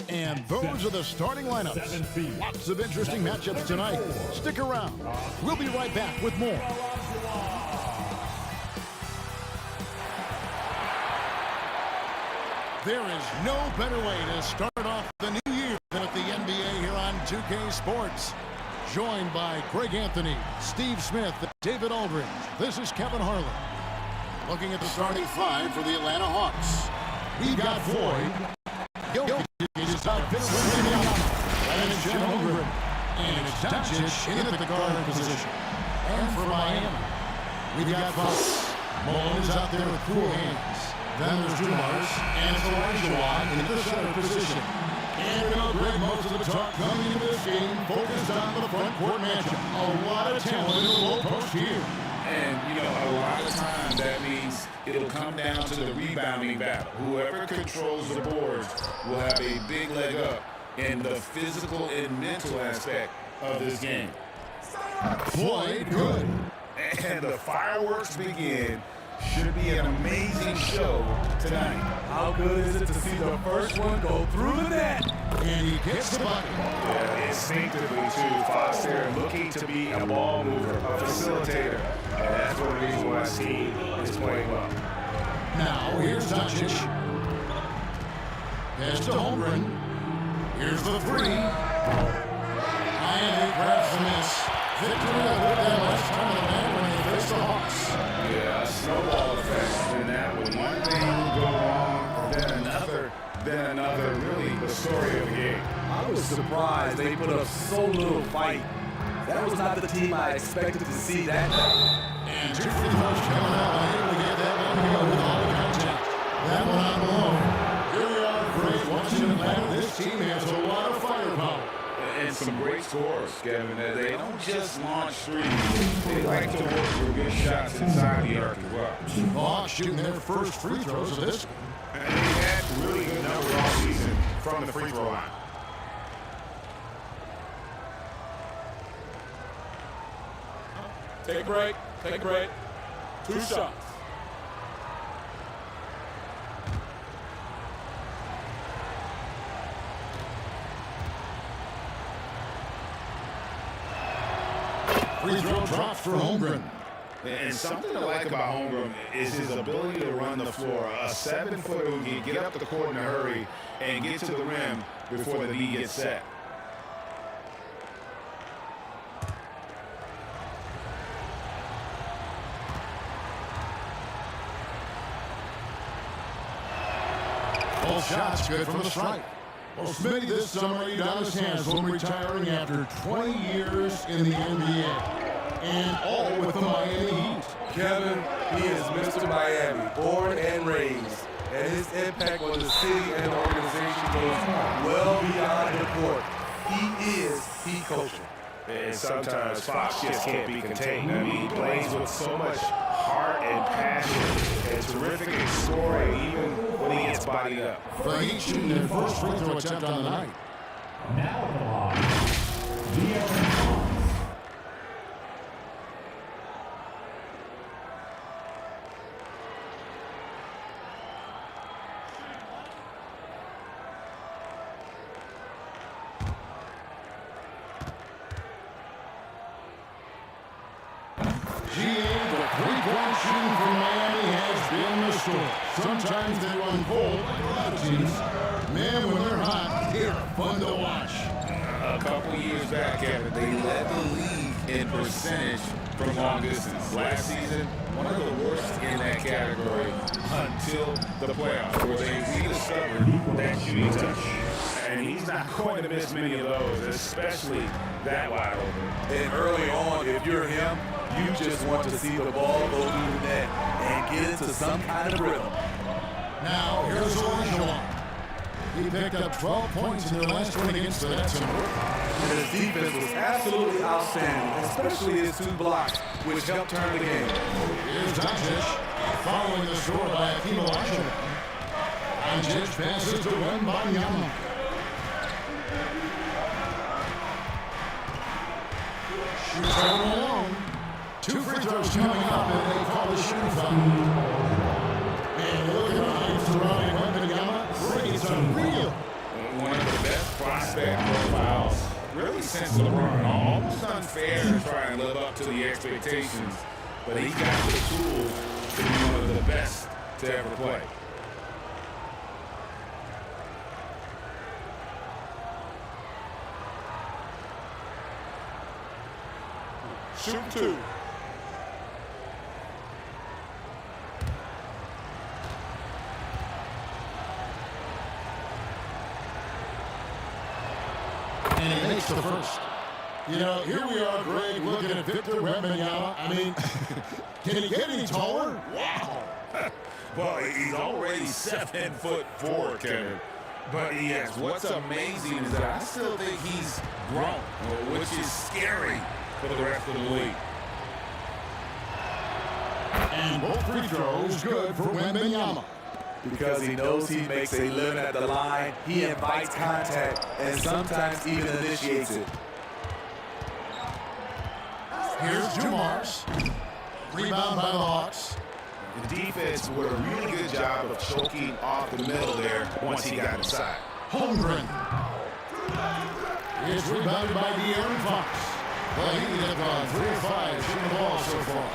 And those are the starting lineups. Lots of interesting matchups tonight. Stick around. We'll be right back with more. There is no better way to start off the new year than at the NBA here on 2K Sports. Joined by Greg Anthony, Steve Smith, and David Aldridge. This is Kevin Harlan. Looking at the starting five for the Atlanta Hawks. We've got Floyd. Jokic is out there with Wembanyama. And it's Chet Holmgren. And it's Doncic in at the guard position. And for Miami, we've got Fox. Malone is out there with cool hands. Then there's Dumars. And it's Elijah Watt in the center position. And Greg, most of the talk coming into this game focused on the front court matchup. A lot of talent in the low post here. And, you know, a lot of times that means it'll come down to the rebounding battle. Whoever controls the boards will have a big leg up in the physical and mental aspect of this game. Floyd, good. And the fireworks begin. Should be an amazing show tonight. How good is it to see the first one go through the net? And he gets the bucket. Yeah, instinctively, too. Fox there looking to be a ball mover, a facilitator. And that's one reason why his team is playing well. Now, here's Doncic. Pass to Holmgren. Here's the three. And he grabs the miss. Victory with them last time of the night when they faced the Hawks. Yeah, a snowball effect in that one. One thing will go wrong, then another. Really, the story of the game. I was surprised they put up so little fight. That was not the team I expected to see that night. And two free throws coming out. Able to get that one here with all the contact. That one on Malone. Here we are, Greg. Watching Atlanta. This team has a lot of firepower. And some great scores, Kevin. They don't just launch threes. They like to work for good shots inside the arc as well. Hawks shooting their first free throws of this. And they had really good numbers all season from the free throw line. Take a break. Take a break. 2 shots. Free throw drops for Holmgren. And something I like about Holmgren is his ability to run the floor. A 7-footer who can get up the court in a hurry and get to the rim before the knee gets set. Both shots good from the stripe. Well, Smitty this summer laid down his hands when retiring after 20 years in the NBA. And all with the Miami Heat. Kevin, he is Mr. Miami, born and raised. And his impact on the city and organization goes well beyond the court. He is Heat culture. And sometimes Fox just can't be contained. I mean, he plays with so much heart and passion and terrific at scoring, even when he gets bodied up. The Heat shooting their first free throw attempt on the night. Now the Hawks. De'Aaron Fox. The three-point shooting from Miami has been the story. Sometimes they run cold like a lot of teams. Man, when they're hot, they're fun to watch. A couple years back, Kevin, they led the league in percentage from long distance. Last season, one of the worst in that category until the playoffs, where they rediscovered that shooting touch. And he's not going to miss many of those, especially that wide open. And early on, if you're him, you just want to see the ball go through the net and get into some kind of rhythm. Now, here's Olajuwon. He picked up 12 points in their last win against the Nets. And his defense was absolutely outstanding, especially his 2 blocks, which helped turn the game. Here's Doncic, following the score by Hakeem Olajuwon. Doncic passes to Wembanyama. Shoots over Malone. 2 free throws coming up, and they call the shooting foul. And look at the hype surrounding Wembanyama. Great, it's unreal. One of the since LeBron. Almost unfair to try and live up to the expectations, but he's got the tools to be one of the best to ever play. Shoot two. And he makes the first. You know, here we are, Greg, looking at Victor Wembanyama. I mean, can he get any taller? Wow. Well, he's already 7'4", Kevin. But yes, what's amazing is that I still think he's grown, which is scary for the rest of the league. And both free throws good for Wembanyama. Because he knows he makes a living at the line, he invites contact and sometimes even initiates it. Here's Dumars. Rebound by the Hawks. The defense did a really good job of choking off the middle there once he got inside. Holmgren. It's rebounded by De'Aaron Fox. The Heat have gone 3 of 5 shooting the ball so far.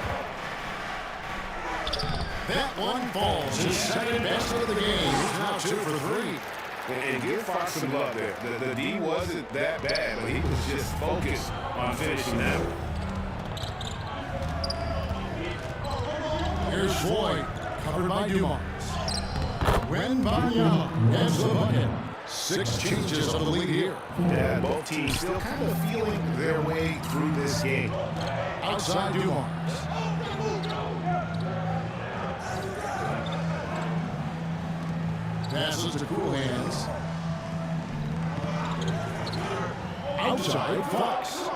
That one falls. His second best of the game. He's now 2 for 3. And give Fox some love there. The D wasn't that bad, but he was just focused on finishing that one. Here's Floyd, covered by Dumars. Wembanyama gets the bucket. 6 changes of the lead here. Yeah, both teams still kind of feeling their way through this game. Outside Dumars. Passes to Cool Hands. Outside Fox.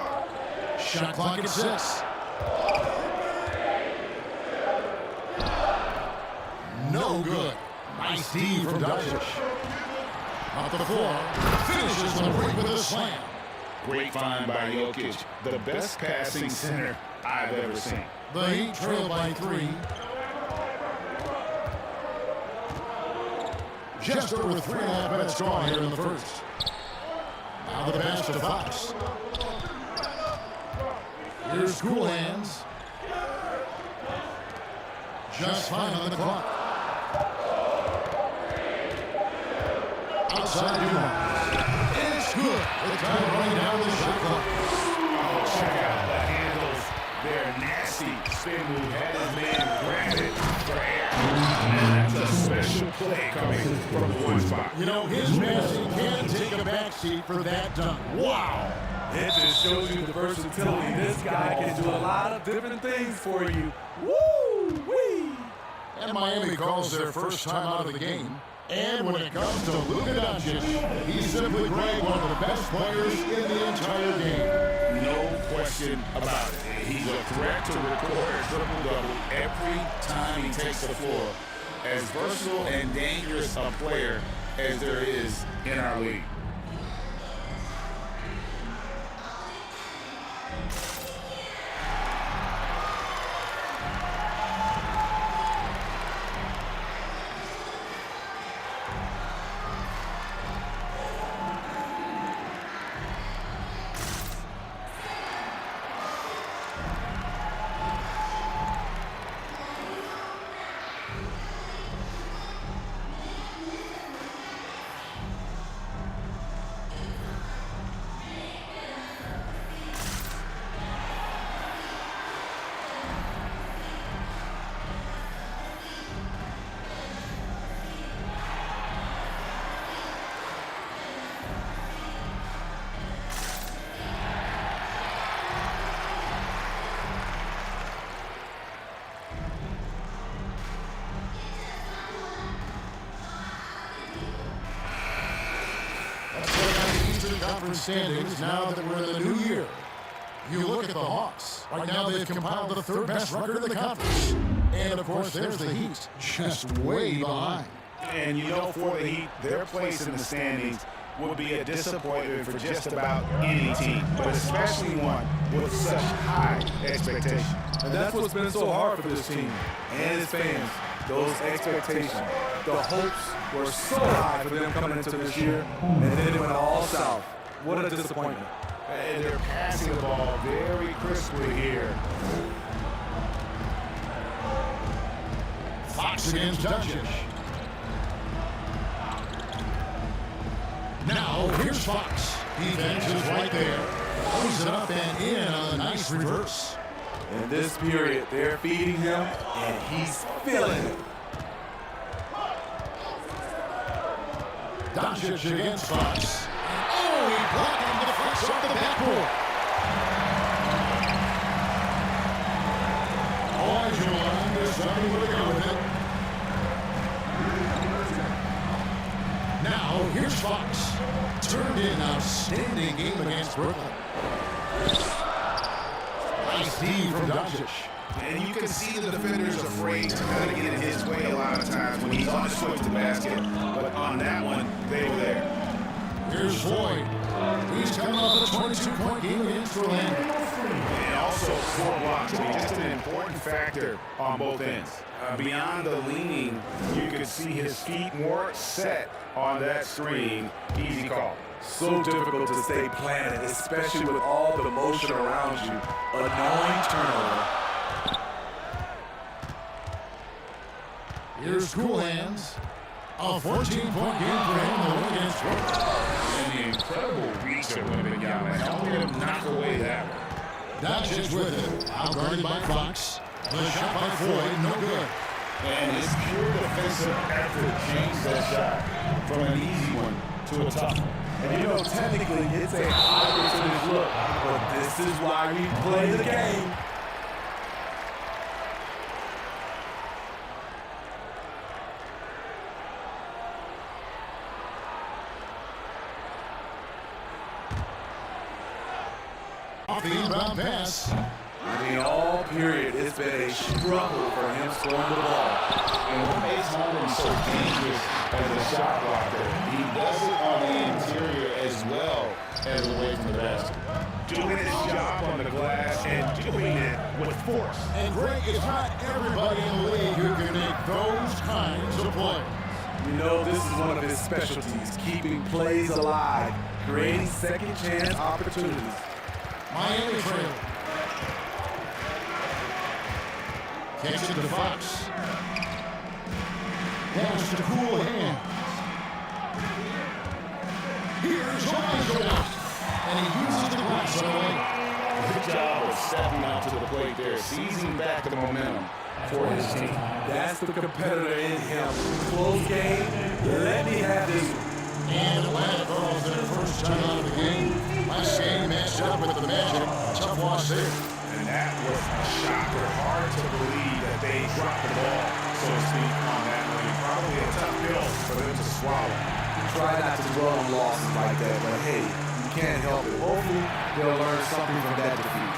Shot clock at 6. No good. Nice D from Doncic. Off the floor. Finishes the break with a slam. Great find by Jokic. The best passing center I've ever seen. The Heat trail by 3. Just over 3.5 minutes gone here in the first. Now the pass to Fox. Here's Cool Hands. Just fine on the clock. Outside Dumars. It's good. The time running down the shot clock. Oh, check out the handles. They're nasty. Spin move had his man grab it for air. And that's a special play coming from the one spot. You know, his passing can take a backseat for that dunk. Wow. It just shows you the versatility. This guy can do a lot of different things for you. Woo-wee! And Miami calls their first time out of the game. And when it comes to Luka Doncic, he's simply great, one of the best players in the entire game. No question about it. He's a threat to record a triple-double every time he takes the floor. As versatile and dangerous a player as there is in our league. Conference standings now that we're in the new year. You look at the Hawks. Right now they've compiled the 3rd best record in the conference. And of course there's the Heat, just way behind. And you know, for the Heat, their place in the standings would be a disappointment for just about any team, but especially one with such high expectations. And that's what's been so hard for this team and its fans. Those expectations, the hopes were so high for them coming into this year, and then it went all south. What a disappointment. And they're passing the ball very crisply here. Fox against Doncic. Now, here's Fox. Defense is right there. Throws it up and in on a nice reverse. In this period, they're feeding him, and he's feeling it. Doncic against Fox. Oh, he blocked him to the front off the backboard. Olajuwon deciding where to go with it. Now, here's Fox. Turned in outstanding game against Brooklyn. Nice D from Doncic. And you can see the defender's afraid to kind of get in his way a lot of times when he's on his way to the basket. But on that one, they were there. Here's Floyd. He's coming off a 22-point game against Orlando. And also 4 blocks. I mean, just an important factor on both ends. Beyond the leaning, you can see his feet more set on that screen. Easy call. So difficult to stay planted, especially with all the motion around you. Annoying turnover. Here's Cool Hands. A 14-point game for him in the win against Brooklyn. And the incredible reach of Wembanyama helping him knock away that one. Doncic with it. Outguarded by Fox. The shot by Floyd, no good. And his pure defensive effort changed that shot from an easy one to a tough one. And you know, technically, it's a high percentage look, but this is why we play the game. Off the inbound pass. I mean, all period, it's been a struggle for him scoring the ball. And what makes Holmgren so dangerous as a shot blocker, he does it on the interior as well as away from the basket. Doing his job on the glass and doing it with force. And Greg, it's not everybody in the league who can make those kinds of plays. You know, this is one of his specialties, keeping plays alive, creating second chance opportunities. Miami trail. Kicks it to Fox. Pass to Cool Hands. Here's Olajuwon. And he uses the glass away. Good job of stepping out to the plate there, seizing back the momentum for his team. That's the competitor in him. Close game, let me have this one. And Atlanta throws their first time out of the game. Last game matched up with the Magic. Tough loss there. And that was a shocker. Hard to believe that they dropped the ball, so to speak, on that one. Probably a tough pill for them to swallow. Try not to dwell on losses like that, but hey, you can't help it. Hopefully, they'll learn something from that defeat.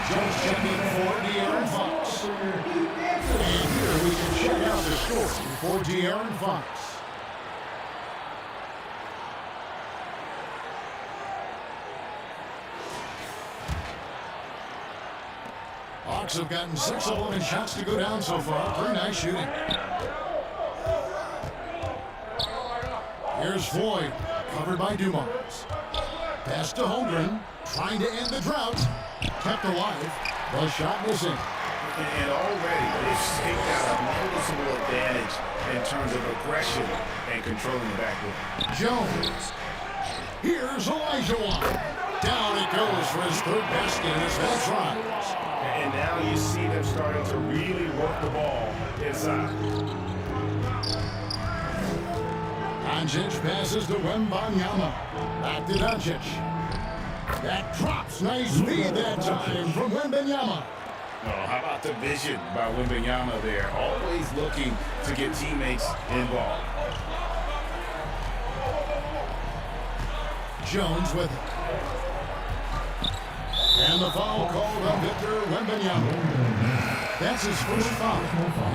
Jones checking for De'Aaron Fox. And here we can check out the score for De'Aaron Fox. Hawks have gotten 6 of 11 shots to go down so far. Pretty nice shooting. Here's Floyd, covered by Dumars. Pass to Holmgren, trying to end the drought. Kept alive, the shot missing. And already they've staked out a noticeable advantage in terms of aggression and controlling the backcourt. Jones. Here's Olajuwon. Down it goes for his third basket as that tries. And now you see them starting to really work the ball inside. Doncic passes to Wembanyama. Back to Doncic. That drops. Nice feed that time from Wembanyama. Oh, how about the vision by Wembanyama there? Always looking to get teammates involved. Jones with it. And the foul called on Victor Wembanyama. That's his first foul.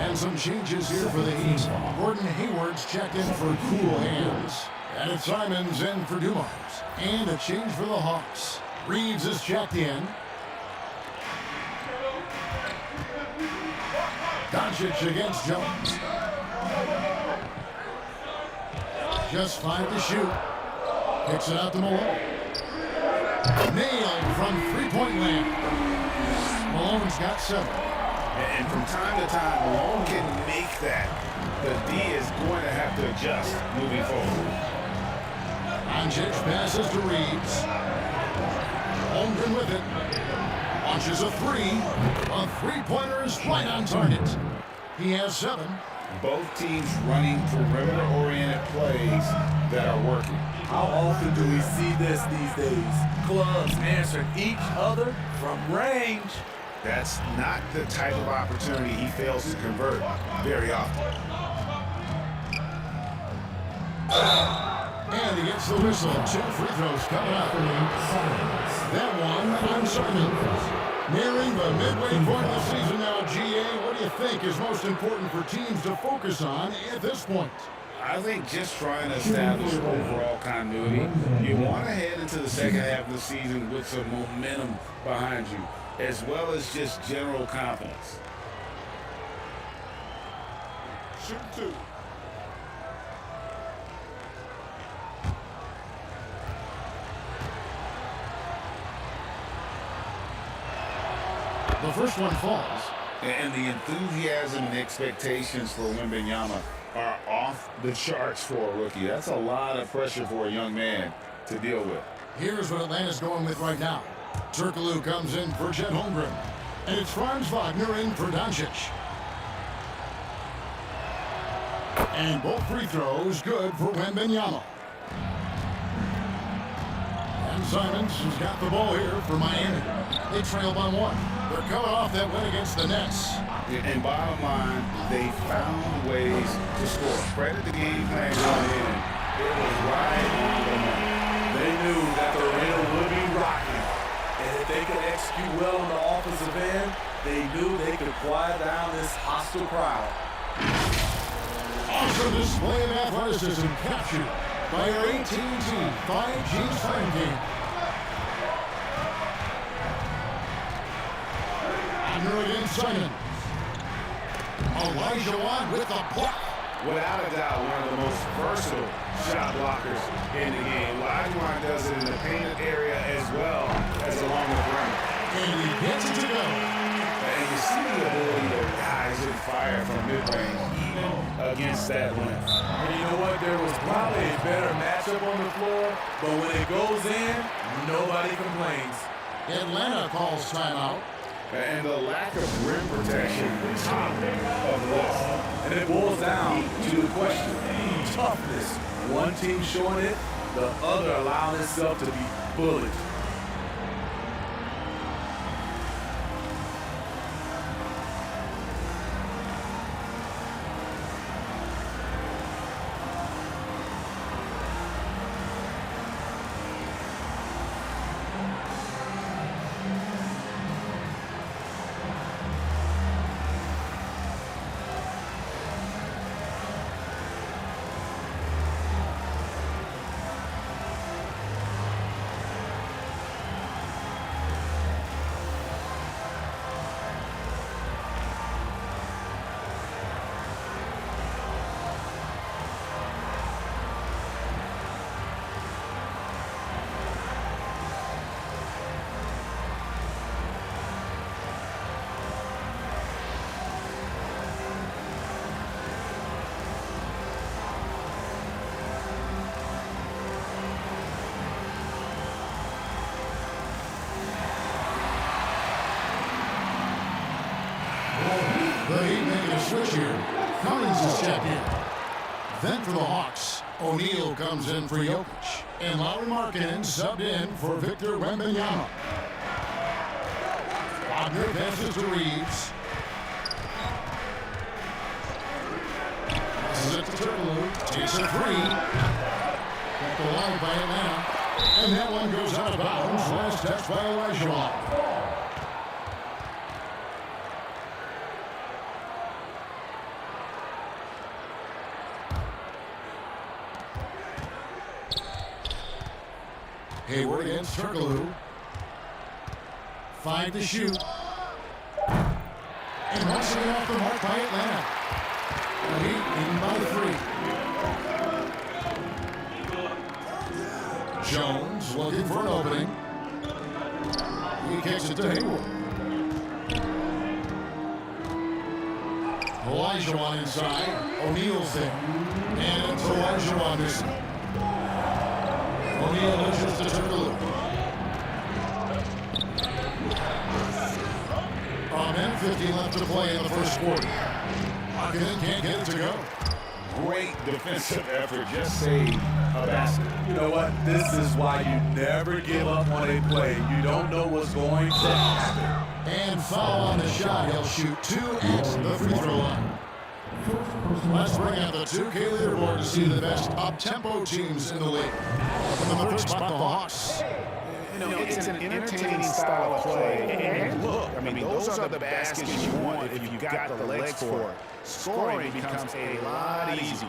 And some changes here for the Heat. Gordon Hayward's checked in for cool hands. And it's Simons in for Dumars. And a change for the Hawks. Reeves is checked in. Doncic against Jones. Just 5 to shoot. Kicks it out to Malone. Nailed from three-point land. Malone's got 7. And from time to time, Malone can make that. The D is going to have to adjust moving forward. Doncic passes to Reeves. Holmgren with it. Launches a 3. A three-pointer is right on target. He has 7. Both teams running perimeter-oriented plays that are working. How often do we see this these days? Clubs answering each other from range. That's not the type of opportunity he fails to convert very often. And he gets the whistle. 2 free throws coming up. That one on Simons. Nearing the midway point of the season now, GA. What do you think is most important for teams to focus on at this point? I think just trying to establish overall continuity. You want to head into the second half of the season with some momentum behind you, as well as just general confidence. Shoot 2. The first one falls. And the enthusiasm and expectations for Wembanyama are off the charts for a rookie. That's a lot of pressure for a young man to deal with. Here's what Atlanta's going with right now. Turkoglu comes in for Chet Holmgren. And it's Franz Wagner in for Doncic. And both free throws good for Wembanyama. And Simons has got the ball here for Miami. They trail by 1. They're coming off that win against the Nets. And bottom line, they found ways to score. Credit the game plan going in. It was right on the money. They knew that the arena would be rocking. And if they could execute well on the offensive end, they knew they could quiet down this hostile crowd. Awesome display of athleticism captured by our AT&T 5G sign game. Wagner against Simon. Elijah Watt with the block. Without a doubt, one of the most versatile shot blockers in the game. Olajuwon does it in the painted area as well as along the rim. And he gets it to go. And you see the ability to rise and fire from mid-range, even against that length. And you know what? There was probably a better matchup on the floor, but when it goes in, nobody complains. Atlanta calls timeout. And the lack of rim protection, top of the list. And it boils down to the question, toughness. One team showing it, the other allowing itself to be bullied. The Heat making a switch here. Cummings is checked in. Then for the Hawks, O'Neal comes in for Jokic. And Lauri Markkanen subbed in for Victor Wembanyama. Wagner passes to Reeves. Passes it to Turkoglu. Takes a three. Kept alive by Atlanta. And that one goes out of bounds. Last touch by Olajuwon. Hayward against Turkoglu. 5 to shoot. And once again off the mark by Atlanta. The Heat leading by 3. Jones looking for an opening. He kicks it to Hayward. Olajuwon inside. O'Neal's there. And it's Olajuwon missing. O'Neal loses to Turkoglu. A minute 50 left to play in the first quarter. Markkanen can't get it to go. Great defensive effort. Just saved a basket. You know what? This is why you never give up on a play. You don't know what's going to happen. And foul on the shot. He'll shoot 2 at the free throw line. Let's bring out the 2K leaderboard to see the best up-tempo teams in the league. From the third spot, the Hawks. You know, it's an entertaining style of play. And look, I mean, those are the baskets you want if you've got the legs for it. Scoring becomes a lot easier.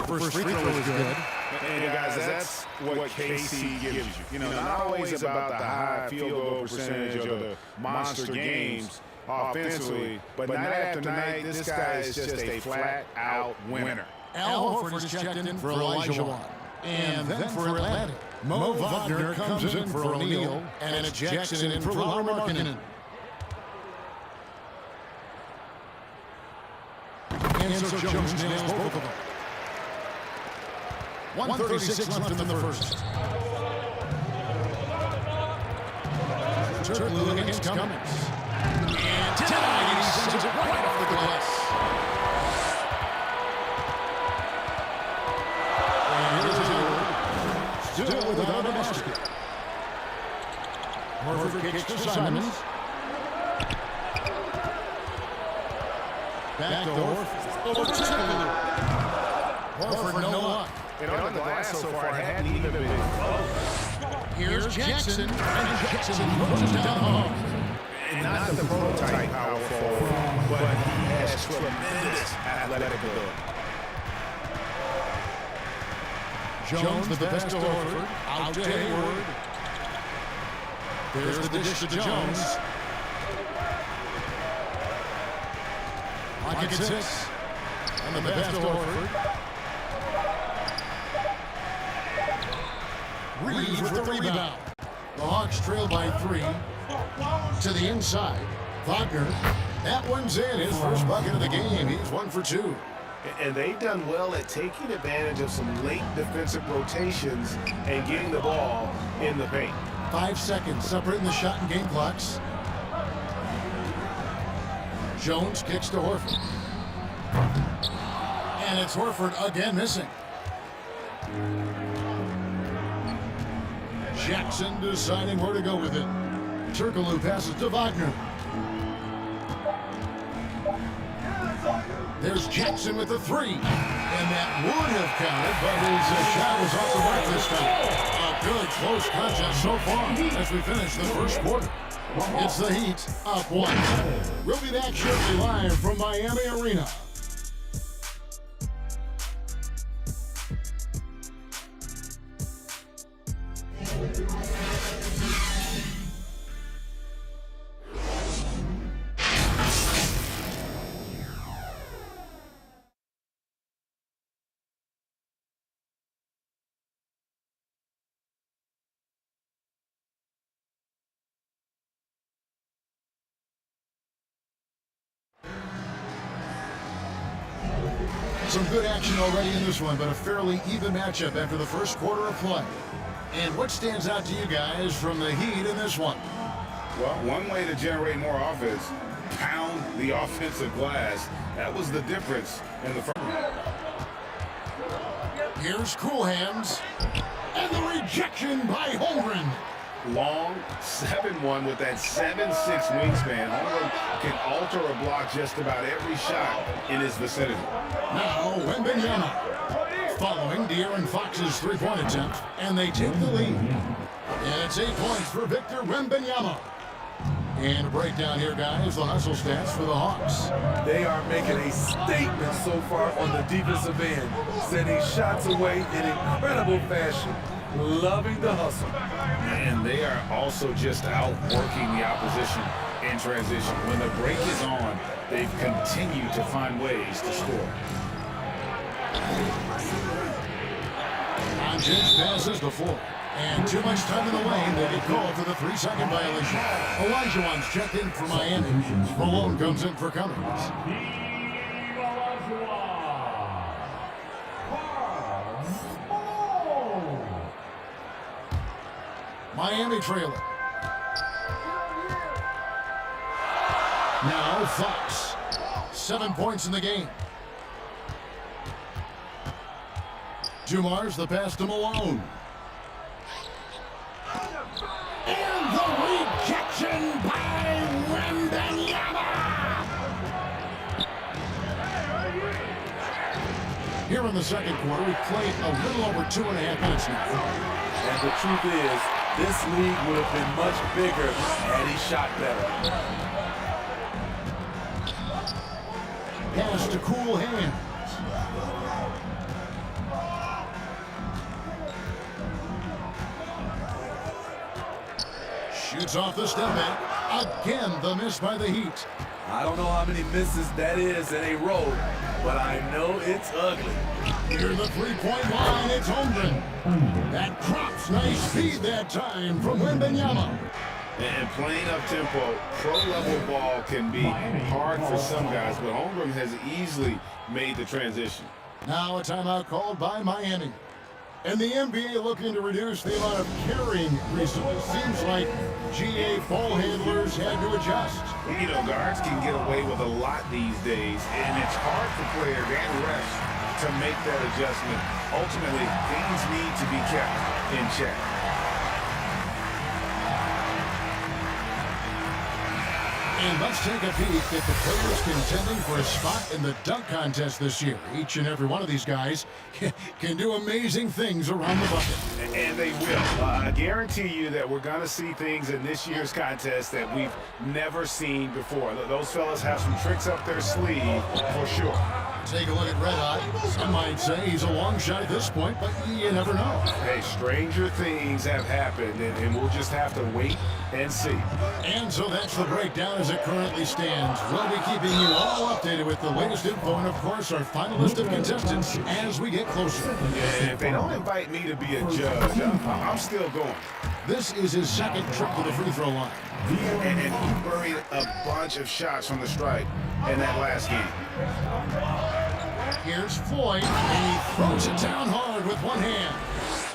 First free throw is good. And guys, that's what KC gives you. You know, not always about the high field goal percentage or the monster games offensively, but night after night, this guy is just a flat-out winner. Al Horford is checked in for Olajuwon. And then for Atlanta, Mo Wagner comes in for O'Neal, and it's Jackson in for Lauri Markkanen. And so Jones nails both of them. 1:36 left in the first. Turkoglu against Cummings. And denied, he sends it right off the glass. And here's Hayward, still without a basket. Horford kicks to Simons. Back to Horford. Over to Turkoglu. Horford, no luck. And on the glass so far, it hadn't even been close. Here's Jackson, and Jackson puts it down home. And not the prototype power forward, but he has tremendous athletic ability. Jones, the best to Horford, out to Hayward. There's the dish to Jones. Pocket 6. And the best to Horford. Reeves with the rebound. The Hawks trail by 3. To the inside. Wagner. That one's in. His first bucket of the game. He's 1 for 2. And they've done well at taking advantage of some late defensive rotations and getting the ball in the paint. 5 seconds separating the shot and game clocks. Jones kicks to Horford. And it's Horford again missing. Jackson deciding where to go with it. Turkoglu passes to Wagner. There's Jackson with the 3. And that would have counted, but his shot was off the mark this time. A good close contest so far as we finish the first quarter. It's the Heat up 1. We'll be back shortly live from Miami Arena. Some good action already in this one, but a fairly even matchup after the first quarter of play. And what stands out to you guys from the Heat in this one? Well, one way to generate more offense, pound the offensive glass. That was the difference in the first. Here's Cool Hands. And the rejection by Holmgren. Long 7-1 with that 7'6" wingspan. Holmgren can alter a block just about every shot in his vicinity. Now, Wembanyama. Following De'Aaron Fox's three-point attempt, and they take the lead. And it's 8 points for Victor Wembanyama. And a breakdown here, guys, the hustle stats for the Hawks. They are making a statement so far on the defensive end, sending shots away in incredible fashion. Loving the hustle. And they are also just outworking the opposition in transition. When the break is on, they've continued to find ways to score. Doncic passes the floor. And too much time in the lane, they get called for the 3-second violation. Elijah Wan's checked in for Miami. Malone comes in for Cummings. Miami trailer. Now Fox. 7 points in the game. Dumars the pass to Malone. And the rejection by Wembanyama. Here in the second quarter, we've played a little over 2.5 minutes now. And the truth is, this league would have been much bigger had he shot better. Pass to Cool Hands. Shoots off the step back. Again, the miss by the Heat. I don't know how many misses that is in a row, but I know it's ugly. Near the three-point line, it's Holmgren. That drops. Nice speed that time from Wembanyama. And playing up-tempo, pro-level ball can be hard for some guys, but Holmgren has easily made the transition. Now a timeout called by Miami. And the NBA looking to reduce the amount of carrying recently. Seems like GA ball handlers had to adjust. You know, guards can get away with a lot these days, and it's hard for players and refs to make that adjustment. Ultimately, things need to be kept in check. And let's take a peek at the players contending for a spot in the dunk contest this year. Each and every one of these guys can do amazing things around the bucket. And they will. I guarantee you that we're going to see things in this year's contest that we've never seen before. Those fellas have some tricks up their sleeve for sure. Take a look at Red Hot. Some might say he's a long shot at this point, but you never know. Hey, stranger things have happened, and we'll just have to wait and see. And so that's the breakdown as it currently stands. We'll be keeping you all updated with the latest info and, of course, our final list of contestants as we get closer. And if they don't invite me to be a judge, I'm still going. This is his second trip to the free throw line. And he buried a bunch of shots from the stripe in that last game. Here's Floyd, and he throws it down hard with one hand.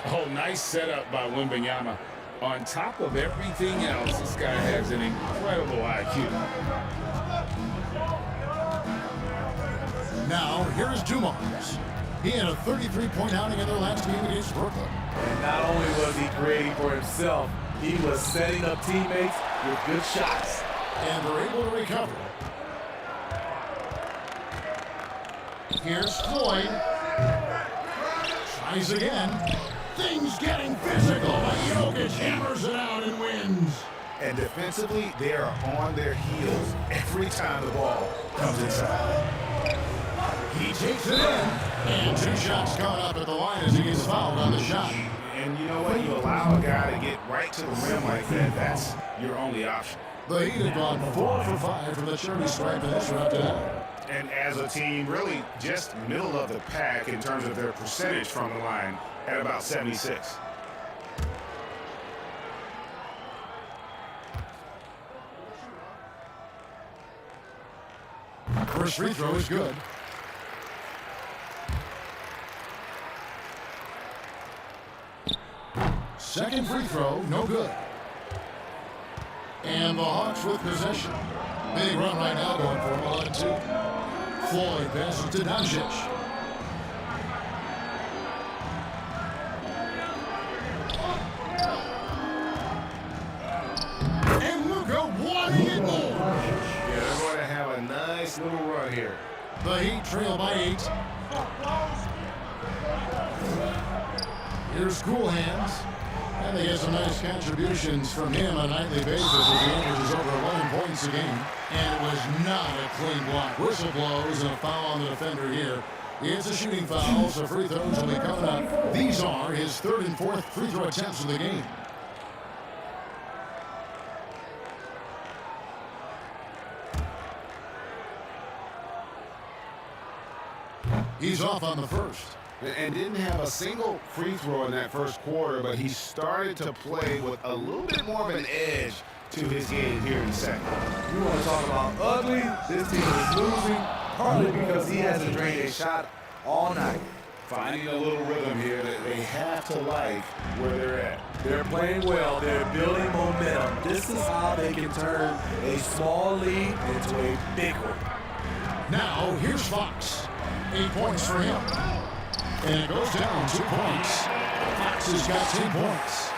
Oh, nice setup by Wembanyama. On top of everything else, this guy has an incredible IQ. Now, here's Dumars. He had a 33-point outing in their last game against Brooklyn. And not only was he creating for himself, he was setting up teammates with good shots. And they're able to recover. Here's Floyd. Tries again. Things getting physical, but Jokic hammers it out and wins. And defensively, they are on their heels every time the ball comes inside. He takes it in. And 2 shots caught up at the line as he gets fouled on the shot. And you know what? You allow a guy to get right to the rim like that, that's your only option. The Heat have gone 4 for 5 from the charity stripe in this round tonight. And as a team, really just middle of the pack in terms of their percentage from the line at about 76. First free throw is good. Second free throw, no good. And the Hawks with possession. Big run right now going for him on 2. Floyd passes to Doncic. And Luka wanting it more. Yeah, they're going to have a nice little run here. The Heat trail by 8. Here's Cool Hands. And they get some nice contributions from him on a nightly basis as he averages over 11 points a game. And it was not a clean block. Whistle blows and a foul on the defender here. It's a shooting foul, so free throws will be coming up. These are his 3rd and 4th free throw attempts of the game. He's off on the first. And didn't have a single free throw in that first quarter, but he started to play with a little bit more of an edge to his game here in the second. You want to talk about ugly? This team is losing partly because he hasn't drained a shot all night. Finding a little rhythm here that they have to like where they're at. They're playing well. They're building momentum. This is how they can turn a small lead into a big one. Now, here's Fox. 8 points for him. And it goes down 2 points. Fox has got 10 points.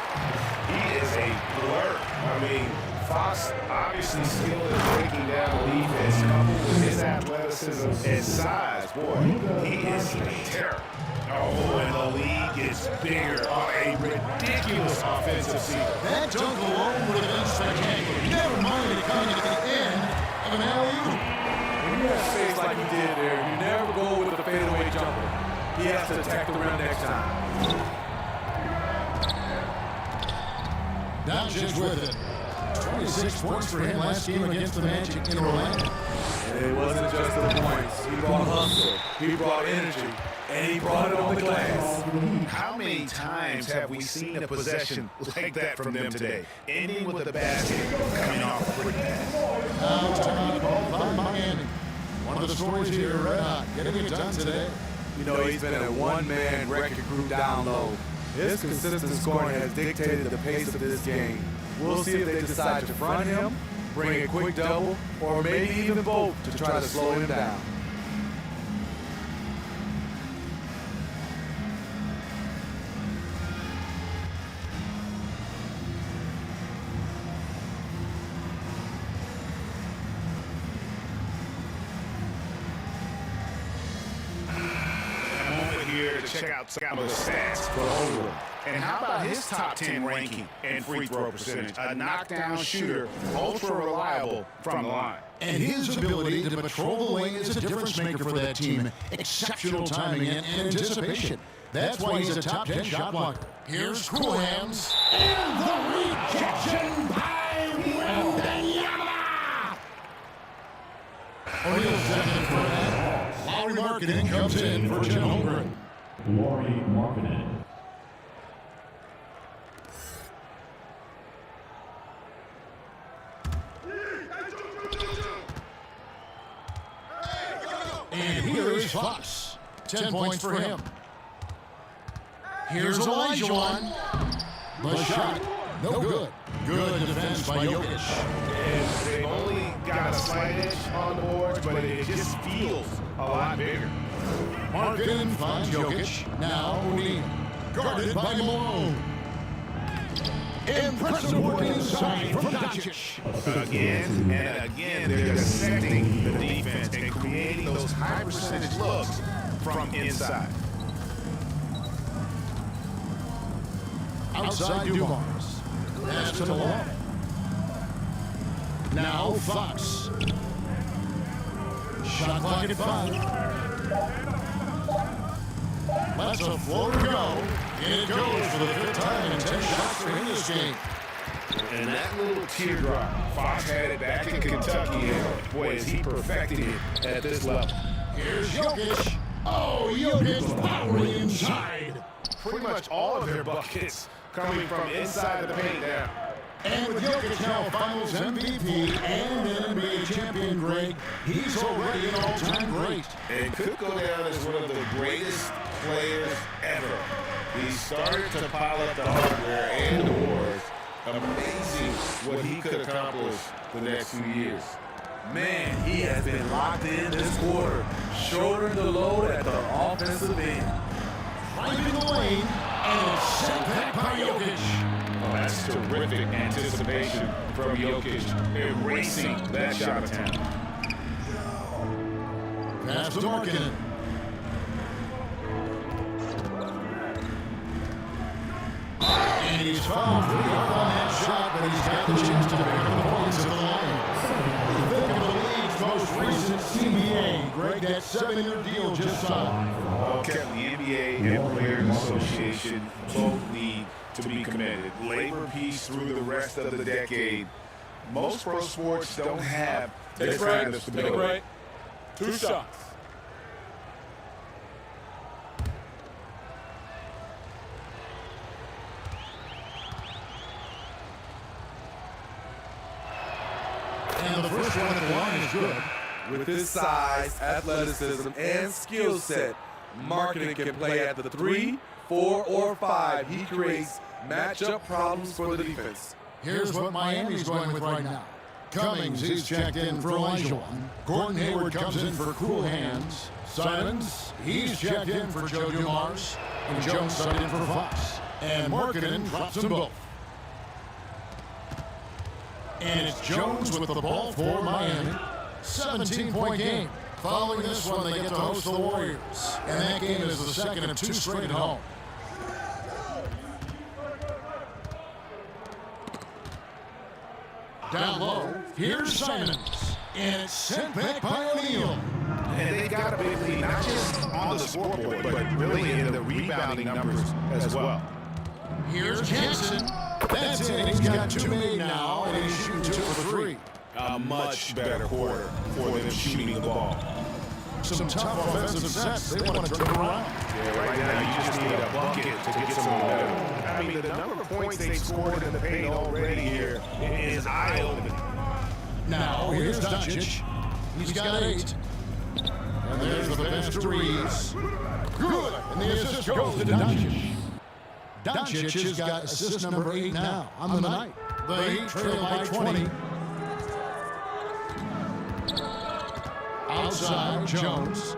He is a blur. I mean, Fox obviously skilled at breaking down the defense, coupled with his athleticism and size. Boy, he is a terror. Oh, and the league gets bigger on a ridiculous offensive season. That dunk alone would have been spectacular. Never mind it coming at the end of an alley-oop. When you have space like he did there, you never go with the fadeaway jumper. He has to attack the rim next time. Doncic with it. 26 points for him last game against the Magic in Orlando. And it wasn't just the points. He brought hustle, he brought energy, and he brought it on the glass. How many times have we seen a possession like that from them today? Ending with a basket, coming off a pretty pass. Now time called by Miami. One of the stories here, red hot, getting it done today. You know, he's been a one-man record group down low. His consistent scoring has dictated the pace of this game. We'll see if they decide to front him, bring a quick double, or maybe even both to try to slow him down. Check out some of the stats for Holmgren. And how about his top 10 ranking and free throw percentage? A knockdown shooter, ultra reliable from the line. And his ability to patrol the lane is a difference maker for that team. Exceptional timing and anticipation. That's why he's a top 10 shot blocker. Here's Cool Hands. And the rejection by Wembanyama. O'Neal's second for that. Lowry Marketing comes in for Chet Holmgren. Lowry Marketing. And here is Fox. 10 points for him. Here's Olajuwon. The shot. No good. Good defense by Jokic. And they've only got a slight edge on the boards, but it just feels a lot bigger. Markin finds Jokic. Now O'Neal. Guarded by Malone. Impressive work inside from Doncic. Again and again, they're dissecting the defense and creating those high percentage looks from inside. Outside Dumars. Pass to Malone. Now Fox. Shot clock at 5. Lets a floater go. And it goes for the 5th time in 10 shots for him this game. And that little teardrop, Fox had it back in Kentucky, and boy, is he perfecting it at this level. Here's Jokic. Oh, Jokic powering inside. Pretty much all of their buckets coming from inside of the paint now. And with Jokic now Finals MVP and NBA champion, Greg, he's already an all-time great. And could go down as one of the greatest players ever. He started to pile up the hardware and awards. Amazing what he could accomplish the next few years. Man, he has been locked in this quarter, shouldering the load at the offensive end. Driving the lane, and it's sent back by Jokic. Oh, that's terrific anticipation from Jokic, erasing that shot attempt. Pass to Markkanen. And he's fouled pretty hard on that shot, but he's got the chance to pick up the points at the line. Think of the league's most recent CBA. Greg, that 7-year deal just signed. Okay, the NBA and Players Association both need to be committed. Labor peace through the rest of the decade. Most pro sports don't have this kind of stability. 2 shots. And the first one at the line is good. With his size, athleticism, and skill set, Markkanen can play at the 3, 4, or 5. He creates matchup problems for the defense. Here's what Miami's going with right now. Cummings, he's checked in for Olajuwon. Gordon Hayward comes in for Cool Hands. Simons, he's checked in for Joe Dumars. And Jones subbed in for Fox. And Markkanen drops them both. And it's Jones with the ball for Miami. 17-point game. Following this one, they get to host the Warriors. And that game is the second of 2 straight at home. Down low, here's Simons. And it's sent back by O'Neal. And they've got a big lead, not just on the scoreboard, but really in the rebounding numbers as well. Here's Jackson. That's it. He's got 2 made now, and he's shooting 2 for 3. A much better quarter for them shooting the ball. Some tough offensive sets. They want to turn it around. Yeah, right now you just need a bucket to get some momentum. I mean, the number of points they scored in the paint already here is eye-opening. Now, here's Doncic. He's got 8. And there's the best threes. Good. And the assist goes to Doncic. Doncic has got assist number 8 now on the night. The Heat trail by 20. Outside, Jones.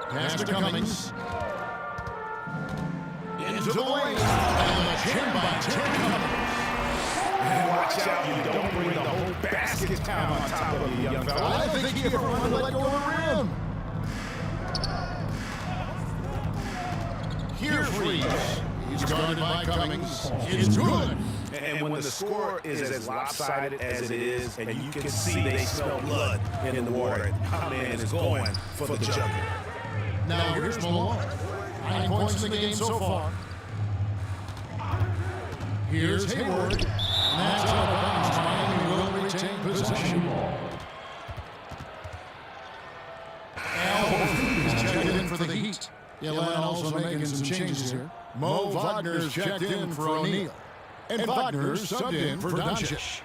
Pass to Cummings. Into the lane. And the jam by Tim Cummings. And watch out, you don't bring the whole basket down on top of you, young fella. I think he ever wanted to let go of the rim. Here's Reeves. He's guarded by Cummings. It's good. And when the score is as lopsided as it is, and you can see they smell blood in the water, our man is going for the jugular. Now here's Malone. 9 points in the game so far. Here's Hayward. And that's out of bounds. Miami will retain possession. Al Horford is checked in for the Heat. Atlanta also making some changes here. Mo Wagner's checked in for O'Neal. And Wagner's subbed in for Doncic.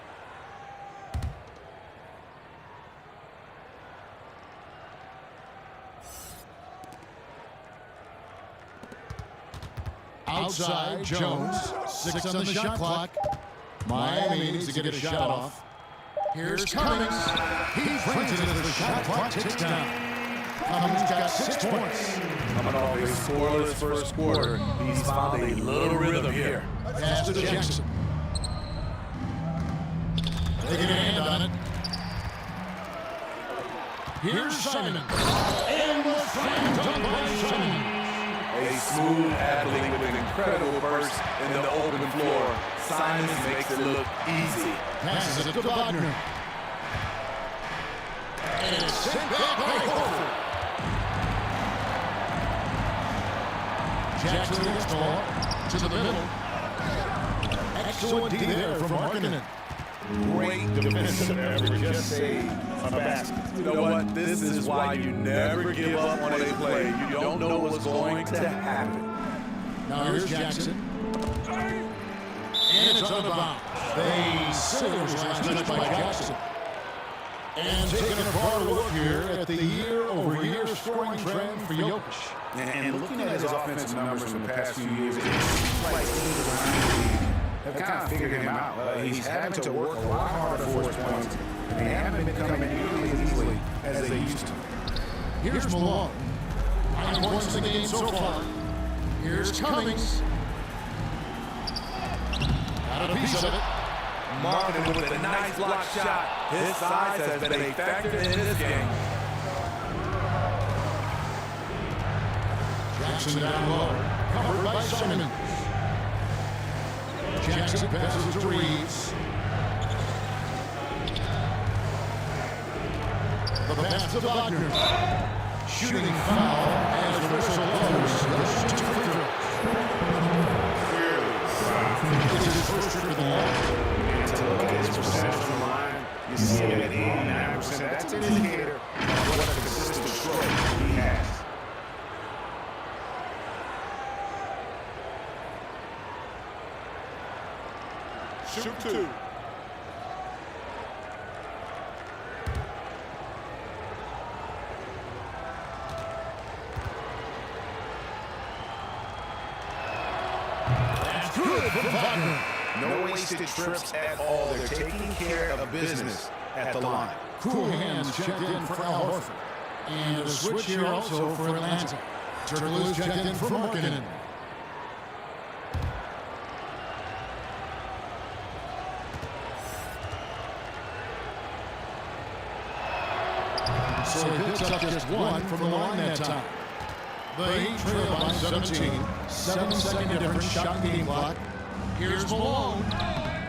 Outside, Jones. 6 on the shot clock. Miami needs to get a shot off. Here's Cummings. He brings it as the shot clock ticks down. Cummings got 6 points. Coming off a scoreless first quarter, he's found a little rhythm here. Pass to Jackson. Taking a hand on it. Here's Simon. And the slam dunk by Simon. A smooth athlete with an incredible burst in the open floor. Simons makes it look easy. Passes it to Wagner. And it's sent back by Horford. Jackson gets ball to the middle. Excellent D there from Markkanen. Great defensive effort, just save a basket. You know what? This is why you never give up on a play. You don't know what's going to happen. Now here's Jackson. And it's out of bounds. They say it was last touch by Jackson. And taking a broader look here at the year-over-year scoring trend for Jokic. And looking at his offensive numbers in the past few years, it seems like teams around the league have kind of figured him out. He's having to work a lot harder for his points, and they haven't been coming nearly as easily as they used to. Here's Malone. 9 points in the game so far. Here's Cummings. Got a piece of it. Markkanen with a nice block shot. His size has been a factor in this game. Jackson down low. Covered by Simmons. Jackson passes to Reeves. The pass to Wagner. Shooting foul as the whistle blows. 2 free throws. It's his first trip to the line. To look at his percentage from the line, you see him at 89%. That's an indicator of what a consistent stroke he has. Shoot 2. That's good from Wagner. No wasted trips at all. They're taking care of business at the line. Cool hands checked in for Al Horford. And a switch here also for Atlanta. Turkoglu checked in for Markkanen. So he picks up just 1 from the line that time. The Heat trail by 17. 7-second difference, shot game clock. Here's Malone.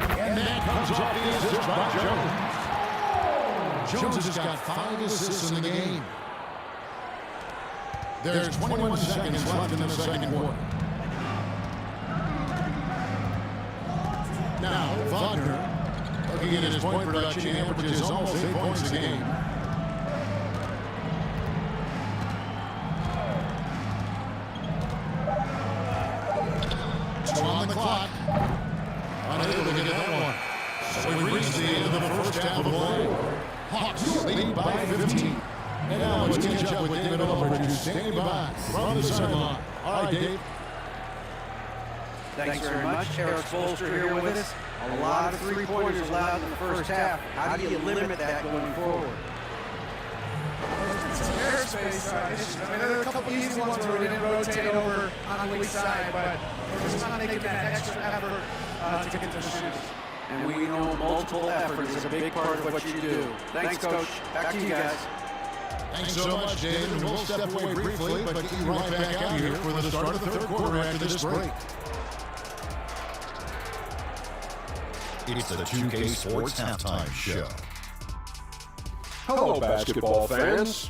And that comes off the assist by Jones. Jones has got 5 assists in the game. There's 21 seconds left in the second quarter. Now, Wagner, looking at his point production, he averages almost 8 points a game. On the clock. Unable to get that one. So we reach the end of the first half of the play. Hawks lead by 15. And now let's catch up with David Aldridge, who's standing by from the sideline. All right, Dave. Thanks very much. Eric Spoelstra here with us. A lot of three-pointers allowed in the first half. How do you limit that going forward? It's an airspace issue. I mean, there are a couple easy ones where we didn't rotate over on the weak side, but we're just not making that extra effort to get to the shooters. And we know multiple effort is a big part of what you do. Thanks, Coach. Back to you guys. Thanks so much, David. And we'll step away briefly, but get you right back out here for the start of the third quarter after this break. It's the 2K Sports Halftime Show. Hello, basketball fans.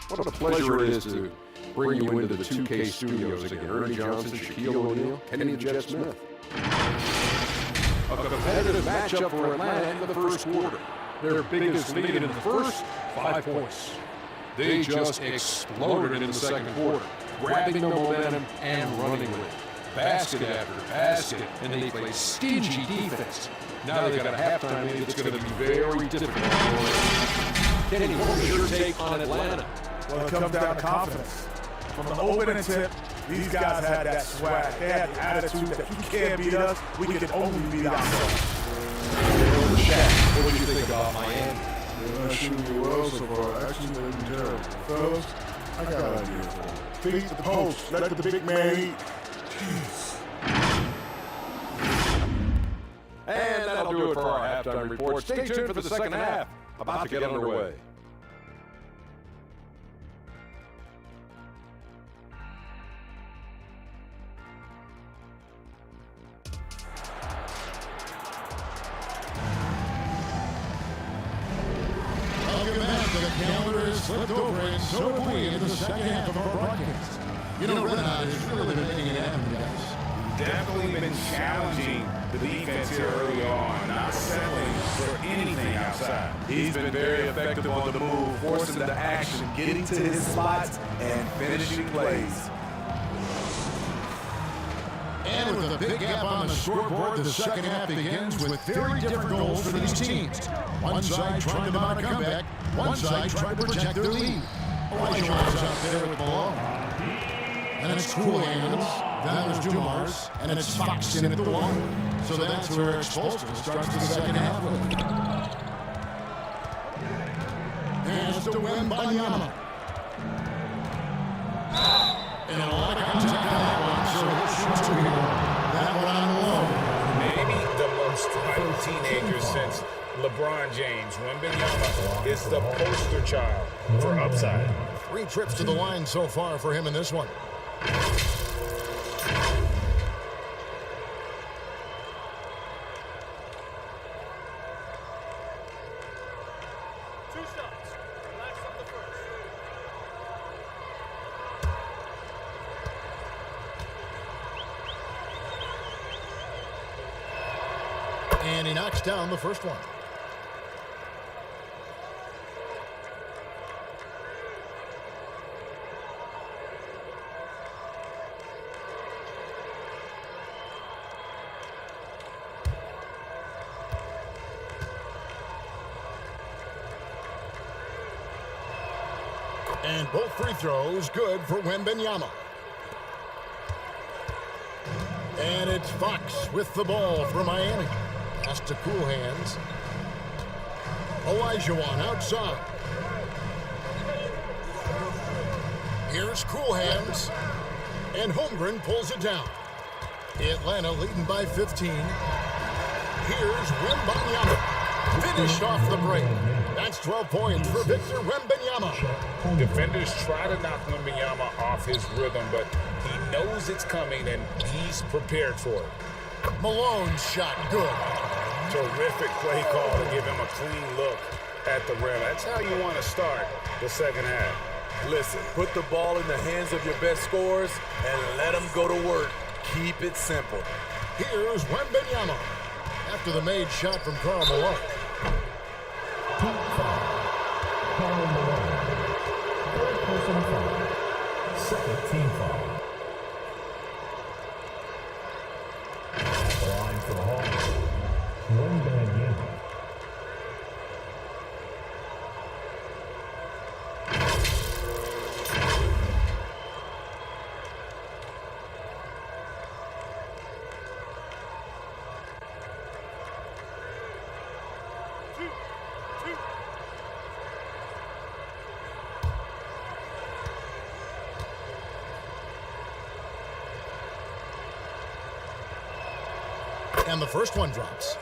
What a pleasure it is to bring you into the 2K studios again. Ernie Johnson, Shaquille O'Neal, Kenny the Jet Smith. A competitive matchup for Atlanta in the first quarter. Their biggest lead in the first, 5 points. They just exploded in the second quarter, grabbing the momentum and running with it. Basket after basket, and they play stingy defense. Now they've got a halftime lead that's going to be very difficult. Kenny, what was your take on Atlanta? Well, it comes down to confidence. From the opening tip, these guys had that swag. They had the attitude that you can't beat us, we can only beat ourselves. Shaq, what did you think about Miami? They're not shooting you well so far. Actually, they're looking terrible. Fellas, I got an idea for them. Feed the post. Let the big man eat. Jeez. And that'll do it for our halftime report. Stay tuned for the second half. About to get underway. Welcome back. The calendar is flipped over, and so have we in the second half of our broadcast. You know, Red Hot has really been making it happen, guys. Definitely been challenging the defense here early on, not settling for anything outside. He's been very effective on the move, forcing the action, getting to his spots, and finishing plays. And with a big gap on the scoreboard, the second half begins with very different goals for these teams. One side trying to mount a comeback, one side trying to protect their lead. Olajuwon's out there with Malone. And it's Cool Hands, then there's Dumars, and it's Fox in at the one. So that's where Expulsion starts the second half with. And it's to Wembanyama. And a lot of contact on that one, so he'll shoot two here. That one on Malone. Maybe the most hyped teenager since LeBron James. Wembanyama is the poster child for upside. 3 trips to the line so far for him in this one. And he knocks down the first one. And both free throws good for Wembanyama. And it's Fox with the ball for Miami. Pass to Cool Hands. Olajuwon outside. Here's Cool Hands. And Holmgren pulls it down. Atlanta leading by 15. Here's Wembanyama. Finished off the break. That's 12 points for Victor Wembanyama. Defenders try to knock Wembanyama off his rhythm, but he knows it's coming and he's prepared for it. Malone's shot good. Terrific play call to give him a clean look at the rim. That's how you want to start the second half. Listen, put the ball in the hands of your best scorers and let them go to work. Keep it simple. Here's Wembanyama after the made shot from Karl Malone. Team foul. Karl Malone. Third personal foul. Second team foul. At the line for the Hawks. Wembanyama. And the first one drops.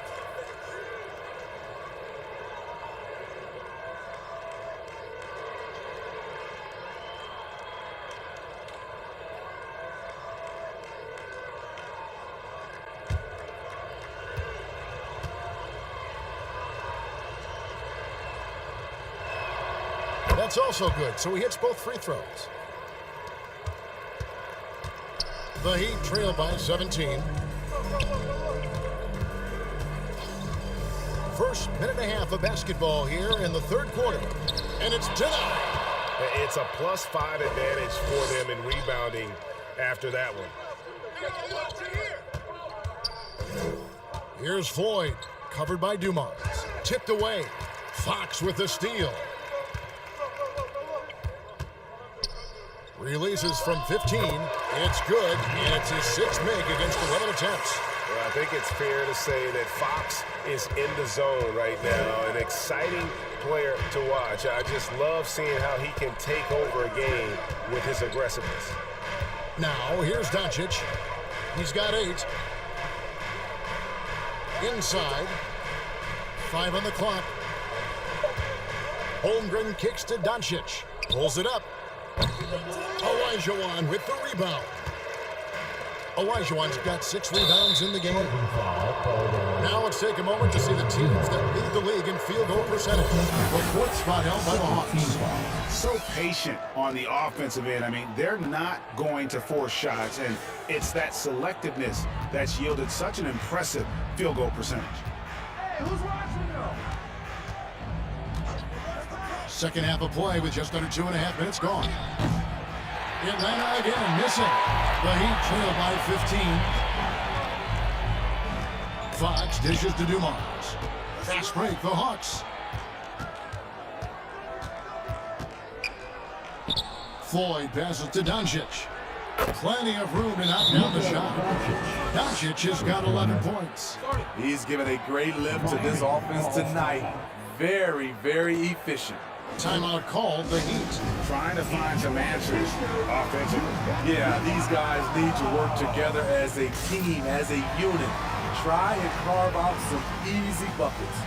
That's also good, so he hits both free throws. The Heat trail by 17. First minute and a half of basketball here in the third quarter. And it's denied. It's a +5 advantage for them in rebounding after that one. Here's Floyd, covered by Dumars. Tipped away. Fox with the steal. Releases from 15. It's good, and it's his 6th make against 11 attempts. Well, I think it's fair to say that Fox is in the zone right now. An exciting player to watch. I just love seeing how he can take over a game with his aggressiveness. Now, here's Doncic. He's got 8. Inside. 5 on the clock. Holmgren kicks to Doncic. Pulls it up. Olajuwon with the rebound. Olajuwon's got 6 rebounds in the game. Now let's take a moment to see the teams that lead the league in field goal percentage. The 4th spot held by the Hawks. So patient on the offensive end. I mean, they're not going to force shots, and it's that selectiveness that's yielded such an impressive field goal percentage. Hey, who's watching though? Second half of play with just under 2.5 minutes gone. Atlanta again missing. The Heat trail by 15. Fox dishes to Dumars. Fast break, the Hawks. Floyd passes to Doncic. Plenty of room to knock down the shot. Doncic has got 11 points. He's given a great lift to this offense tonight. Very, very efficient. Timeout called, the Heat. Trying to find some answers offensively. Yeah, these guys need to work together as a team, as a unit. Try and carve out some easy buckets.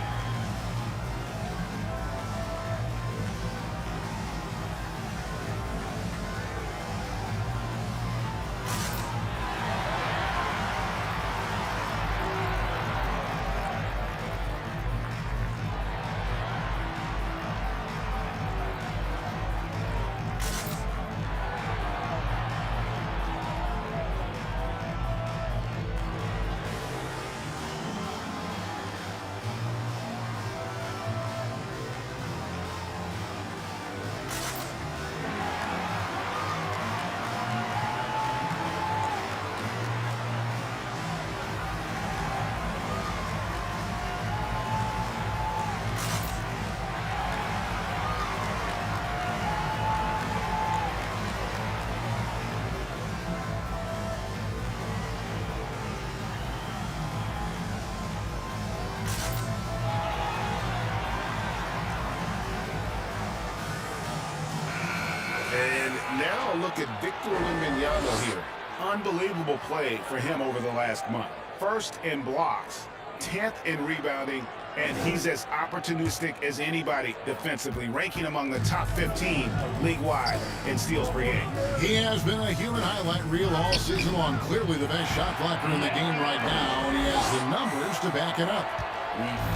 And now look at Victor Wembanyama here. Unbelievable play for him over the last month. First in blocks, 10th in rebounding, and he's as opportunistic as anybody defensively, ranking among the top 15 league-wide in steals per game. He has been a human highlight reel all season long. Clearly the best shot blocker in the game right now, and he has the numbers to back it up.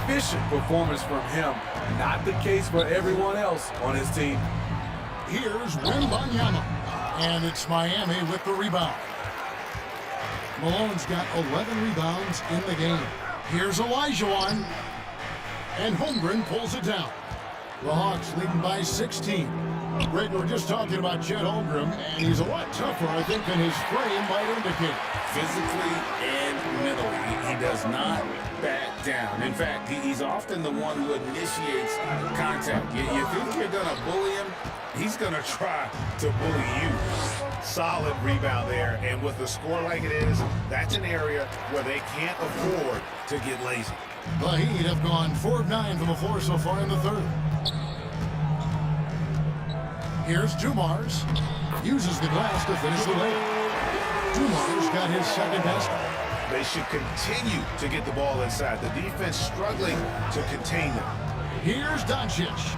Efficient performance from him. Not the case for everyone else on his team. Here's Wembanyama, and it's Miami with the rebound. Malone's got 11 rebounds in the game. Here's Olajuwon, and Holmgren pulls it down. The Hawks leading by 16. Greg, we're just talking about Chet Holmgren, and he's a lot tougher, I think, than his frame might indicate. Physically and mentally, he does not back down. In fact, he's often the one who initiates contact. You think you're going to bully him? He's going to try to bully you. Solid rebound there, and with a score like it is, that's an area where they can't afford to get lazy. The Heat have gone 4 of 9 from the floor so far in the third. Here's Dumars. Uses the glass to finish the layup. Dumars got his second basket. They should continue to get the ball inside. The defense struggling to contain them. Here's Doncic.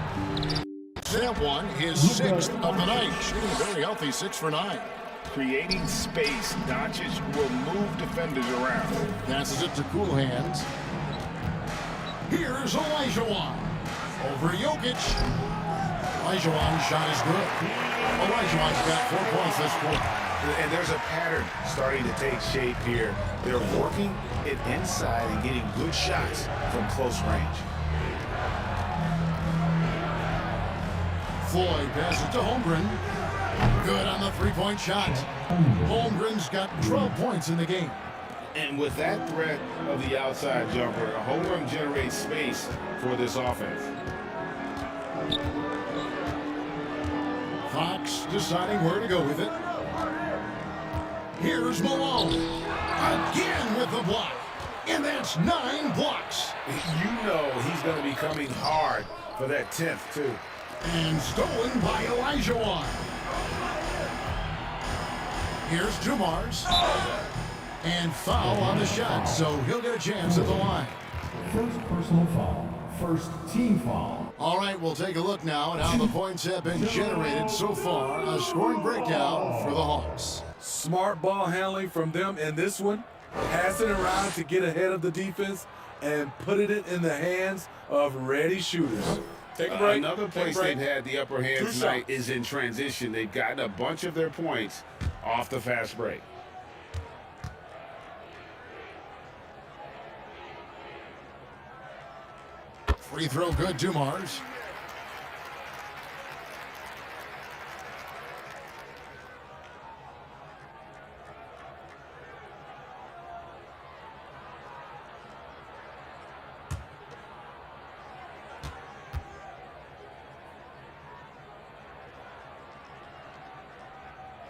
That one, his 6th of the night. Shooting a very healthy 6 for 9. Creating space, Doncic will move defenders around. Passes it to Cool Hands. Here's Olajuwon. Over Jokic. Olajuwon's shot is good. Olajuwon's got 4 points this quarter. And there's a pattern starting to take shape here. They're working it inside and getting good shots from close range. Floyd passes to Holmgren. Good on the 3-point shot. Holmgren's got 12 points in the game. And with that threat of the outside jumper, Holmgren generates space for this offense. Fox deciding where to go with it. Here's Malone. Again with the block. And that's 9 blocks. You know he's going to be coming hard for that 10th, too. And stolen by Olajuwon. Here's Dumars. And foul on the shot, so he'll get a chance at the line. First personal foul. First team foul. All right, we'll take a look now at how the points have been generated so far. A scoring breakdown for the Hawks. Smart ball handling from them in this one. Passing around to get ahead of the defense and putting it in the hands of ready shooters. Take a break. Another place they've had the upper hand tonight is in transition. They've gotten a bunch of their points off the fast break. Free throw good, Dumars.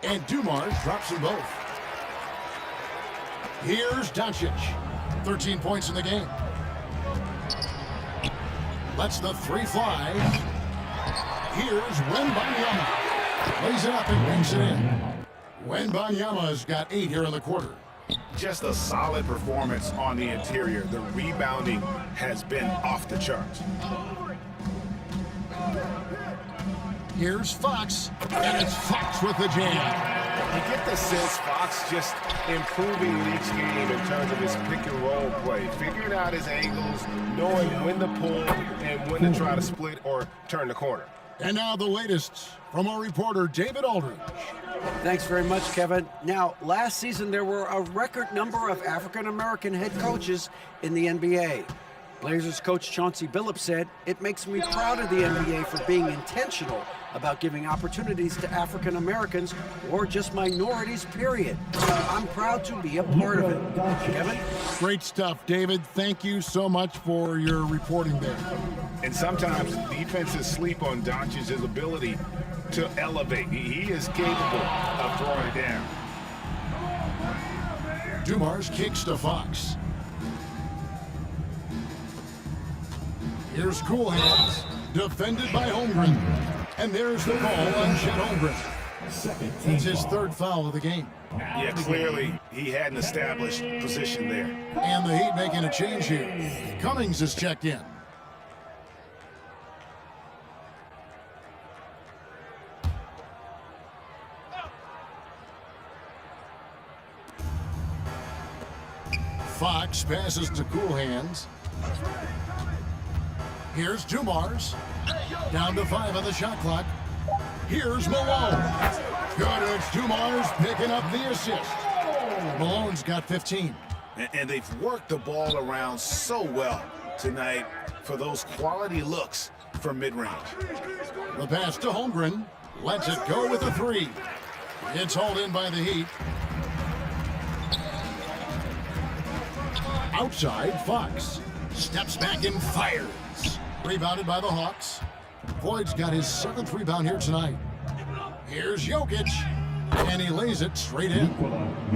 And Dumars drops them both. Here's Doncic. 13 points in the game. Lets the three fly. Here's Wembanyama. Lays it up and banks it in. Wembanyama's got 8 here in the quarter. Just a solid performance on the interior. The rebounding has been off the charts. Here's Fox, and it's Fox with the jam. You get the sense Fox just improving each game in terms of his pick and roll play, figuring out his angles, knowing when to pull and when to try to split or turn the corner. And now the latest from our reporter, David Aldridge. Thanks very much, Kevin. Now, last season there were a record number of African-American head coaches in the NBA. Blazers coach Chauncey Billups said, "It makes me proud of the NBA for being intentional about giving opportunities to African Americans or just minorities, period. I'm proud to be a part of it." Kevin? Great stuff, David. Thank you so much for your reporting there. And sometimes defenses sleep on Doncic's ability to elevate. He is capable of throwing it down. Dumars kicks to Fox. Here's Cool Hands, defended by Holmgren. And there's the call on Chet Holmgren. It's his third foul of the game. Yeah, clearly he had an established position there. And the Heat making a change here. Cummings is checked in. Fox passes to Cool Hands. Here's Dumars. Down to 5 on the shot clock. Here's Malone. Good, it's Dumars picking up the assist. Malone's got 15. And they've worked the ball around so well tonight for those quality looks from mid-range. The pass to Holmgren. Lets it go with a 3. It's hauled in by the Heat. Outside, Fox. Steps back and fires. Rebounded by the Hawks. Boyd's got his 7th rebound here tonight. Here's Jokic, and he lays it straight in.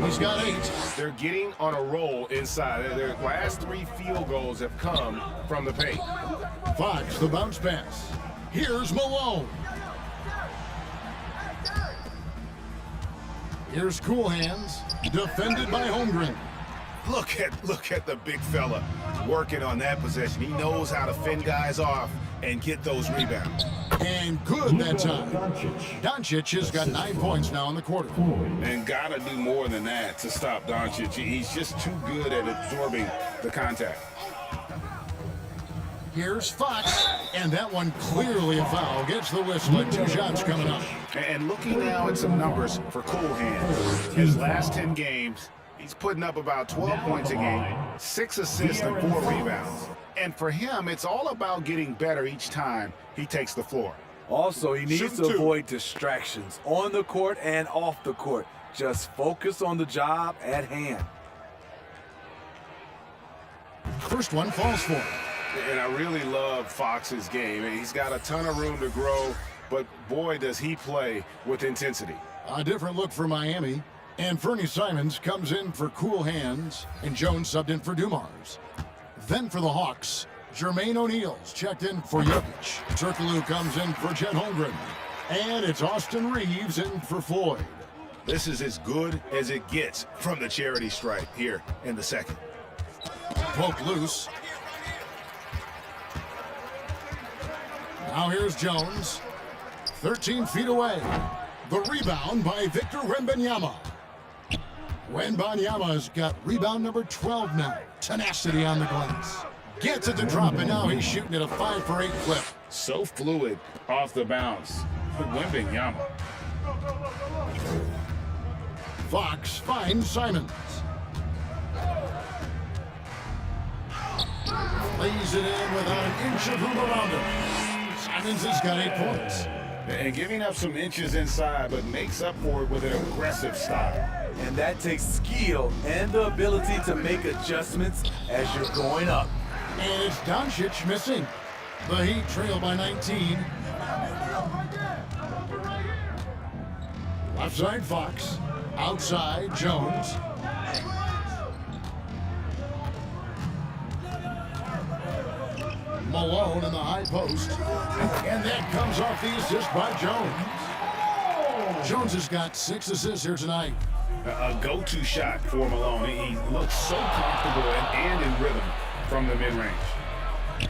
He's got 8. They're getting on a roll inside. Their last 3 field goals have come from the paint. Fox, the bounce pass. Here's Malone. Here's Cool Hands, defended by Holmgren. Look at the big fella working on that possession. He knows how to fend guys off and get those rebounds. And good that time. Doncic has got 9 points now in the quarter. And gotta do more than that to stop Doncic. He's just too good at absorbing the contact. Here's Fox, and that one clearly a foul. Gets the whistle and 2 shots coming up. And looking now at some numbers for Cool Hands. His last 10 games, he's putting up about 12 points a game, 6 assists and 4 rebounds. And for him, it's all about getting better each time he takes the floor. Also, he needs to avoid distractions on the court and off the court. Just focus on the job at hand. First one falls for him. And I really love Fox's game. He's got a ton of room to grow, but boy, does he play with intensity. A different look for Miami. And Fernie Simons comes in for Cool Hands, and Jones subbed in for Dumars. Then for the Hawks, Jermaine O'Neal's checked in for Jokic. Turkoglu comes in for Chet Holmgren. And it's Austin Reeves in for Floyd. This is as good as it gets from the charity stripe here in the second. Poke loose. Now here's Jones. 13 feet away. The rebound by Victor Wembanyama. Wembanyama's got rebound number 12 now. Tenacity on the glass. Gets it to drop, and now he's shooting at a 5 for 8 clip. So fluid off the bounce. Wembanyama. Fox finds Simons. Lays it in without an inch of room around him. Simons has got 8 points. And giving up some inches inside, but makes up for it with an aggressive style. And that takes skill and the ability to make adjustments as you're going up. And it's Doncic missing. The Heat trail by 19. Left side, Fox. Outside, Jones. Malone in the high post. And that comes off the assist by Jones. Jones has got 6 assists here tonight. A go-to shot for Malone. He looks so comfortable and in rhythm from the mid-range.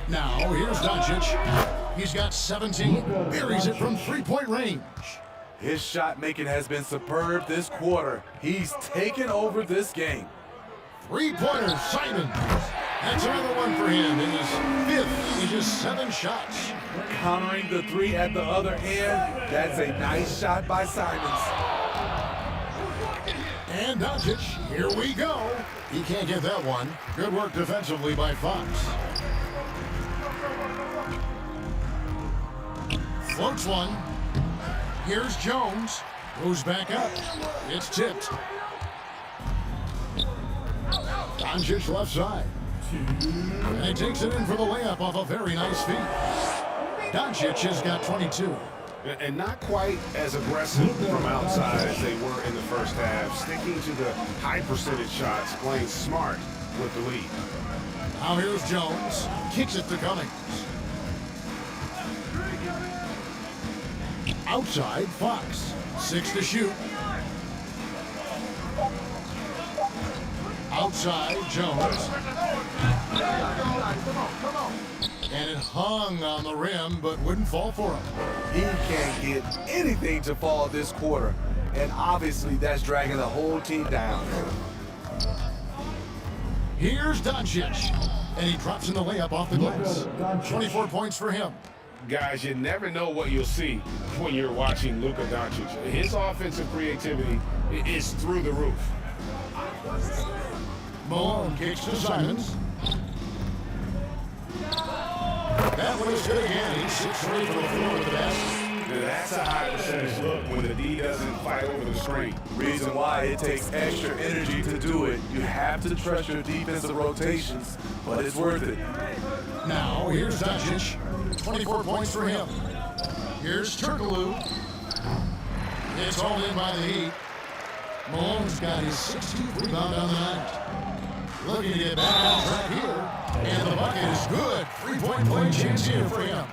Now, here's Doncic. He's got 17. Buries it from three-point range. His shot making has been superb this quarter. He's taken over this game. Three-pointer, Simons. That's another one for him in his 5th in just 7 shots. Countering the 3 at the other end. That's a nice shot by Simons. And Doncic, here we go. He can't get that one. Good work defensively by Fox. Floats one. Here's Jones. Moves back up. It's tipped. Doncic left side. And he takes it in for the layup off a very nice feed. Doncic has got 22. And not quite as aggressive from outside as they were in the first half. Sticking to the high percentage shots, playing smart with the lead. Now here's Jones. Kicks it to Cummings. Outside, Fox. 6 to shoot. Outside, Jones. And it hung on the rim, but wouldn't fall for him. He can't get anything to fall this quarter. And obviously that's dragging the whole team down. Here's Doncic. And he drops in the layup off the glass. 24 points for him. Guys, you never know what you'll see when you're watching Luka Doncic. His offensive creativity is through the roof. Malone kicks to Simons. That one is good again. He's 6 for 8 from the floor with the basket. That's a high percentage look when the D doesn't fight over the screen. Reason why it takes extra energy to do it. You have to trust your defensive rotations, but it's worth it. Now, here's Doncic. 24 points for him. Here's Turkoglu. It's hauled in by the Heat. Malone's got his 16th rebound on the night. Looking to get back on track here. And the bucket is good. 3-point play chance here for him.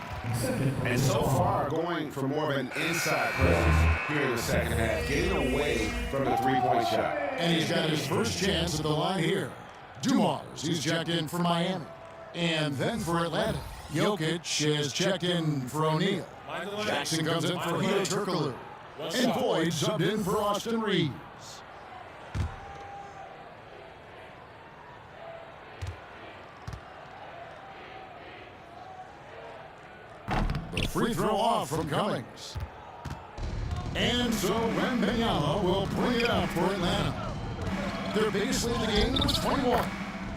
And so far, going for more of an inside presence here in the second half, getting away from the three-point shot. And he's got his first chance at the line here. Dumars, he's checked in for Miami. And then for Atlanta, Jokic is checked in for O'Neal. Jackson comes in for Hedo Turkoglu. And Boyd subbed in for Austin Reeves. The free throw off from Cummings. And so Wembanyama will bring it up for Atlanta. Their biggest lead in the game was 21.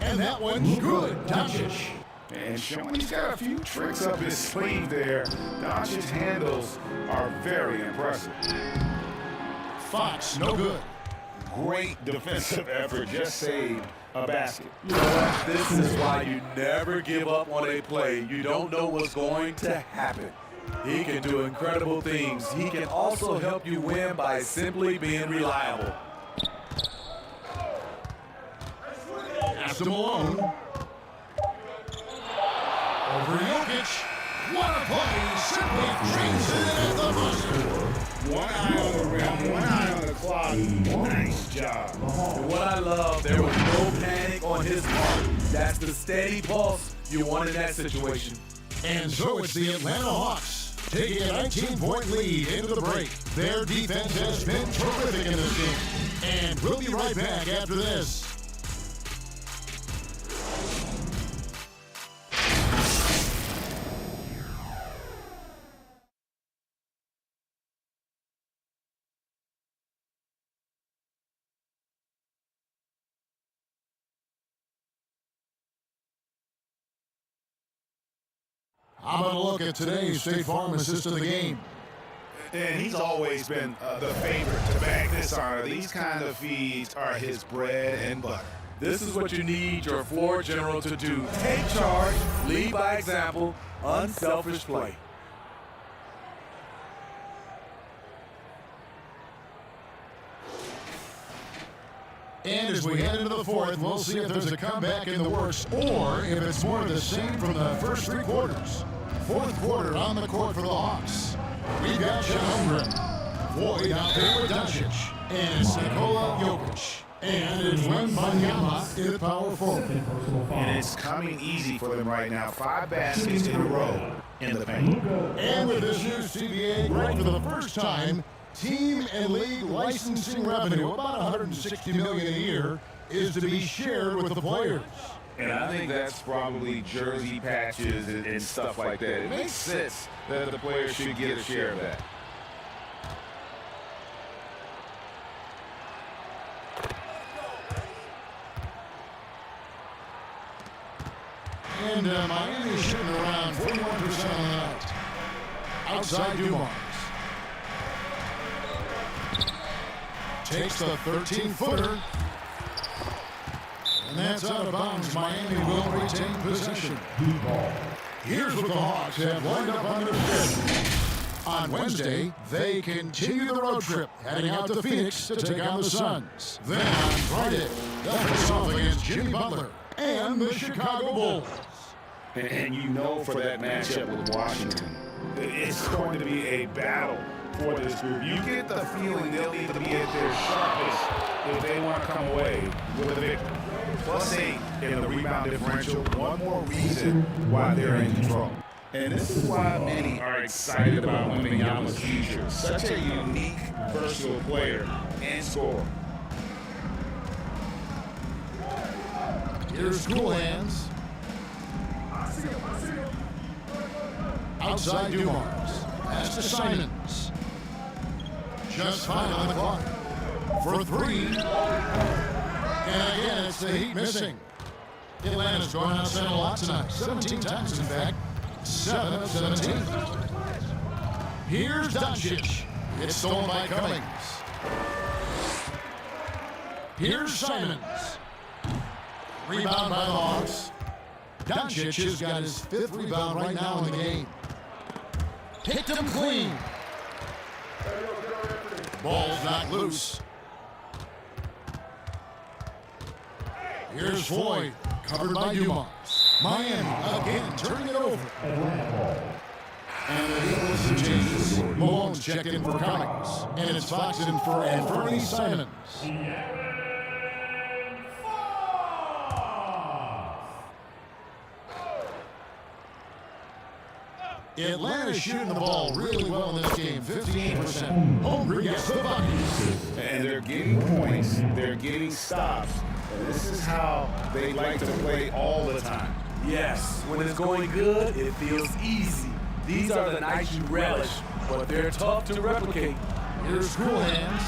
And that one's good. Doncic. And showing he's got a few tricks up his sleeve there. Doncic's handles are very impressive. Fox, no good. Great defensive effort, just saved a basket. You know what? This is why you never give up on a play. You don't know what's going to happen. He can do incredible things. He can also help you win by simply being reliable. Pass to Malone. Over Jokic. What a play. Simply drains it at the buzzer. One eye on the rim, one eye on the clock. Nice job. And what I love, there was no panic on his part. That's the steady pulse you want in that situation. And so it's the Atlanta Hawks taking a 19-point lead into the break. Their defense has been terrific in this game. And we'll be right back after this. How about a look at today's State Farm assist of the game? And he's always been the favorite to bag this honor. These kind of feeds are his bread and butter. This is what you need your floor general to do. Take charge, lead by example, unselfish play. And as we head into the fourth, we'll see if there's a comeback in the works or if it's more of the same from the first three quarters. Fourth quarter on the court for the Hawks. We've got Chet Holmgren, Void out there with Doncic, and it's Nikola Jokic. And it's Wembanyama in the power forward. And it's coming easy for them right now. 5 baskets in a row in the paint. And with this new CBA, Greg, for the first time, team and league licensing revenue, about $160 million a year, is to be shared with the players. And I think that's probably jersey patches and stuff like that. It makes sense that the players should get a share of that. And Miami is shooting around 41% on the night. Outside Dumars. Takes the 13-footer. And that's out of bounds. Miami will retain possession. Here's what the Hawks have lined up on their schedule. On Wednesday, they continue the road trip, heading out to Phoenix to take on the Suns. Then on Friday, they'll face off against Jimmy Butler and the Chicago Bulls. And you know for that matchup with Washington, it's going to be a battle for this group. You get the feeling they'll need to be at their sharpest if they want to come away with a victory. +8 in the rebound differential. One more reason why they're in control. And this is why many are excited about Wembanyama's future. Such a unique, versatile player and scorer. Here's Coolhands. Outside Dumars. Pass to Simons. Just 5 on the clock. For 3. And again, it's the Heat missing. Atlanta's going outside a lot tonight. 17 times, in fact. 7 of 17. Here's Doncic. It's stolen by Cummings. Here's Simons. Rebound by the Hawks. Doncic has got his 5th rebound right now in the game. Kicked him clean. Ball's not loose. Here's Floyd, covered by Dumars. Miami again turning it over. And the Eagles changes. Malone's checked in for Cummings. And it's Fox in for Anthony Simons. Atlanta's shooting the ball really well in this game, 58%. Holmgren gets the bucket. And they're getting points, they're getting stops. And this is how they like to play all the time. Yes, when it's going good, it feels easy. These are the nights you relish, but they're tough to replicate. Here's Coolhands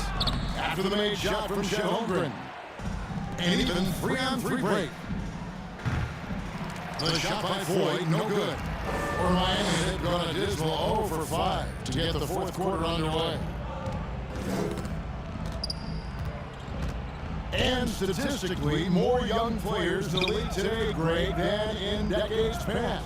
after the made shot from Chet Holmgren. And even 3-on-3 break. The shot by Floyd, no good. For Miami, they've gone a dismal 0 for 5 to get the fourth quarter underway. And statistically, more young players in the league today, Greg, than in decades past.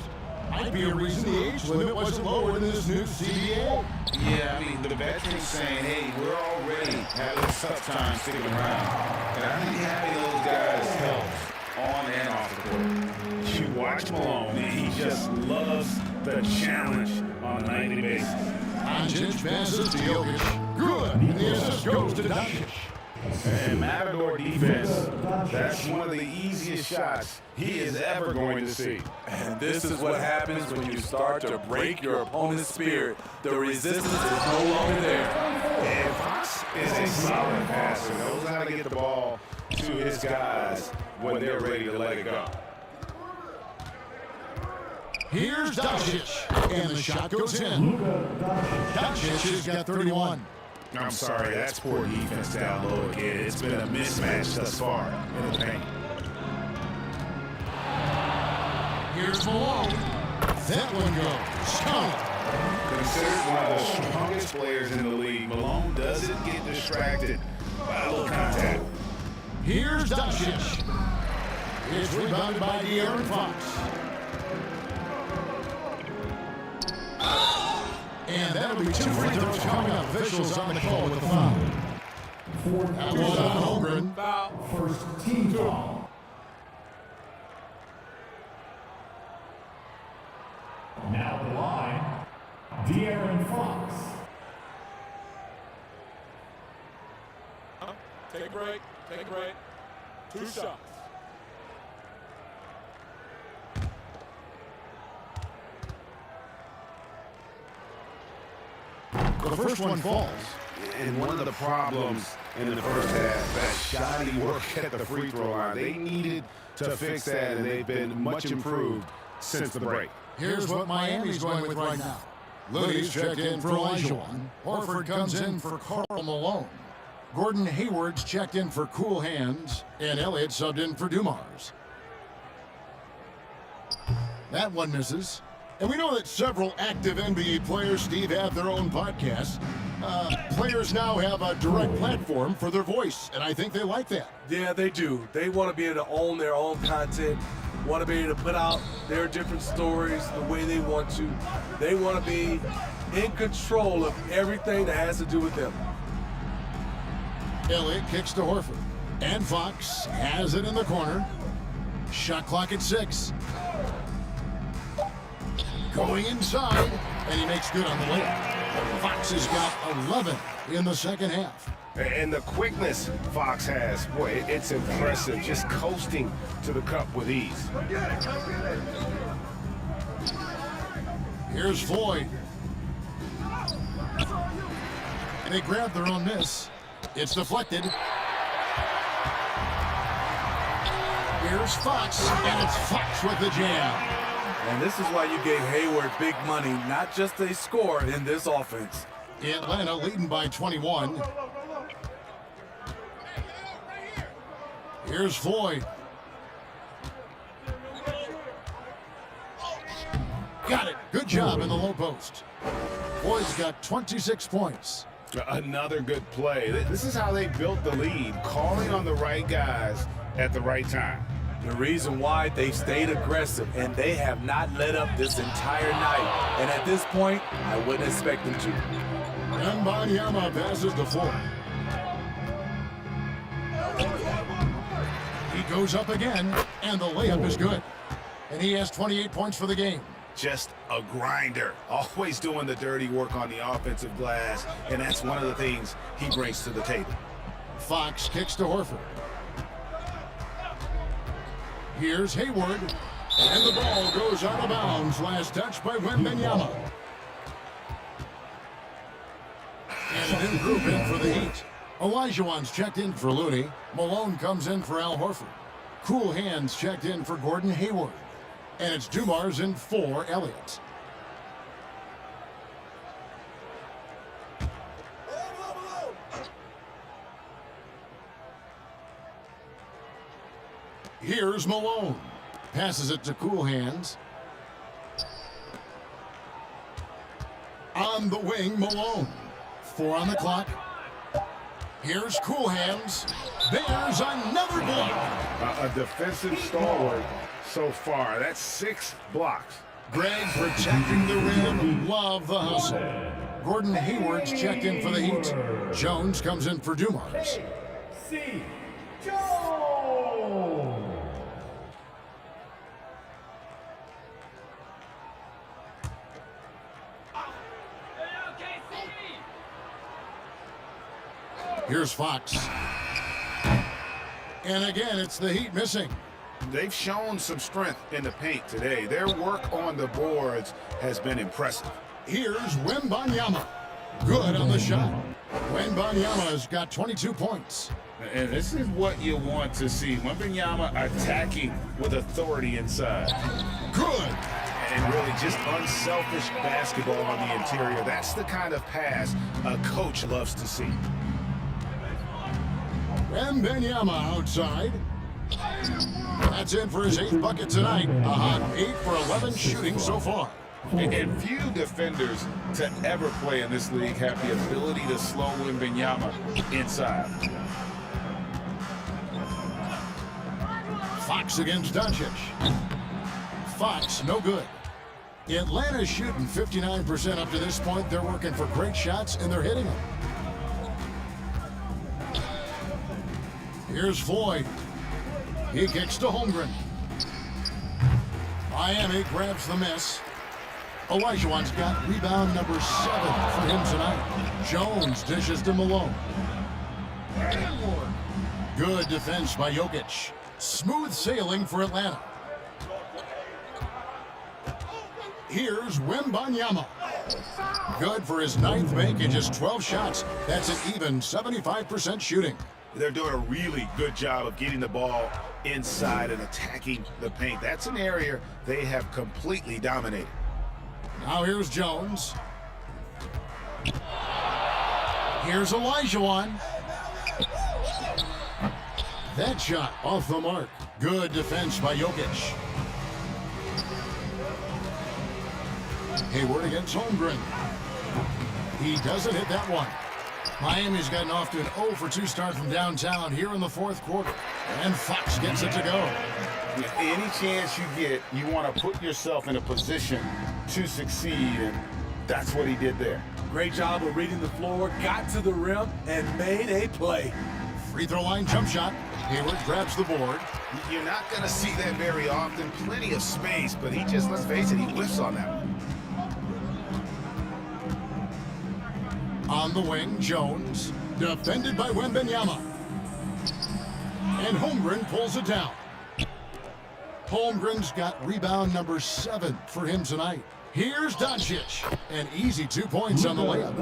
Might be a reason the age limit wasn't lowered in this new CBA. Yeah, I mean, the veterans saying, hey, we're already having a tough time sticking around. And I think having those guys helps on and off the court. You watch Malone, and he just loves the challenge on a nightly basis. Doncic passes to Jokic. Good. And the assist goes to Doncic. And Matador defense, that's one of the easiest shots he is ever going to see. And this is what happens when you start to break your opponent's spirit. The resistance is no longer there. And Fox is a solid passer, knows how to get the ball to his guys when they're ready to let it go. Here's Doncic, and the shot goes in. Doncic has got 31. I'm sorry, that's poor defense down low again. It's been a mismatch thus far in the paint. Here's Malone. That one goes. Considered one of the strongest players in the league, Malone doesn't get distracted by a little contact. Here's Doncic. It's rebounded by De'Aaron Fox. And that'll be 2 free throws coming up. Officials on the call with the foul. That was on Holmgren. First team foul. Now the line, De'Aaron Fox. Take a break. Take a break. 2 shots. The first one falls. And one of the problems in the first half, that shoddy work at the free throw line, they needed to fix that, and they've been much improved since the break. Here's what Miami's going with right now. Looney's checked in for Olajuwon. Horford comes in for Karl Malone. Gordon Hayward's checked in for Cool Hands, and Elliott subbed in for Dumars. That one misses. And we know that several active NBA players, Steve, have their own podcasts. Players now have a direct platform for their voice, and I think they like that. Yeah, they do. They want to be able to own their own content, want to be able to put out their different stories the way they want to. They want to be in control of everything that has to do with them. Elliott kicks to Horford. And Fox has it in the corner. Shot clock at 6. Going inside, and he makes good on the layup. Fox has got 11 in the second half. And the quickness Fox has, boy, it's impressive. Just coasting to the cup with ease. Here's Floyd. And they grab their own miss. It's deflected. Here's Fox, and it's Fox with the jam. And this is why you gave Hayward big money, not just a score in this offense. Atlanta leading by 21. Here's Floyd. Got it. Good job in the low post. Floyd's got 26 points. Another good play. This is how they built the lead, calling on the right guys at the right time. The reason why they stayed aggressive, and they have not let up this entire night. And at this point, I wouldn't expect them to. Wembanyama passes to Floyd. He goes up again, and the layup is good. And he has 28 points for the game. Just a grinder, always doing the dirty work on the offensive glass, and that's one of the things he brings to the table. Fox kicks to Horford. Here's Hayward, and the ball goes out of bounds. Last touch by Wembanyama. And an in-group in for the Heat. Olajuwon's checked in for Looney. Malone comes in for Al Horford. Cool Hands checked in for Gordon Hayward. And it's Dumars in for Elliott. Here's Malone. Passes it to Cool Hands. On the wing, Malone. 4 on the clock. Here's Cool Hands. There's another block. A defensive stalwart so far. That's 6 blocks. Greg protecting the rim. Love the hustle. Gordon Hayward's checked in for the Heat. Jones comes in for Dumars. C. Jones. Here's Fox. And again, it's the Heat missing. They've shown some strength in the paint today. Their work on the boards has been impressive. Here's Wembanyama. Good on the shot. Wembanyama's got 22 points. And this is what you want to see. Wembanyama attacking with authority inside. Good. And really just unselfish basketball on the interior. That's the kind of pass a coach loves to see. Wembanyama outside. That's in for his 8th bucket tonight. A hot 8 for 11 shooting so far. And few defenders to ever play in this league have the ability to slow Wembanyama inside. Fox against Doncic. Fox, no good. Atlanta's shooting 59% up to this point. They're working for great shots, and they're hitting them. Here's Floyd. He kicks to Holmgren. Miami grabs the miss. Olajuwon's got rebound number 7 for him tonight. Jones dishes to Malone. Good defense by Jokic. Smooth sailing for Atlanta. Here's Wembanyama. Good for his 9th make in just 12 shots. That's an even 75% shooting. They're doing a really good job of getting the ball inside and attacking the paint. That's an area they have completely dominated. Now here's Jones. Here's Olajuwon. That shot off the mark. Good defense by Jokic. Hayward against Holmgren. He doesn't hit that one. Miami's gotten off to an 0-for-2 start from downtown here in the 4th quarter. And Fox gets it to go. Any chance you get, you want to put yourself in a position to succeed, and that's what he did there. Great job of reading the floor, got to the rim, and made a play. Free throw line jump shot. Hayward grabs the board. You're not going to see that very often. Plenty of space, but he just, let's face it, he whiffs on that one. On the wing, Jones. Defended by Wembanyama. And Holmgren pulls it down. Holmgren's got rebound number 7 for him tonight. Here's Doncic. An easy 2 points on the layup.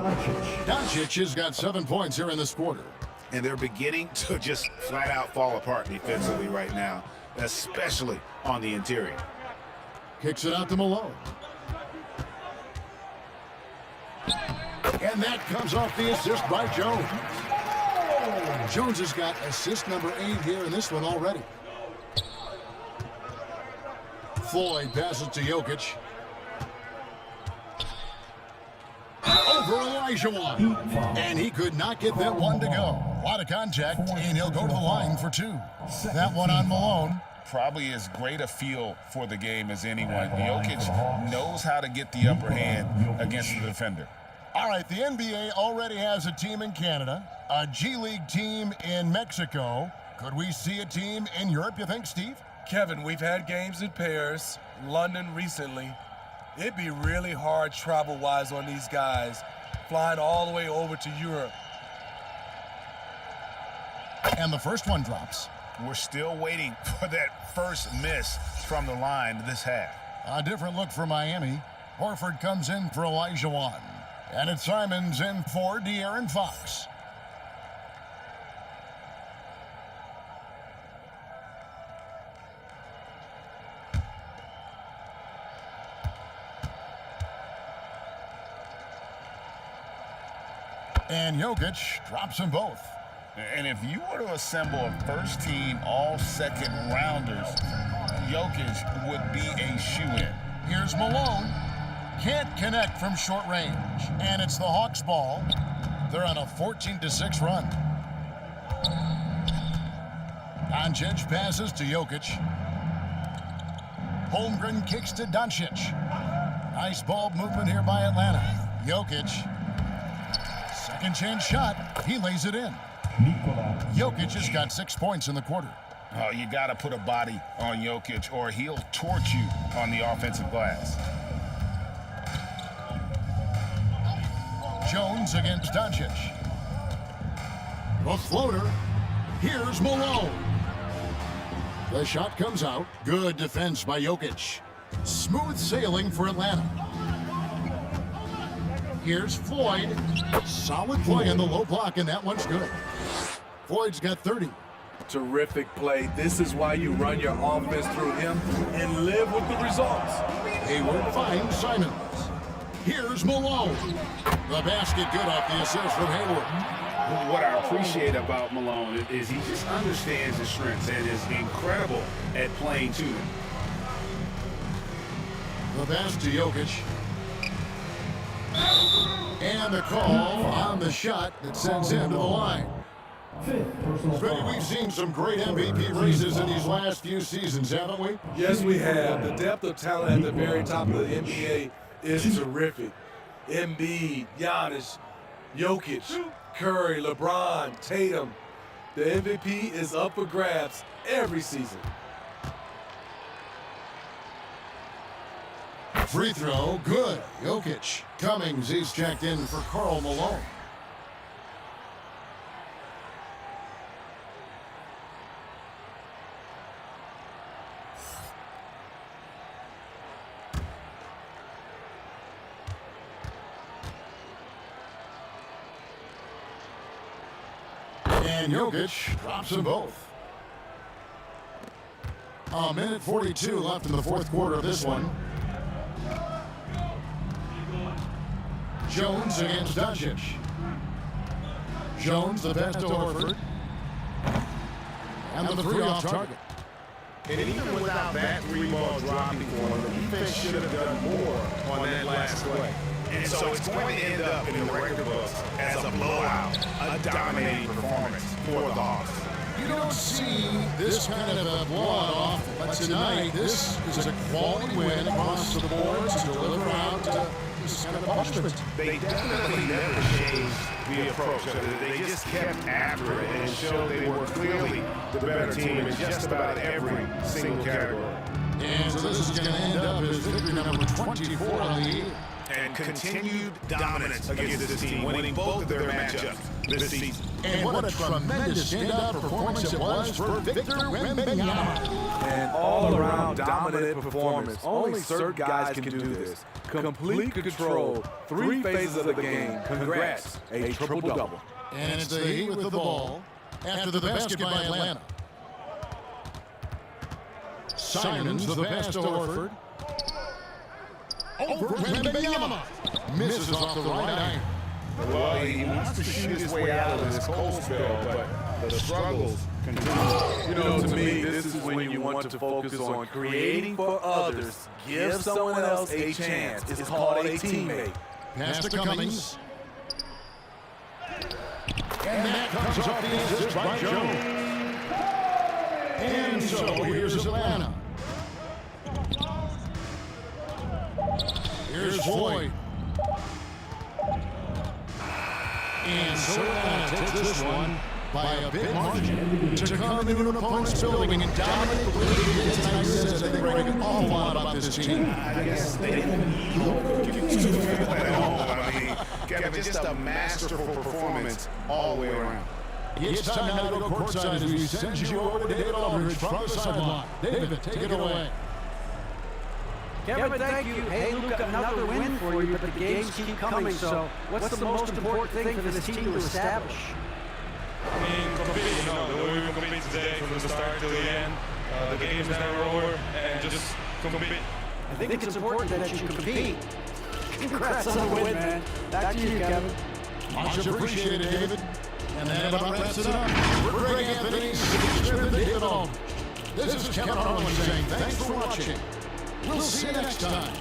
Doncic has got 7 points here in this quarter. And they're beginning to just flat out fall apart defensively right now, especially on the interior. Kicks it out to Malone. And that comes off the assist by Jones. Jones has got assist number 8 here in this one already. Floyd passes to Jokic. Over Olajuwon. And he could not get that one to go. A lot of contact, and he'll go to the line for 2. That one on Malone. Probably as great a feel for the game as anyone. Jokic knows how to get the upper hand against the defender. All right, the NBA already has a team in Canada, a G League team in Mexico. Could we see a team in Europe, you think, Steve? Kevin, we've had games in Paris, London recently. It'd be really hard travel-wise on these guys, flying all the way over to Europe. And the first one drops. We're still waiting for that first miss from the line this half. A different look for Miami. Horford comes in for Olajuwon. And it's Simons in for De'Aaron Fox. And Jokic drops them both. And if you were to assemble a first-team all-second rounders, Jokic would be a shoo-in. Here's Malone. Can't connect from short range. And it's the Hawks' ball. They're on a 14-6 run. Doncic passes to Jokic. Holmgren kicks to Doncic. Nice ball movement here by Atlanta. Jokic. Second chance shot. He lays it in. Jokic has got 6 points in the quarter. Oh, you got to put a body on Jokic or he'll torch you on the offensive glass. Jones against Doncic. A floater. Here's Malone. The shot comes out. Good defense by Jokic. Smooth sailing for Atlanta. Here's Floyd. Solid play in the low block, and that one's good. Floyd's got 30. Terrific play. This is why you run your offense through him and live with the results. Hayward finds Simons. Here's Malone. The basket good off the assist from Hayward. What I appreciate about Malone is he just understands his strengths and is incredible at playing to them. The pass to Jokic. And the call on the shot that sends him to the line. Smitty, we've seen some great MVP races in these last few seasons, haven't we? Yes, we have. The depth of talent at the very top of the NBA is terrific. Embiid, Giannis, Jokic, Curry, LeBron, Tatum. The MVP is up for grabs every season. Free throw, good. Jokic. Cummings, he's checked in for Karl Malone. And Jokic drops them both. A minute 42 left in the fourth quarter of this one. Jones against Doncic. Jones, the pass to Horford. And the three off target. And even without that three-ball dropping for him, the defense should have done more on that last play. And so it's going to end up in the record books as a blowout, a dominating performance for the Hawks. You don't see this kind of a blowout often, but tonight this is a quality win across the board to deliver out this kind of punishment. They definitely never changed the approach. They just kept after it and showed they were clearly the better team in just about every single category. And so this is going to end up as victory number 24 on the year. And continued dominance against this team, winning both of their matchups this season. And what a tremendous standout performance it was for Victor Wembanyama. An all-around dominant performance. Only certain guys can do this. Complete control, three phases of the game. Congrats, a triple-double. And it's the Heat with the ball after the basket by Atlanta. Simons, the pass to Horford. Over Wembanyama. Misses off the right iron. Well, he wants to shoot his way out of this cold spell, but the struggles continue. You know, to me, this is when you want to focus on creating for others. Give someone else a chance. It's called a teammate. Pass to Cummings. And that comes off the assist by Jones. And so here's Atlanta. Here's Floyd. And so Atlanta takes this one by a big margin to come into an opponent's building and dominate the league. Tonight says they brag an awful lot about this team. I guess they didn't need at all. I mean, Kevin, just a masterful performance all the way around. It's time now to go courtside as we send you over to David Aldridge from the sideline. David, take it away. Kevin, thank you. Hey, Luka, another win for you, but the games keep coming. So what's the most important thing for this team to establish? I mean, compete, you know, the way we compete today from the start to the end. The game's never over, and just compete. I think it's important that you compete. Congrats on the win, man. Back to you, Kevin. Much appreciated, David. And that about wraps it up. For Greg Anthony, Steve Smith, and David Aldridge. This is Kevin Harlan saying thanks for watching. We'll see you next time.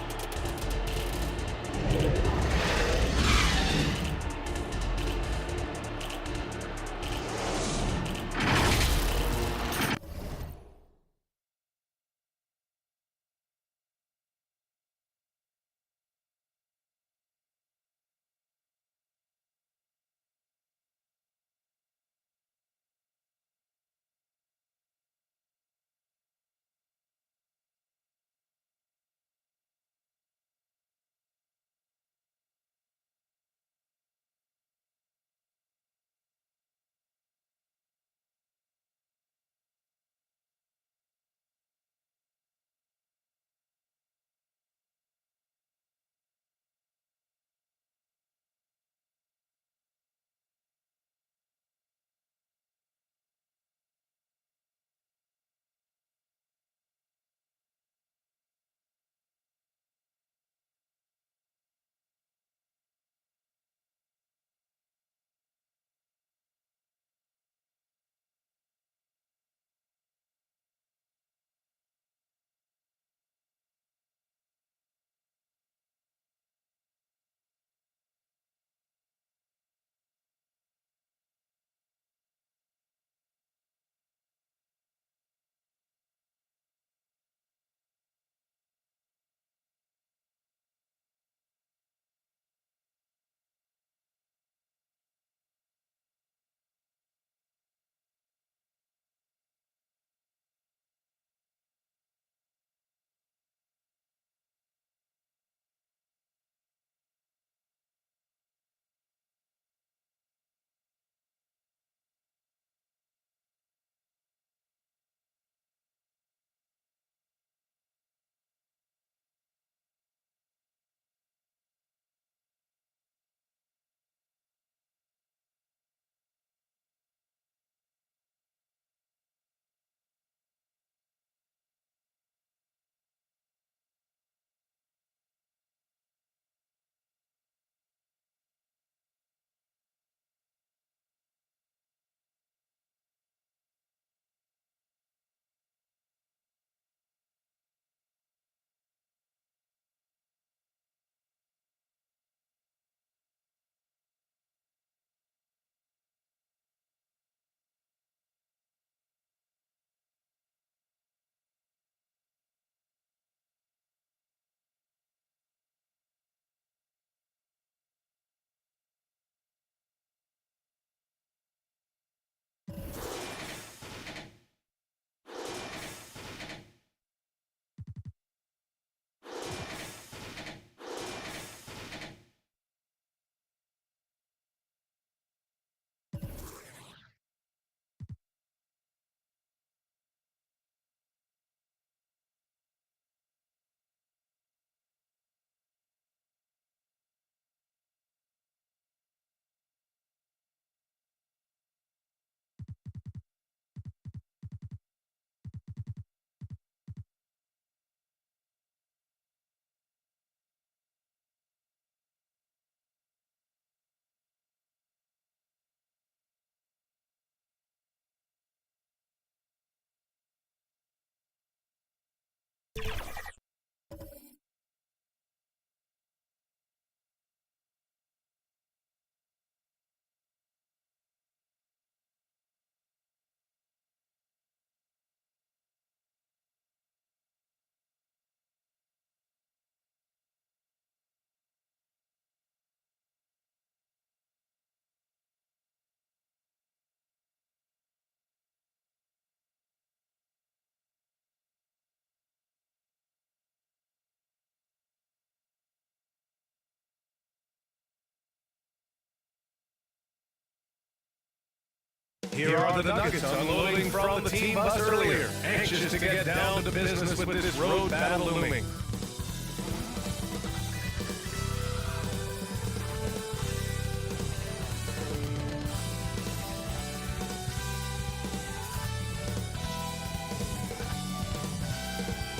Here are the Nuggets unloading from the team bus earlier, anxious to get down to business with this road battle looming.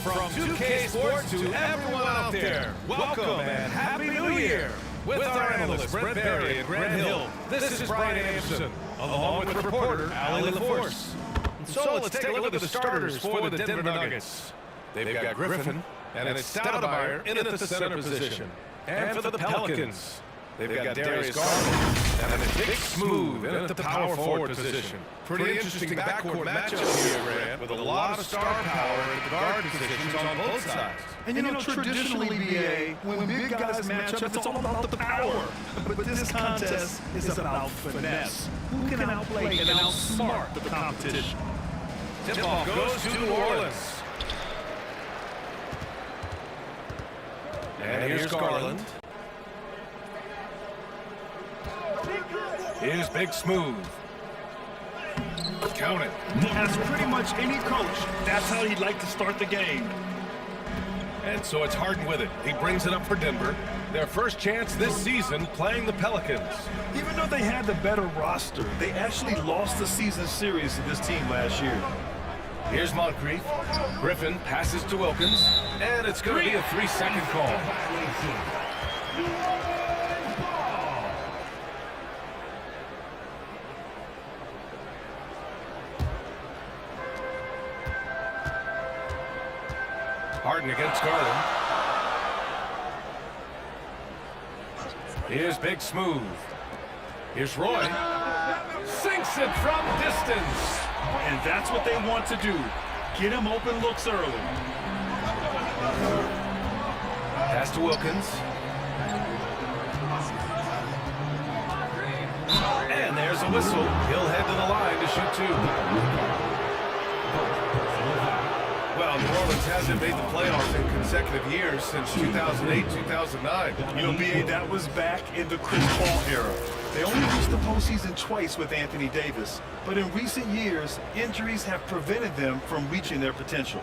From 2K Sports to everyone out there, welcome and Happy New Year! With our analysts Brent Barry and Grant Hill, this is Brian Anderson, along with reporter Allie LaForce. So let's take a look at the starters for the Denver Nuggets. They've got Griffin and it's Stoudemire in at the center position. And for the Pelicans, they've got Darius Garland and it's Big Smooth in at the power forward position. Pretty interesting backcourt matchup here, Grant, with a lot of star power at the guard positions on both sides. And you know, traditionally, BA, when big guys match up, it's all about the power. But this contest is about finesse. Who can outplay and outsmart the competition? Tip-off goes to New Orleans. And here's Garland. Here's Big Smooth. Count it. As pretty much any coach, that's how he'd like to start the game. And so it's Harden with it. He brings it up for Denver. Their first chance this season playing the Pelicans. Even though they had the better roster, they actually lost the season series to this team last year. Here's Moncrief. Griffin passes to Wilkins. And it's going to be a 3-second call. Harden against Garland. Here's Big Smooth. Here's Roy. Sinks it from distance. And that's what they want to do. Get him open looks early. Pass to Wilkins. And there's a whistle. He'll head to the line to shoot two. Well, New Orleans hasn't made the playoffs in consecutive years since 2008, 2009. You know, BA, that was back in the Chris Paul era. They only reached the postseason twice with Anthony Davis, but in recent years, injuries have prevented them from reaching their potential.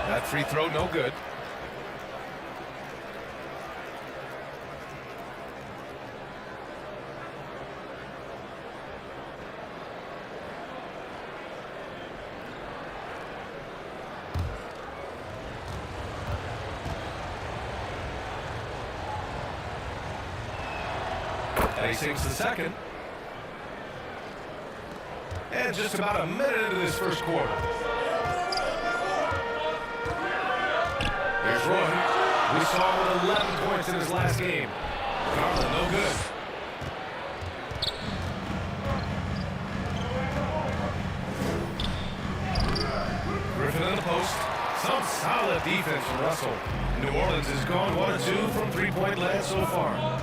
That free throw, no good. And he sinks the second. And just about a minute into this first quarter. Here's Roy. We saw him with 11 points in his last game. Garland, no good. Griffin in the post. Some solid defense from Russell. New Orleans has gone 1 or 2 from three-point land so far.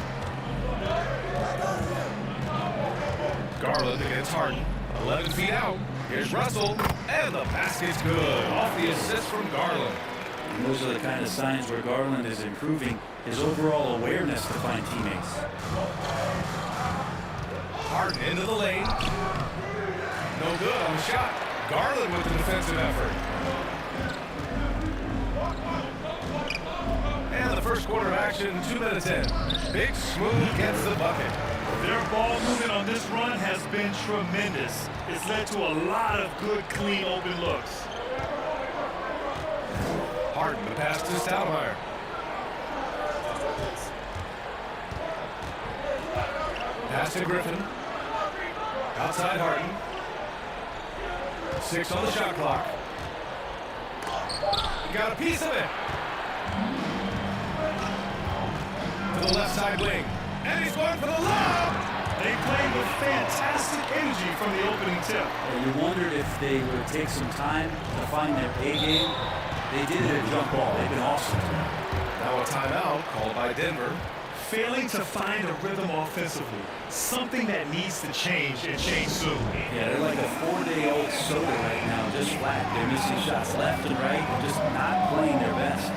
Garland against Harden. 11 feet out. Here's Russell. And the basket's good. Off the assist from Garland. And those are the kind of signs where Garland is improving his overall awareness to find teammates. Harden into the lane. No good on the shot. Garland with the defensive effort. And the first quarter of action, 2 minutes in. Big Smooth gets the bucket. Their ball movement on this run has been tremendous. It's led to a lot of good, clean, open looks. Harden, the pass to Stoudemire. Pass to Griffin. Outside Harden. 6 on the shot clock. He got a piece of it. To the left side wing. And he's going for the lob. They played with fantastic energy from the opening tip. You wondered if they would take some time to find their A game. They did it at jump ball. They've been awesome. Now a timeout called by Denver. Failing to find a rhythm offensively. Something that needs to change and change soon. Yeah, they're like a 4-day-old soda right now, just flat. They're missing shots left and right, and just not playing their best.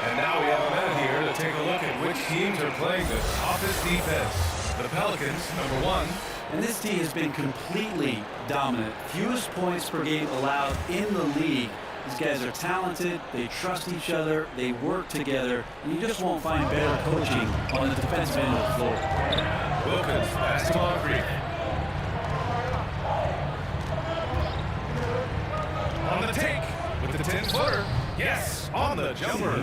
And now we have a minute here to take a look at which teams are playing the toughest defense. The Pelicans, number 1. And this team has been completely dominant. Fewest points per game allowed in the league. These guys are talented, they trust each other, they work together, and you just won't find better coaching on the defensive end of the floor. Wilkins, pass to Moncrief. On the take with the 10-footer. Yes, on the jumper.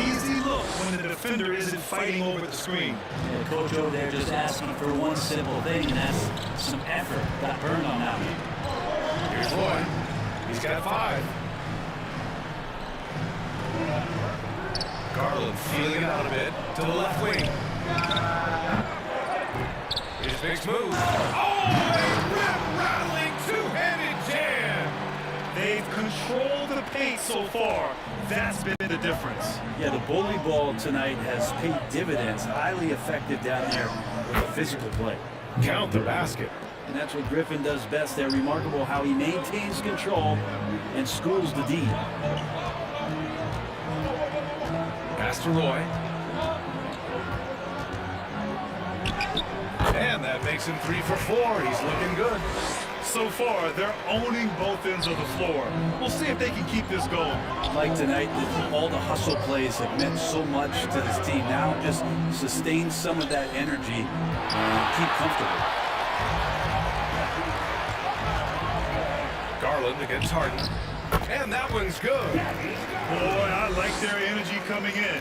Easy look when the defender isn't fighting over the screen. The coach over there just asking for one simple thing, and that's some effort. Got burned on that one. Here's Lloyd. He's got 5. Garland feeling it out a bit to the left wing. Here's Biggs move. Oh, a rattling two-handed jam. They've controlled the pace so far. That's been the difference. Yeah, the bully ball tonight has paid dividends. Highly effective down there with a physical play. Count the basket. And that's what Griffin does best. They're remarkable how he maintains control and schools the D. Pass to Roy. And that makes him 3 for 4. He's looking good. So far, they're owning both ends of the floor. We'll see if they can keep this going. Like tonight, all the hustle plays have meant so much to this team. Now just sustain some of that energy and keep comfortable. Garland against Harden. And that one's good. Boy, I like their energy coming in.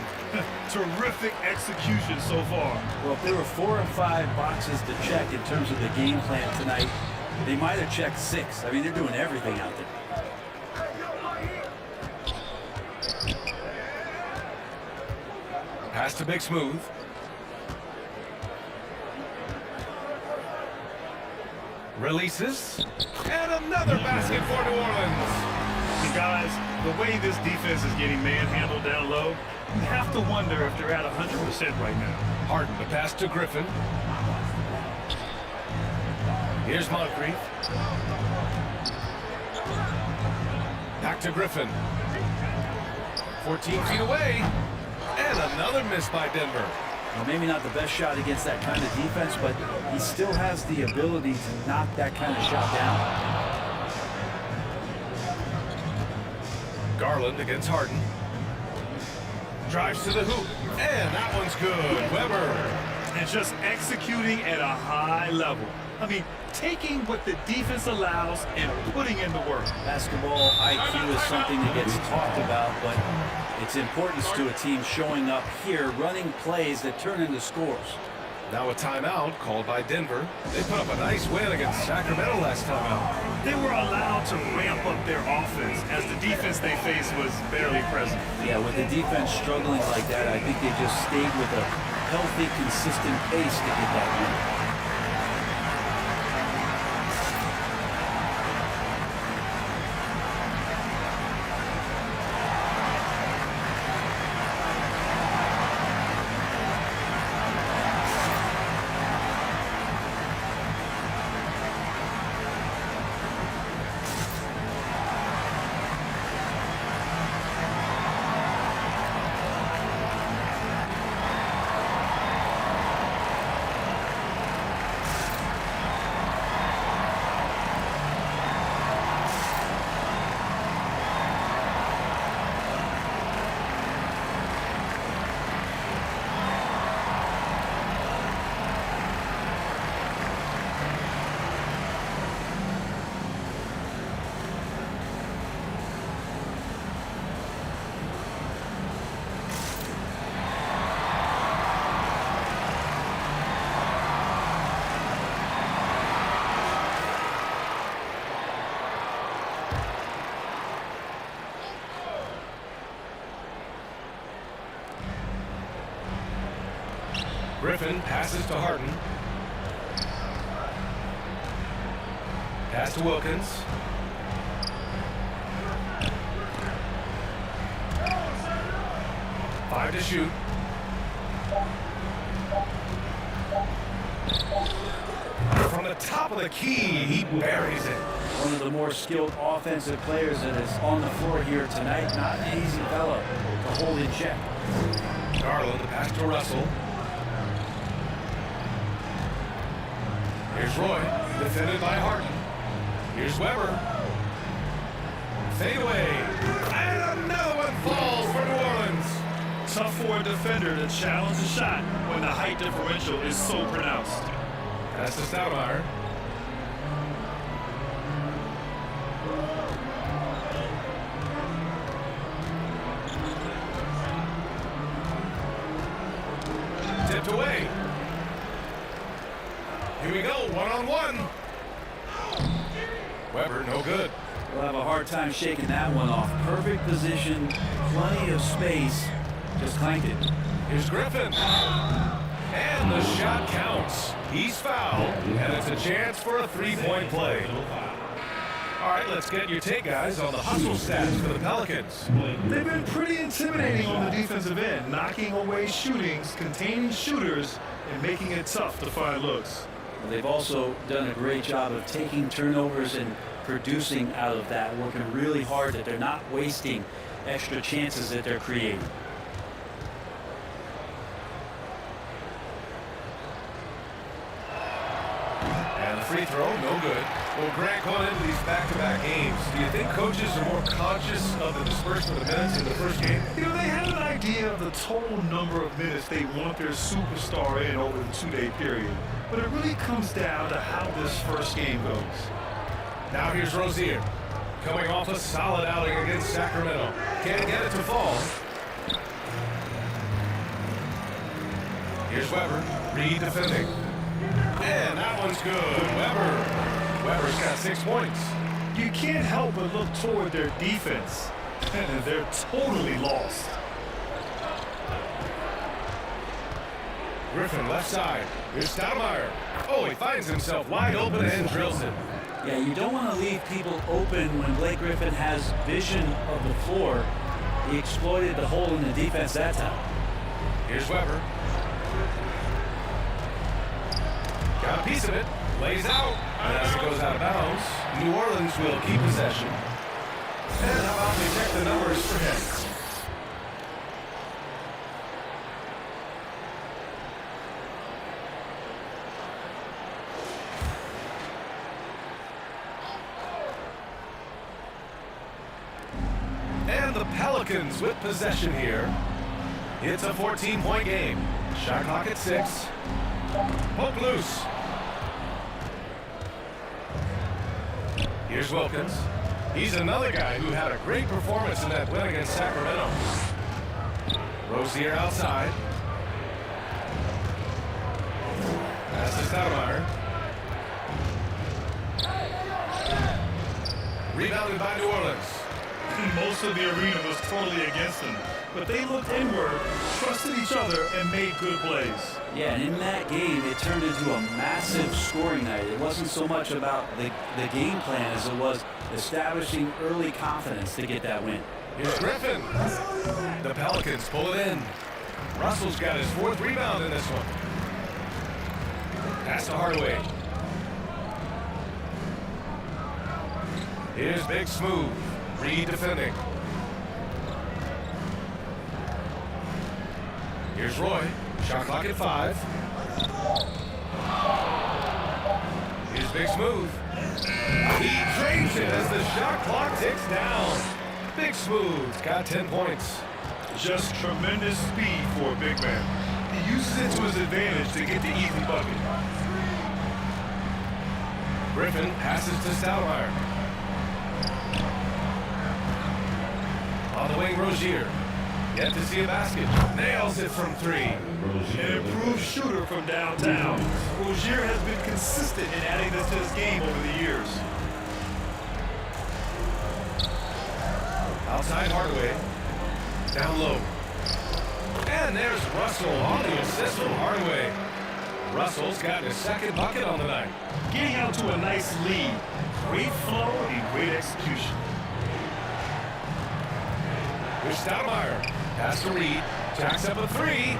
Terrific execution so far. Well, if there were 4 or 5 boxes to check in terms of the game plan tonight, they might have checked 6. I mean, they're doing everything out there. Pass to Big Smooth. Releases. And another basket for New Orleans. Guys, the way this defense is getting manhandled down low, you have to wonder if they're at 100% right now. Harden, the pass to Griffin. Here's Moncrief. Back to Griffin. 14 feet away. And another miss by Denver. Well, maybe not the best shot against that kind of defense, but he still has the ability to knock that kind of shot down. Garland against Harden. Drives to the hoop. And that one's good. Weber. And just executing at a high level. I mean, taking what the defense allows and putting in the work. Basketball IQ is something that gets talked about, but its importance to a team showing up here, running plays that turn into scores. Now a timeout called by Denver. They put up a nice win against Sacramento last time out. They were allowed to ramp up their offense as the defense they faced was barely present. Yeah, with the defense struggling like that, I think they just stayed with a healthy, consistent pace to get that win. Griffin passes to Harden. Pass to Wilkins. Five to shoot. From the top of the key, he buries it. One of the more skilled offensive players that is on the floor here tonight. Not an easy fellow to hold in check. Garland, pass to Russell. Here's Roy, defended by Harden. Here's Weber. Fade away. And another one falls for New Orleans. Tough for a defender to challenge a shot when the height differential is so pronounced. That's to Stoudemire. Tipped away. Here we go, one-on-one. Weber, no good. We'll have a hard time shaking that one off. Perfect position, plenty of space. Just clanked it. Here's Griffin. And the shot counts. He's fouled, and it's a chance for a three-point play. All right, let's get your take, guys, on the hustle stats for the Pelicans. They've been pretty intimidating on the defensive end, knocking away shootings, containing shooters, and making it tough to find looks. They've also done a great job of taking turnovers and producing out of that, working really hard that they're not wasting extra chances that they're creating. And the free throw, no good. Well, Grant, going into these back-to-back games, do you think coaches are more conscious of the disbursement of minutes in the first game? You know, they have an idea of the total number of minutes they want their superstar in over the two-day period. But it really comes down to how this first game goes. Now here's Rozier, coming off a solid outing against Sacramento. Can't get it to fall. Here's Weber, Reed defending. And that one's good. Weber's got 6 points. You can't help but look toward their defense. They're totally lost. Griffin left side. Here's Stoudemire. Oh, he finds himself wide open and drills it. Yeah, you don't want to leave people open when Blake Griffin has vision of the floor. He exploited the hole in the defense that time. Here's Weber. Got a piece of it. Lays out. And as it goes out of bounds, New Orleans will keep possession. And how about we check the numbers for him? And the Pelicans with possession here. It's a 14-point game. Shot clock at 6. Poke loose. Here's Wilkins. He's another guy who had a great performance in that win against Sacramento. Rozier outside. That's to Stoudemire. Rebounded by New Orleans. Most of the arena was totally against them, but they looked inward, trusted each other, and made good plays. Yeah, and in that game, it turned into a massive scoring night. It wasn't so much about the game plan as it was establishing early confidence to get that win. Here's Griffin. The Pelicans pull it in. Russell's got his 4th rebound in this one. Pass to Hardaway. Here's Big Smooth. Reed defending. Here's Roy. Shot clock at 5. Here's Big Smooth. He drains it as the shot clock ticks down. Big Smooth's got 10 points. Just tremendous speed for a big man. He uses it to his advantage to get the easy bucket. Griffin passes to Stoudemire. On the wing, Rozier. Yet to see a basket. Nails it from 3. An improved shooter from downtown. Rozier has been consistent in adding this to his game over the years. Outside Hardaway. Down low. And there's Russell on the assist from Hardaway. Russell's got his 2nd bucket on the night. Getting out to a nice lead. Great flow and great execution. Here's Stoudemire. Pass to Reed. Jacks up a 3.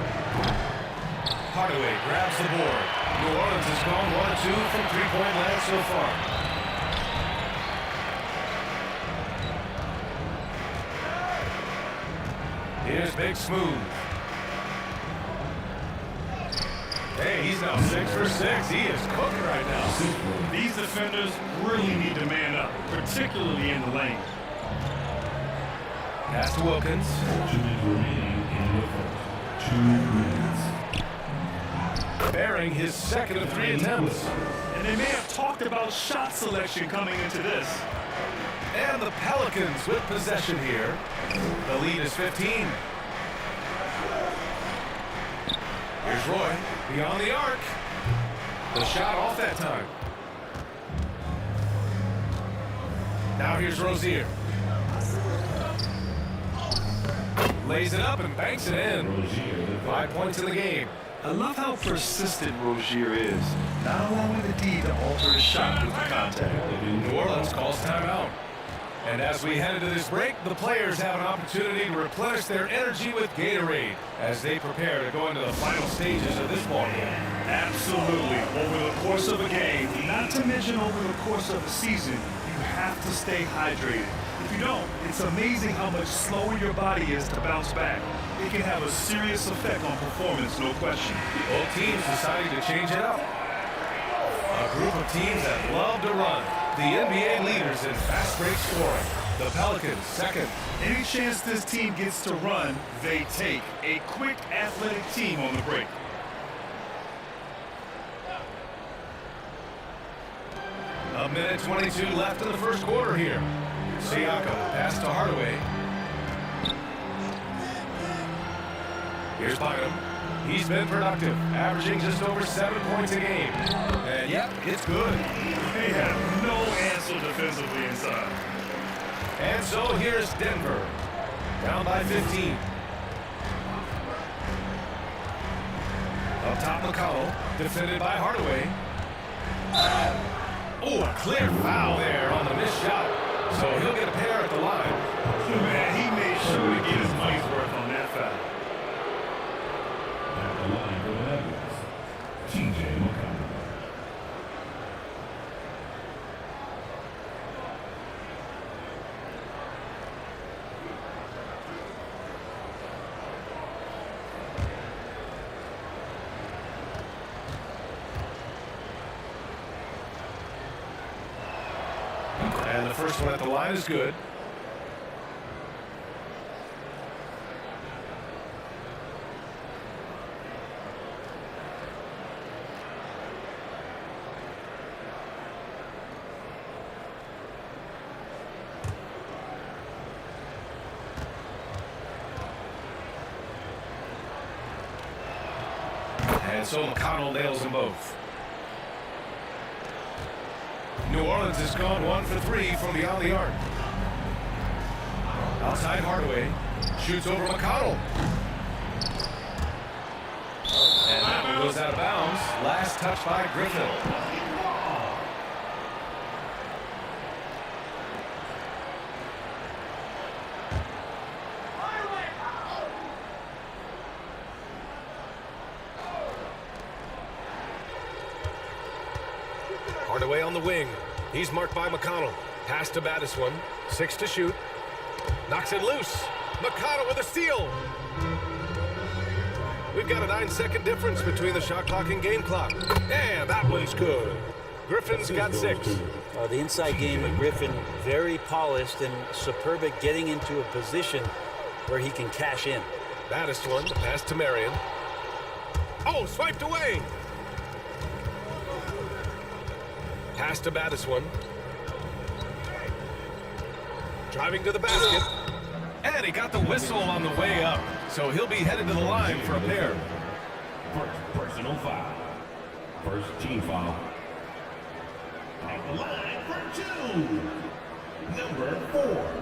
Hardaway grabs the board. New Orleans has gone 1 of 2 from 3-point land so far. Here's Big Smooth. Hey, he's now 6 for 6. He is cooking right now. These defenders really need to man up, particularly in the lane. Pass to Wilkins. 2 minutes remaining in the first. 2 minutes. Bearing his 2nd of 3 attempts. And they may have talked about shot selection coming into this. And the Pelicans with possession here. The lead is 15. Here's Roy, beyond the arc. The shot off that time. Now here's Rozier. Lays it up and banks it in. 5 points in the game. I love how persistent Rozier is, not allowing the D to alter his shot with the contact. New Orleans calls timeout. And as we head into this break, the players have an opportunity to replenish their energy with Gatorade as they prepare to go into the final stages of this ball game. Absolutely. Over the course of a game, not to mention over the course of a season, you have to stay hydrated. If you don't, it's amazing how much slower your body is to bounce back. It can have a serious effect on performance, no question. Both teams deciding to change it up. A group of teams that love to run. The NBA leaders in fast break scoring. The Pelicans 2nd. Any chance this team gets to run, they take. A quick, athletic team on the break. A minute 22 left in the first quarter here. Siakam pass to Hardaway. Here's Bynum. He's been productive, averaging just over 7 points a game. And yep, it's good. They have no answer defensively inside. And so here's Denver, down by 15. Up top, McConnell, defended by Hardaway. Oh, a clear foul there on the missed shot. So he'll get a pair at the line. Man, he made sure to get his money's worth on that foul. At the line for the Netherlands, TJ McConnell. And the first one at the line is good. And so McConnell nails them both. New Orleans has gone 1 for 3 from beyond the arc. Outside Hardaway. Shoots over McConnell. And that one goes out of bounds. Last touch by Griffin. Hardaway on the wing. He's marked by McConnell. Pass to Battiswan. 6 to shoot. Knocks it loose. McConnell with a steal. We've got a 9-second difference between the shot clock and game clock. And that one's good. Griffin's got 6. The inside game of Griffin, very polished and superb at getting into a position where he can cash in. Battiswan, the pass to Marion. Oh, swiped away. Pass to Battiswan. Driving to the basket. And he got the whistle on the way up. So he'll be headed to the line for a pair. First personal foul. First team foul. At the line for 2. Number 4.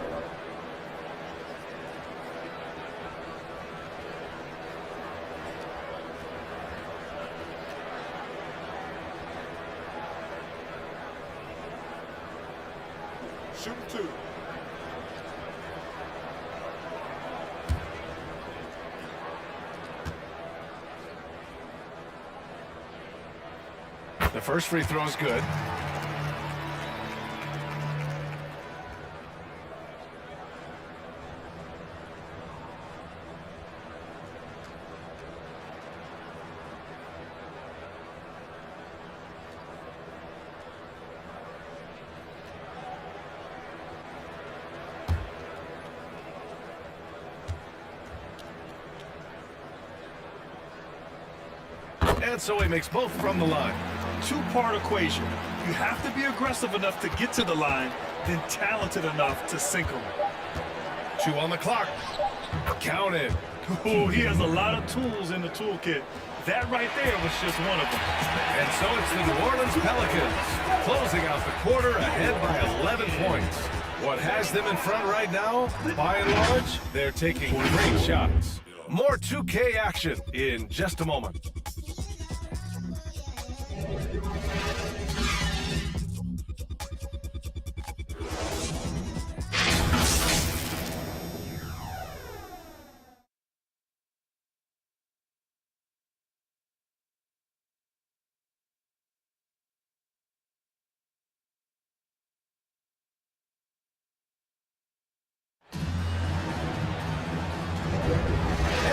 Shoot 2. The first free throw is good. And so he makes both from the line. Two-part equation. You have to be aggressive enough to get to the line, then talented enough to sink them. 2 on the clock. Counted. Oh, he has a lot of tools in the toolkit. That right there was just one of them. And so it's the New Orleans Pelicans closing out the quarter ahead by 11 points. What has them in front right now? By and large, they're taking great shots. More 2K action in just a moment.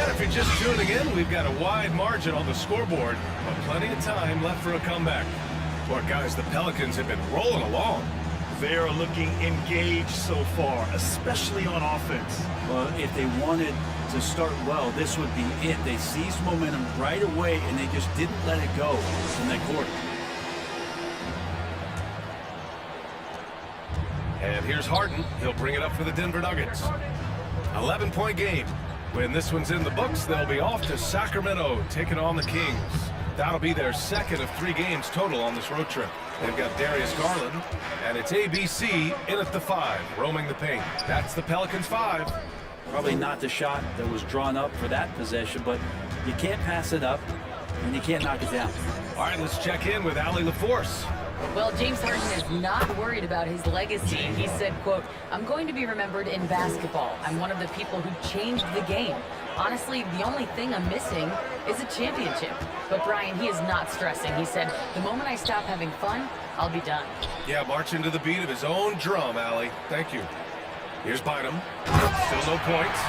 If you're just tuning in, we've got a wide margin on the scoreboard, but plenty of time left for a comeback. Boy, guys, the Pelicans have been rolling along. They are looking engaged so far, especially on offense. Well, if they wanted to start well, this would be it. They seized momentum right away, and they just didn't let it go in that quarter. And here's Harden. He'll bring it up for the Denver Nuggets. 11-point game. When this one's in the books, they'll be off to Sacramento, taking on the Kings. That'll be their second of 3 games total on this road trip. They've got Darius Garland, and it's ABC in at the 5, roaming the paint. That's the Pelicans' 5. Probably not the shot that was drawn up for that possession, but you can't pass it up, and you can't knock it down. All right, let's check in with Allie LaForce. Well, James Harden is not worried about his legacy. He said, quote, "I'm going to be remembered in basketball. I'm one of the people who changed the game. Honestly, the only thing I'm missing is a championship." But Brian, he is not stressing. He said, "The moment I stop having fun, I'll be done." Yeah, marching to the beat of his own drum, Allie. Thank you. Here's Bynum. Still no points.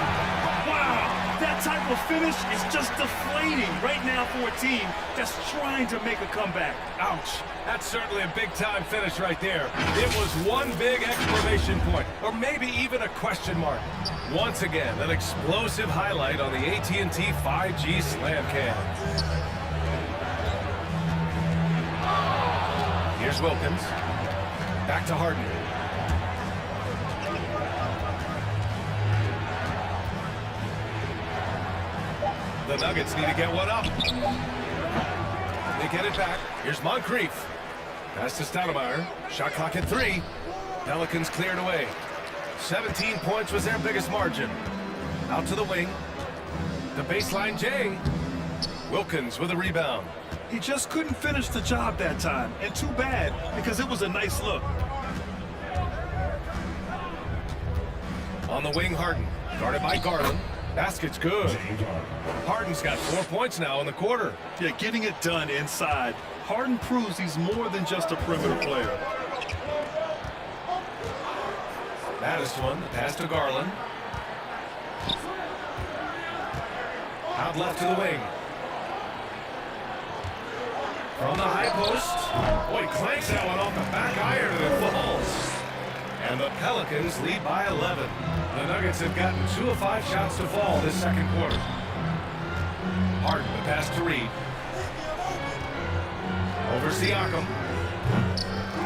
Wow! That type of finish is just deflating right now for a team that's trying to make a comeback. Ouch. That's certainly a big-time finish right there. It was one big exclamation point, or maybe even a question mark. Once again, an explosive highlight on the AT&T 5G Slam Cam. Here's Wilkins. Back to Harden. The Nuggets need to get one up. They get it back. Here's Moncrief. Pass to Stoudemire. Shot clock at 3. Pelicans cleared away. 17 points was their biggest margin. Out to the wing. The baseline, Jay. Wilkins with a rebound. He just couldn't finish the job that time. And too bad, because it was a nice look. On the wing, Harden. Guarded by Garland. Basket's good. Harden's got 4 points now in the quarter. Yeah, getting it done inside. Harden proves he's more than just a perimeter player. Madison, pass to Garland. Out left to the wing. From the high post. Boy, clanks that one off the back iron and it falls. And the Pelicans lead by 11. The Nuggets have gotten 2 of 5 shots to fall this second quarter. Harden, the pass to Reed. Over Siakam.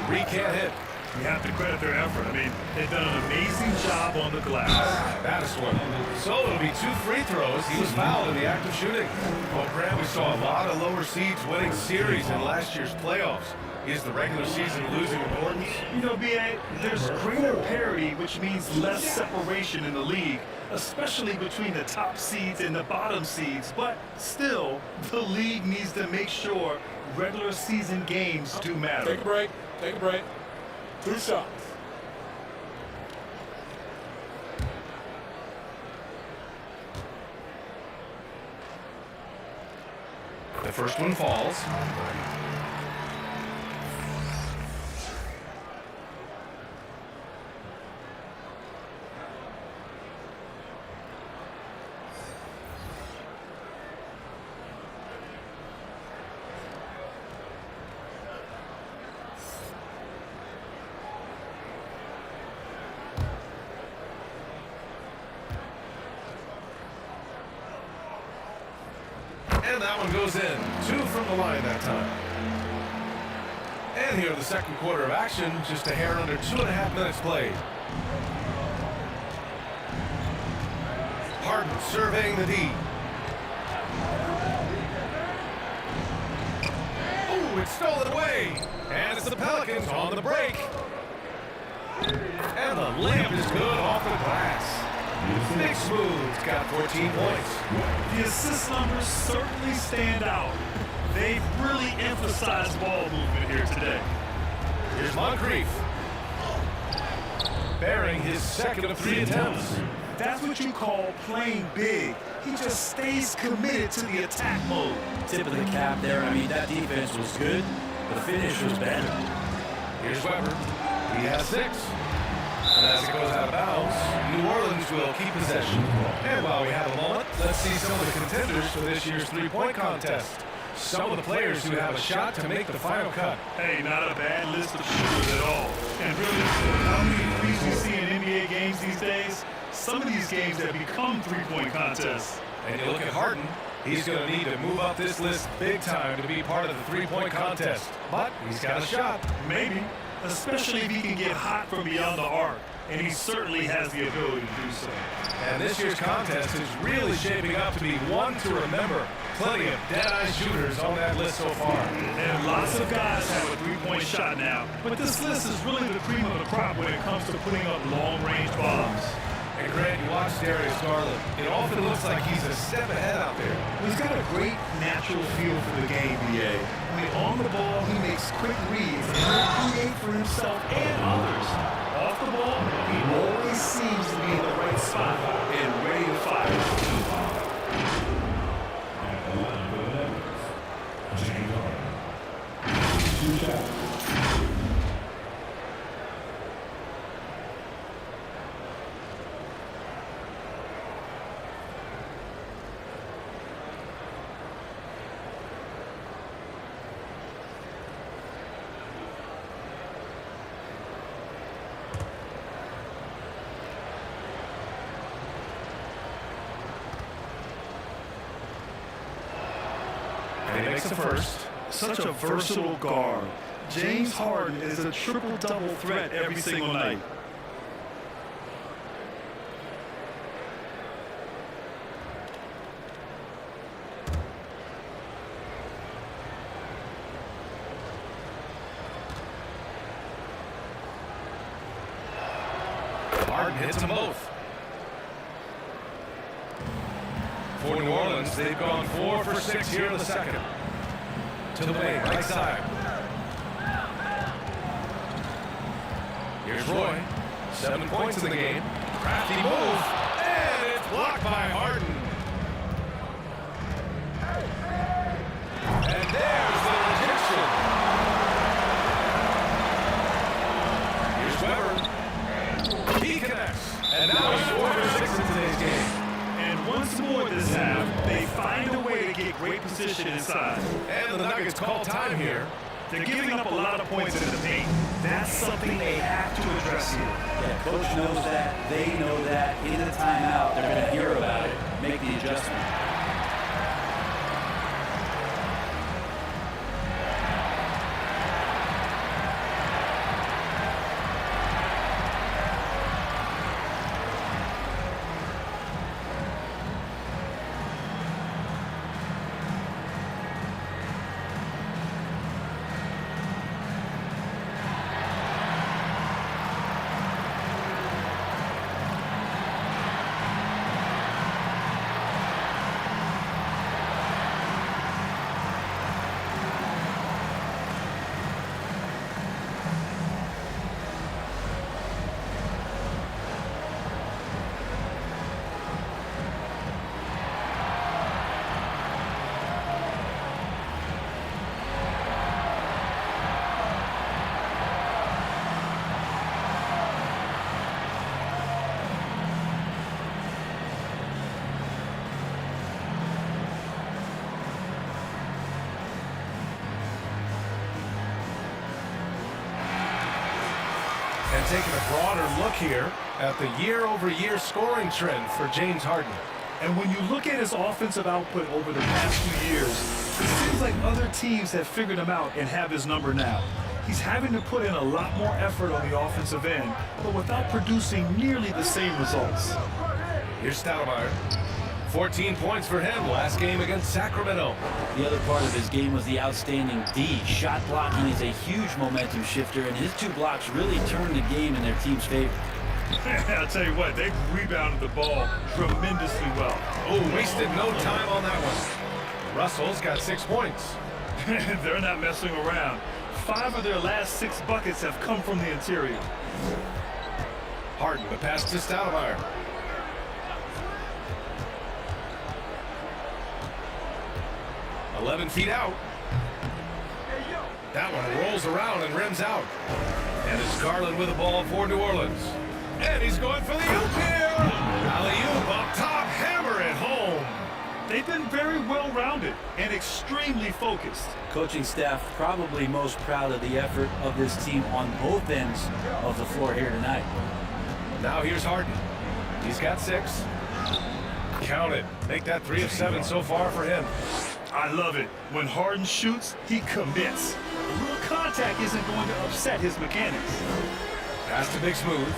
Reed can't hit. You have to credit their effort. I mean, they've done an amazing job on the glass. Madison. So it'll be 2 free throws. He was fouled in the act of shooting. Well, Grant, we saw a lot of lower seeds winning series in last year's playoffs. Is the regular season losing importance? You know, B.A., there's greater parity, which means less separation in the league, especially between the top seeds and the bottom seeds. But still, the league needs to make sure regular season games do matter. Take a break. Take a break. 2 shots. The first one falls. And that one goes in. 2 from the line that time. And here the second quarter of action, just a hair under 2.5 minutes played. Harden surveying the D. Ooh, it's stolen away. And it's the Pelicans on the break. And the layup is good off the glass. Nick Smooth's got 14 points. The assist numbers certainly stand out. They've really emphasized ball movement here today. Here's Moncrief. Bearing his second of 3 attempts. That's what you call playing big. He just stays committed to the attack mode. Tip of the cap there. I mean, that defense was good. The finish was better. Here's Weber. He has 6. And as it goes out of bounds, New Orleans will keep possession. And while we have a moment, let's see some of the contenders for this year's three-point contest. Some of the players who have a shot to make the final cut. Hey, not a bad list of shooters at all. And really, how many threes you see in NBA games these days? Some of these games have become three-point contests. And you look at Harden, he's going to need to move up this list big time to be part of the three-point contest. But he's got a shot. Maybe, especially if he can get hot from beyond the arc. And he certainly has the ability to do so. And this year's contest is really shaping up to be one to remember. Plenty of dead-eye shooters on that list so far. And lots of guys have a three-point shot now. But this list is really the cream of the crop when it comes to putting up long-range bombs. And Grant, you watch Darius Garland. It often looks like he's a step ahead out there. He's got a great natural feel for the game, B.A. I mean, on the ball, he makes quick reads and will create for himself and others. Off the ball, he always seems to be in the right spot and ready to fire. And he makes the first. Such a versatile guard. James Harden is a triple-double threat every single night. Harden hits them both. For New Orleans, they've gone 4 for 6 here in the second. To the wing, right side. Here's Roy. 7 points in the game. Crafty move. And it's blocked by Harden. And there's the rejection. Here's Weber. He connects. And now he's 4 for 6 in today's game. And once more this half, they find a way to get great position inside. And the Nuggets call time here. They're giving up a lot of points in the paint. That's something they have to address here. Yeah, coach knows that. They know that. In the timeout, they're going to hear about it, make the adjustment. And taking a broader look here at the year-over-year scoring trend for James Harden. And when you look at his offensive output over the past few years, it seems like other teams have figured him out and have his number now. He's having to put in a lot more effort on the offensive end, but without producing nearly the same results. Here's Stoudemire. 14 points for him last game against Sacramento. The other part of his game was the outstanding D. Shot blocking is a huge momentum shifter, and his 2 blocks really turned the game in their team's favor. I'll tell you what, they rebounded the ball tremendously well. Oh, wasted no time on that one. Russell's got 6 points. They're not messing around. 5 of their last 6 buckets have come from the interior. Harden, the pass to Stoudemire. "11 feet out. That one rolls around and rims out. And it's Garland with the ball for New Orleans. And he's going for the oop here. Alley-oop up top, hammer it home. They've been very well-rounded and extremely focused. Coaching staff probably most proud of the effort of this team on both ends of the floor here tonight. Now here's Harden. He's got 6. Count it. Make that 3 of 7 so far for him. I love it. When Harden shoots, he commits. A little contact isn't going to upset his mechanics. Pass to Big Smooth.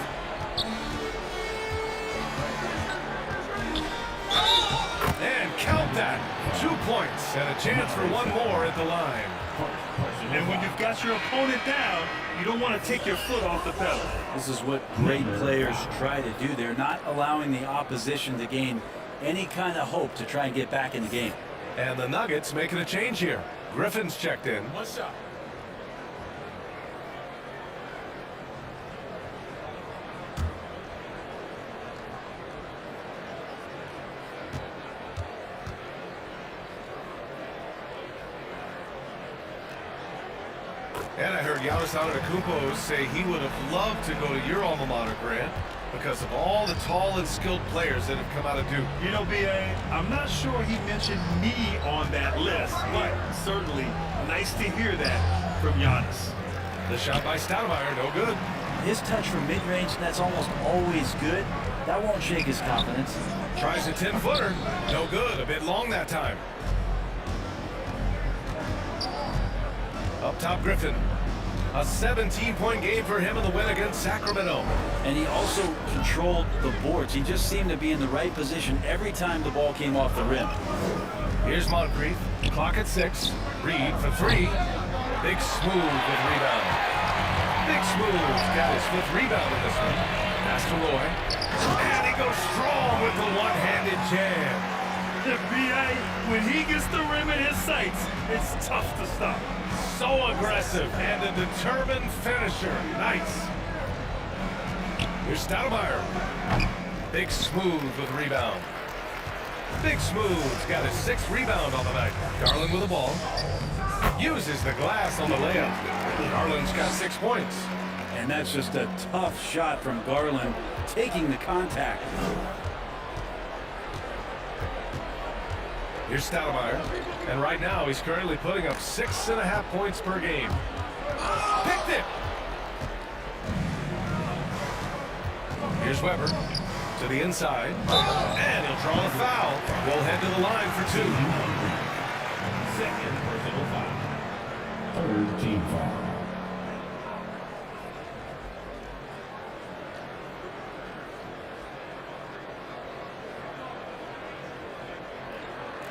And count that. 2 points and a chance for 1 more at the line. And when you've got your opponent down, you don't want to take your foot off the pedal. This is what great players try to do. They're not allowing the opposition to gain any kind of hope to try and get back in the game. And the Nuggets making a change here. Griffin's checked in. What's up? And I heard Giannis Antetokounmpo say he would have loved to go to your alma mater, Grant, because of all the tall and skilled players that have come out of Duke. You know, B.A., I'm not sure he mentioned me on that list, but certainly nice to hear that from Giannis. The shot by Stoudemire, no good. His touch from mid-range, that's almost always good. That won't shake his confidence. Tries a 10-footer, no good, a bit long that time. Up top, Griffin. A 17-point game for him in the win against Sacramento. And he also controlled the boards. He just seemed to be in the right position every time the ball came off the rim. Here's Moncrief. Clock at 6. Reed for 3. Big Smooth with rebound. Big Smooth got his 5th rebound in this one. Pass to Roy. And he goes strong with the one-handed jam. B.A., when he gets the rim in his sights, it's tough to stop. So aggressive and a determined finisher. Nice. Here's Stoudemire. Big Smooth with the rebound. Big Smooth's got his 6th rebound on the night. Garland with the ball. Uses the glass on the layup. Garland's got 6 points. And that's just a tough shot from Garland, taking the contact. Here's Stoudemire. And right now, he's currently putting up 6.5 points per game. Picked it! Here's Weber to the inside. And he'll draw the foul. We'll head to the line for 2. Second personal foul. Third team foul.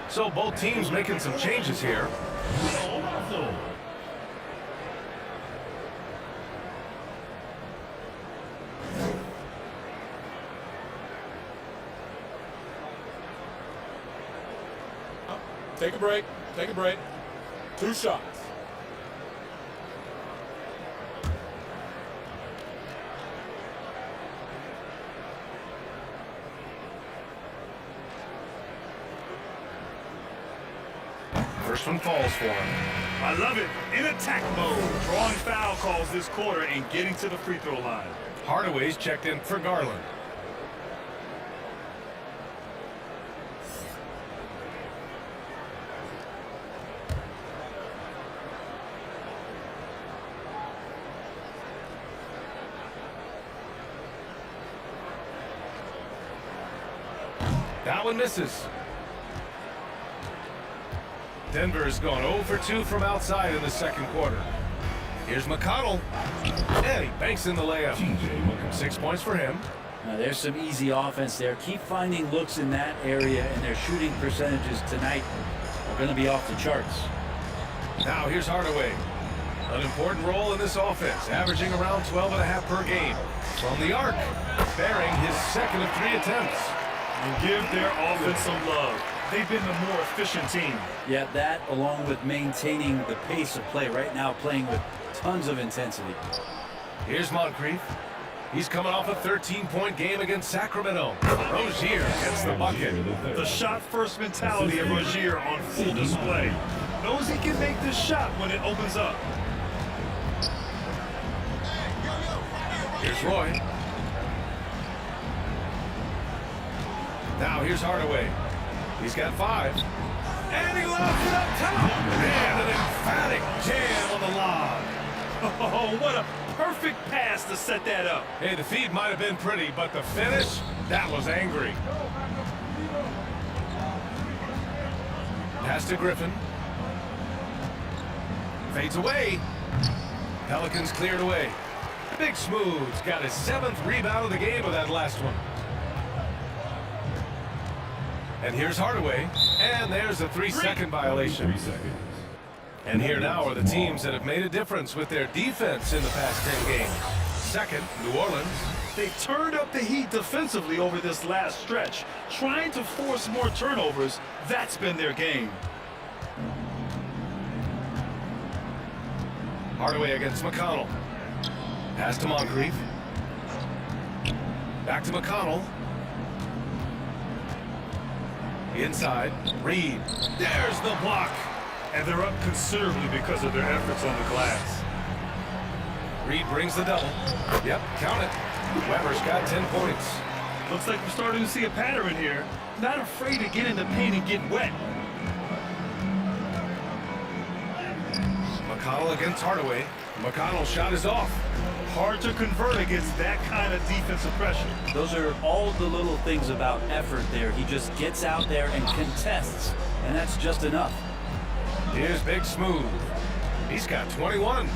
So both teams making some changes here. Take a break. Take a break. 2 shots. First one falls for him. I love it. In attack mode. Drawing foul calls this quarter and getting to the free throw line. Hardaway's checked in for Garland. That one misses. Denver's gone 0 for 2 from outside in the second quarter. Here's McConnell. And he banks in the layup. 6 points for him. There's some easy offense there. Keep finding looks in that area, and their shooting percentages tonight are going to be off the charts. Now here's Hardaway. An important role in this offense, averaging around 12.5 per game. From the arc, bearing his 2nd of 3 attempts. And give their offense some love. They've been the more efficient team. Yeah, that along with maintaining the pace of play right now, playing with tons of intensity. Here's Moncrief. He's coming off a 13-point game against Sacramento. Rozier gets the bucket. The shot-first mentality of Rozier on full display. Knows he can make this shot when it opens up. Here's Roy. Now here's Hardaway. He's got 5. And he lobs it up top. And an emphatic jam on the lob. Oh, what a perfect pass to set that up. Hey, the feed might have been pretty, but the finish, that was angry. Pass to Griffin. Fades away. Pelicans cleared away. Big Smooth's got his 7th rebound of the game with that last one. And here's Hardaway, and there's a 3-second violation. 3 seconds. And here now are the teams that have made a difference with their defense in the past 10 games. Second, New Orleans. They turned up the heat defensively over this last stretch, trying to force more turnovers. That's been their game. Hardaway against McConnell. Pass to Moncrief. Back to McConnell. Inside, Reed. There's the block. And they're up considerably because of their efforts on the glass. Reed brings the double. Yep, count it. Weber's got 10 points. Looks like we're starting to see a pattern here. Not afraid to get in the paint and get wet. McConnell against Hardaway. McConnell's shot is off. Hard to convert against that kind of defensive pressure. Those are all the little things about effort there. He just gets out there and contests, and that's just enough. Here's Big Smooth. He's got 21.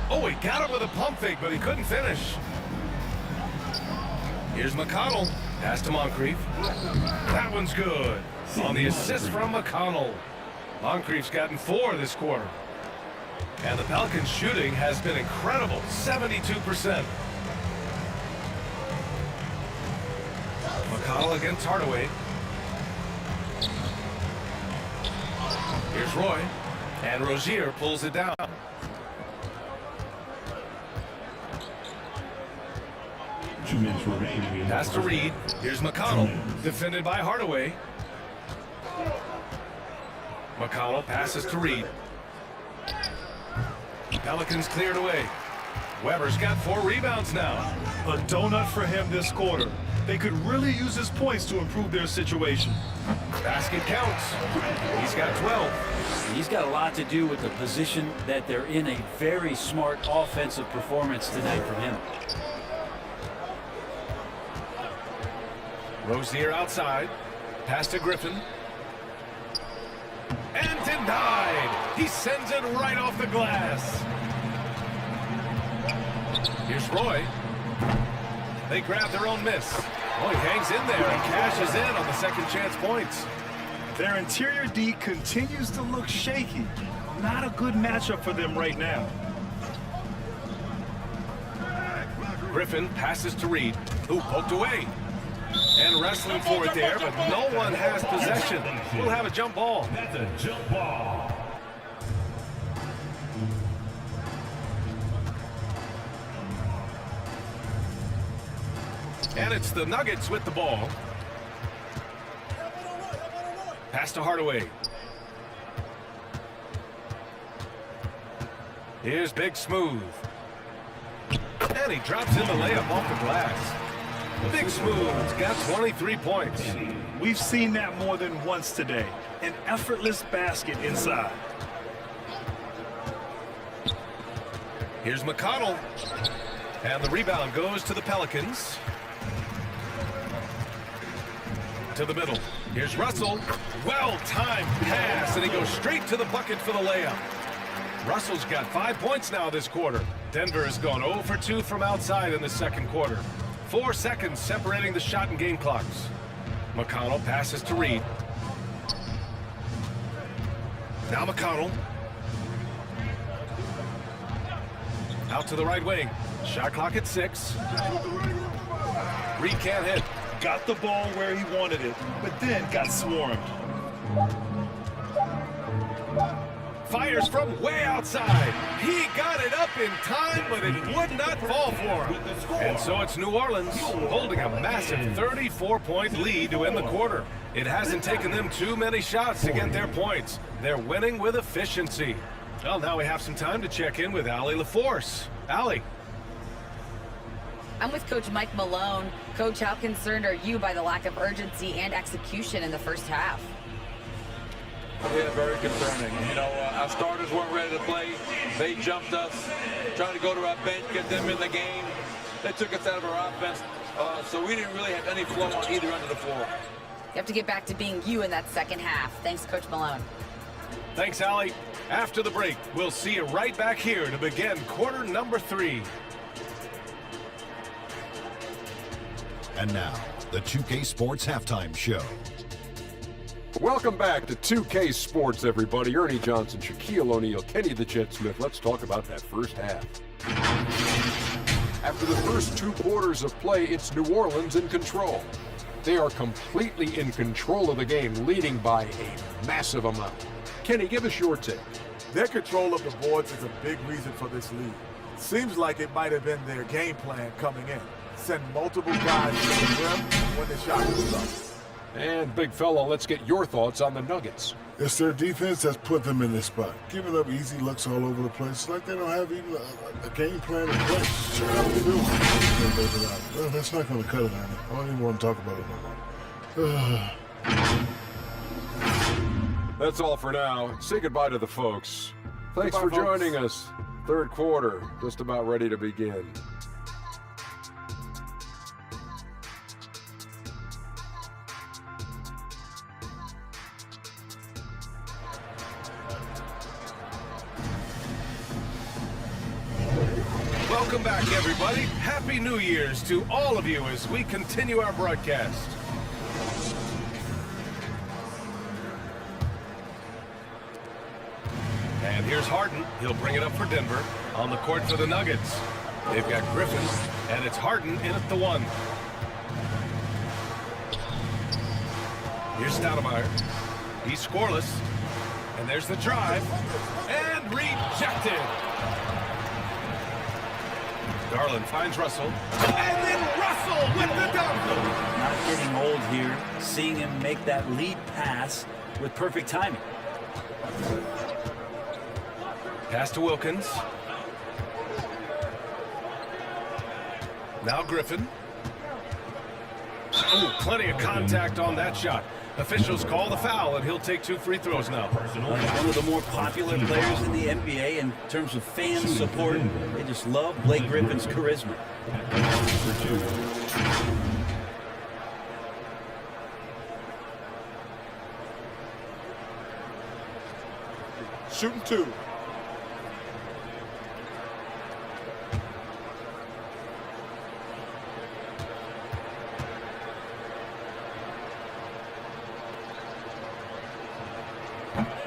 Oh, he got it with a pump fake, but he couldn't finish. Here's McConnell. Pass to Moncrief. That one's good. On the assist from McConnell. Moncrief's gotten 4 this quarter. And the Pelicans' shooting has been incredible, 72%. McConnell against Hardaway. Here's Roy. And Rozier pulls it down. Pass to Reed. Here's McConnell. Defended by Hardaway. McConnell passes to Reed. Pelicans cleared away. Weber's got 4 rebounds now. A donut for him this quarter. They could really use his points to improve their situation. Basket counts. He's got 12. He's got a lot to do with the position that they're in. A very smart offensive performance tonight from him. Rozier outside. Pass to Griffin. And denied. He sends it right off the glass. Here's Roy. They grab their own miss. Oh, he hangs in there and cashes in on the second chance points. Their interior D continues to look shaky. Not a good matchup for them right now. Griffin passes to Reed, who poked away. And wrestling for it there, but no one has possession. We'll have a jump ball. That's a jump ball. And it's the Nuggets with the ball. Pass to Hardaway. Here's Big Smooth. And he drops in the layup off the glass. Big Smooth's got 23 points. We've seen that more than once today. An effortless basket inside. Here's McConnell. And the rebound goes to the Pelicans. To the middle. Here's Russell. Well-timed pass, and he goes straight to the bucket for the layup. Russell's got 5 points now this quarter. Denver has gone 0 for 2 from outside in the second quarter. 4 seconds separating the shot and game clocks. McConnell passes to Reed. Now McConnell. Out to the right wing. Shot clock at 6. Reed can't hit. Got the ball where he wanted it, but then got swarmed. Fires from way outside. He got it up in time, but it would not fall for him. And so it's New Orleans holding a massive 34-point lead to end the quarter. It hasn't taken them too many shots to get their points. They're winning with efficiency. Well, now we have some time to check in with Allie LaForce. Allie. I'm with Coach Mike Malone. Coach, how concerned are you by the lack of urgency and execution in the first half? Yeah, very concerning. You know, our starters weren't ready to play. They jumped us, trying to go to our bench, get them in the game. They took us out of our offense, so we didn't really have any flow on either end of the floor. You have to get back to being you in that second half. Thanks, Coach Malone. Thanks, Allie. After the break, we'll see you right back here to begin quarter number 3. And now, the 2K Sports Halftime Show. Welcome back to 2K Sports, everybody. Ernie Johnson, Shaquille O'Neal, Kenny the Jet Smith. Let's talk about that first half. After the first 2 quarters of play, it's New Orleans in control. They are completely in control of the game, leading by a massive amount. Kenny, give us your take. Their control of the boards is a big reason for this lead. Seems like it might have been their game plan coming in. Send multiple guys to the rim when the shot goes up. And big fella, let's get your thoughts on the Nuggets. It's their defense that's put them in this spot. Giving up easy looks all over the place. It's like they don't have even a game plan in place. How do they do it? Well, that's not going to cut it on it. I don't even want to talk about it no more. That's all for now. Say goodbye to the folks. Thanks Goodbye, for folks. joining us. Third quarter, just about ready to begin. Welcome back, everybody. Happy New Year's to all of you as we continue our broadcast. And here's Harden. He'll bring it up for Denver. On the court for the Nuggets. They've got Griffin, and it's Harden in at the 1. Here's Stoudemire. He's scoreless. And there's the drive. And rejected. Garland finds Russell. And then Russell with the dunk. Not getting old here. Seeing him make that lead pass with perfect timing. Pass to Wilkins. Now Griffin. Oh, plenty of contact on that shot. Officials call the foul, and he'll take 2 free throws now. One of the more popular players in the NBA in terms of fan support. They just love Blake Griffin's charisma. Shooting 2.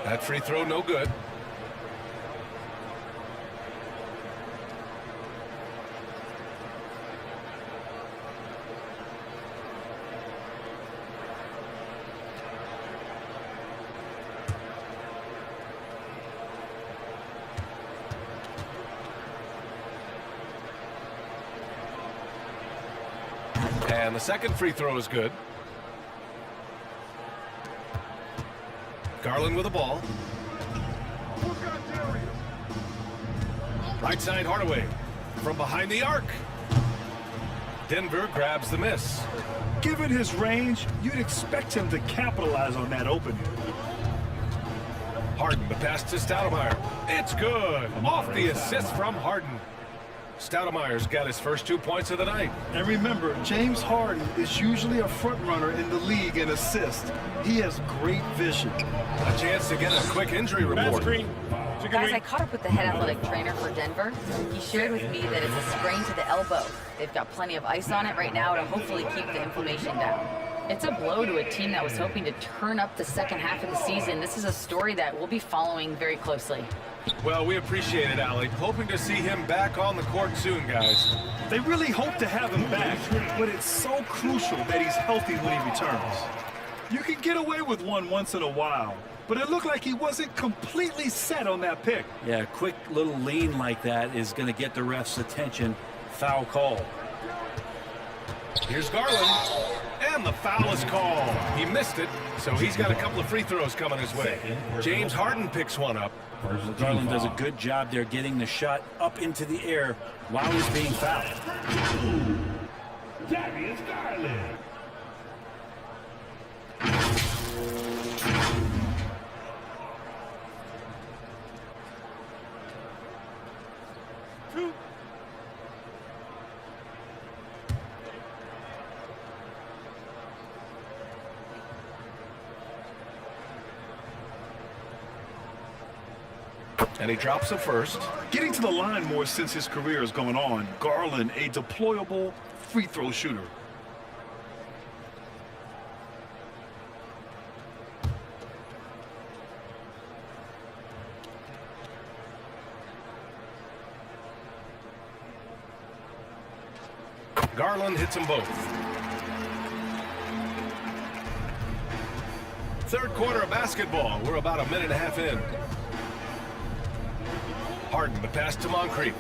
That free throw, no good. And the second free throw is good. Garland with the ball. Right side Hardaway. From behind the arc. Denver grabs the miss. Given his range, you'd expect him to capitalize on that opening. Harden, the pass to Stoudemire. It's good. Off the assist from Harden. Stoudemire's got his first 2 points of the night. And remember, James Harden is usually a front runner in the league in assists. He has great vision. A chance to get a quick injury report. Guys, I caught up with the head athletic trainer for Denver. He shared with me that it's a sprain to the elbow. They've got plenty of ice on it right now to hopefully keep the inflammation down. It's a blow to a team that was hoping to turn up the second half of the season. This is a story that we'll be following very closely. Well, we appreciate it, Allie. Hoping to see him back on the court soon, guys. They really hope to have him back, but it's so crucial that he's healthy when he returns. You can get away with one once in a while, but it looked like he wasn't completely set on that pick. Yeah, a quick little lean like that is going to get the ref's attention. Foul call. Here's Garland. And the foul is called. He missed it, so he's got a couple of free throws coming his way. James Harden picks one up. Garland does a good job there getting the shot up into the air while he's being fouled. Darius Garland. And he drops it first. Getting to the line more since his career is going on. Garland, a deployable free throw shooter. Garland hits them both. Third quarter of basketball. We're about a minute and a half in. Harden, the pass to Moncrief.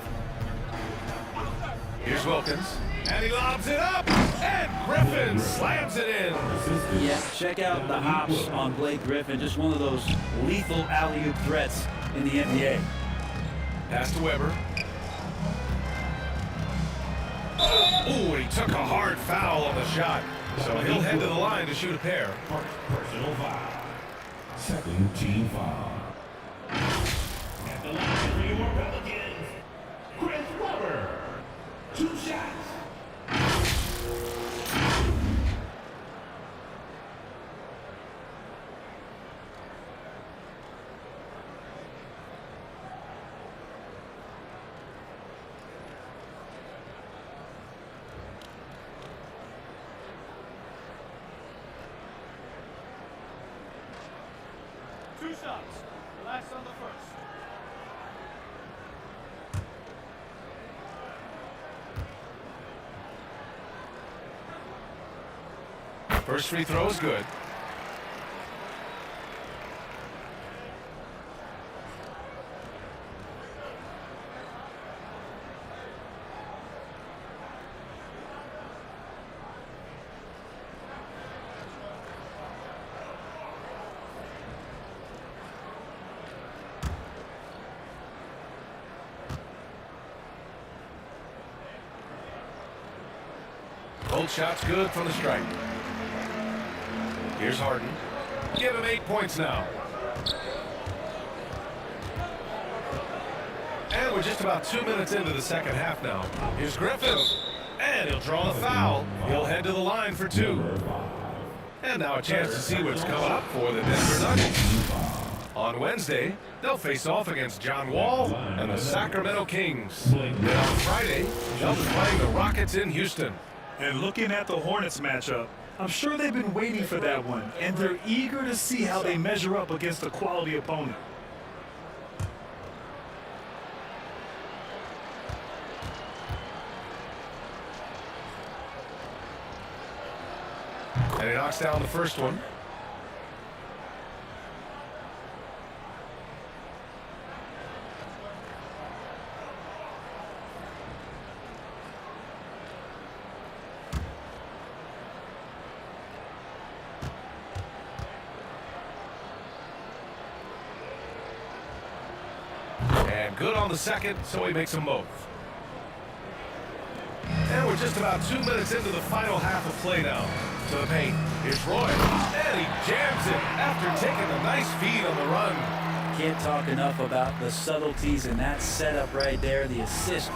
Here's Wilkins. And he lobs it up. And Griffin slams it in. Yeah, check out the hops on Blake Griffin. Just one of those lethal alley-oop threats in the NBA. Pass to Weber. Oh, he took a hard foul on the shot. So he'll head to the line to shoot a pair. Personal foul. Second team foul. At the line for your Pelicans, Chris Webber. 2 shots. Two shots. Last on the first. First free throw is good. Field shot's good from the stripe. Here's Harden. Give him 8 points now. And we're just about 2 minutes into the second half now. Here's Griffin. And he'll draw a foul. He'll head to the line for 2. And now a chance to see what's coming up for the Denver Nuggets. On Wednesday, they'll face off against John Wall and the Sacramento Kings. Then on Friday, they'll be playing the Rockets in Houston. And looking at the Hornets matchup, I'm sure they've been waiting for that one, and they're eager to see how they measure up against a quality opponent. And he knocks down the first one. And good on the second, so he makes them both. And we're just about 2 minutes into the final half of play now. To the paint. Here's Roy. And he jams it after taking a nice feed on the run. Can't talk enough about the subtleties in that setup right there. The assist,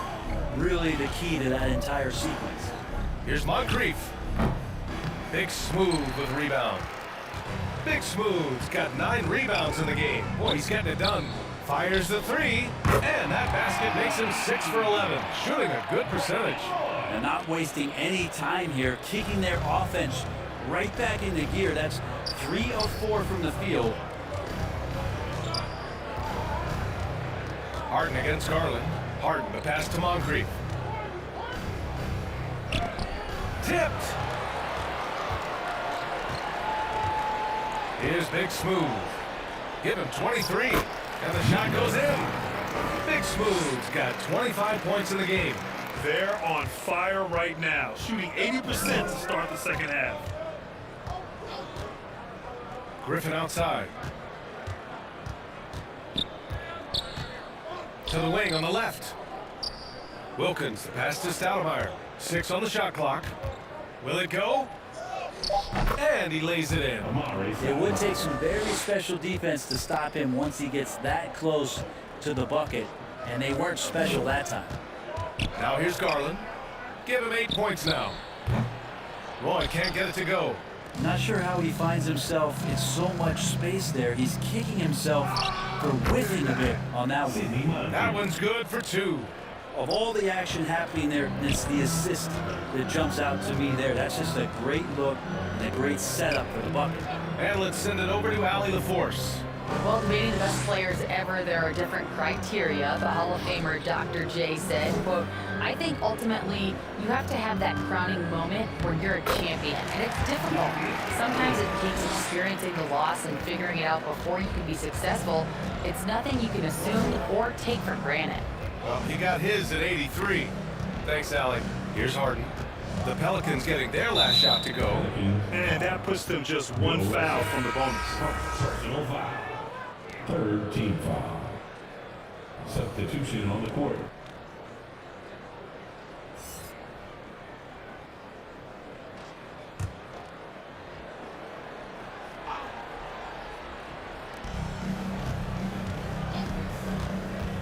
really the key to that entire sequence. Here's Moncrief. Big Smooth with rebound. Big Smooth's got 9 rebounds in the game. Boy, he's getting it done. Fires the 3, and that basket makes him 6 for 11, shooting a good percentage. And not wasting any time here, kicking their offense right back into gear. That's 3 of 4 from the field. Harden against Garland. Harden, the pass to Moncrief. Tipped. Here's Big Smooth. Give him 23, and the shot goes in. Big Smooth's got 25 points in the game. They're on fire right now, shooting 80% to start the second half. Griffin outside. To the wing on the left. Wilkins, the pass to Stoudemire. 6 on the shot clock. Will it go? And he lays it in. It would take some very special defense to stop him once he gets that close to the bucket, and they weren't special that time. Now here's Garland. Give him 8 points now. Roy can't get it to go. Not sure how he finds himself in so much space there. He's kicking himself for whiffing a bit on that one. That one's good for 2. Of all the action happening there, it's the assist that jumps out to me there. That's just a great look and a great setup for the bucket. And let's send it over to Allie LaForce. Well, debating the best players ever, there are different criteria. The Hall of Famer Dr. J said, quote, I think ultimately you have to have that crowning moment where you're a champion. And it's difficult. Sometimes it takes experiencing the loss and figuring it out before you can be successful. It's nothing you can assume or take for granted. Well, he got his at 83. Thanks, Allie. Here's Harden. The Pelicans getting their last shot to go. And that puts them just 1 foul from the bonus. Personal foul. 3rd team foul. Substitution on the court.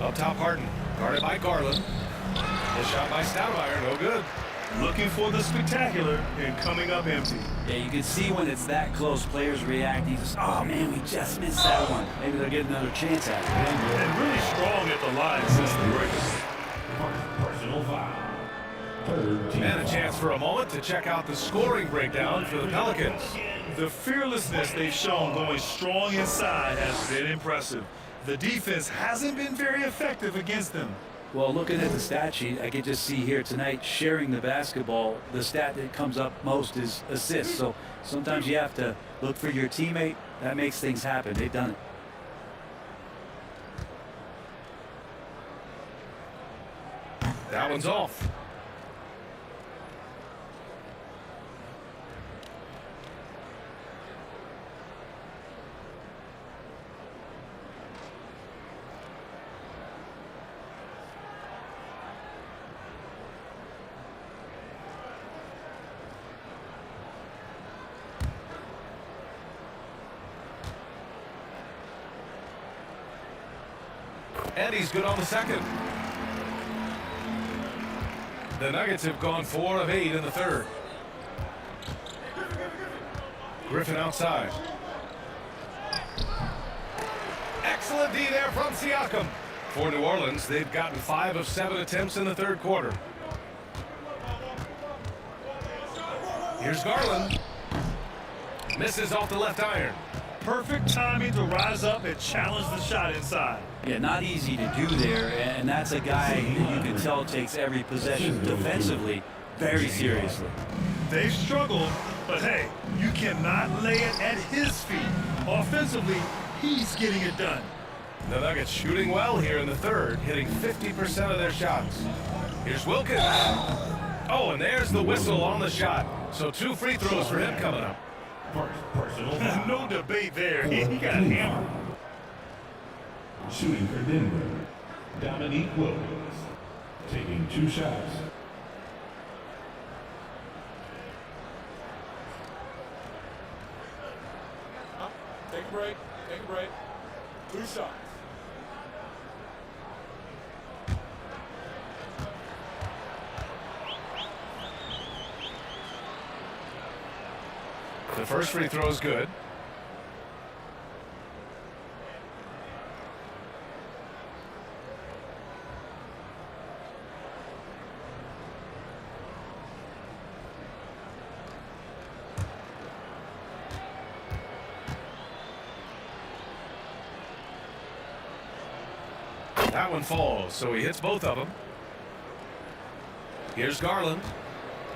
Up top, Harden. Guarded by Garland. The shot by Stoudemire, no good. Looking for the spectacular and coming up empty. Yeah, you can see when it's that close, players react. You just, oh man, we just missed that one. Maybe they'll get another chance at it. And really strong at the line since the break. Personal foul. 3rd team And a chance for a moment to check out the scoring breakdown for the Pelicans. The fearlessness they've shown going strong inside has been impressive. The defense hasn't been very effective against them. Well, looking at the stat sheet, I could just see here tonight sharing the basketball. The stat that comes up most is assists. So sometimes you have to look for your teammate. That makes things happen. They've done it. That one's off. And he's good on the second. The Nuggets have gone 4 of 8 in the third. Griffin outside. Excellent D there from Siakam. For New Orleans, they've gotten 5 of 7 attempts in the third quarter. Here's Garland. Misses off the left iron. Perfect timing to rise up and challenge the shot inside. Yeah, not easy to do there, and that's a guy that you can tell takes every possession defensively very seriously. They've struggled, but hey, you cannot lay it at his feet. Offensively, he's getting it done. The Nuggets shooting well here in the third, hitting 50% of their shots. Here's Wilkins. Oh, and there's the whistle on the shot. So 2 free throws for him coming up. Personal. No debate there. He got hammered. Shooting for Denver, Dominique Wilkins, taking 2 shots. Take a break. Take a break. 2 shots. The first free throw is good. That one falls, so he hits both of them. Here's Garland.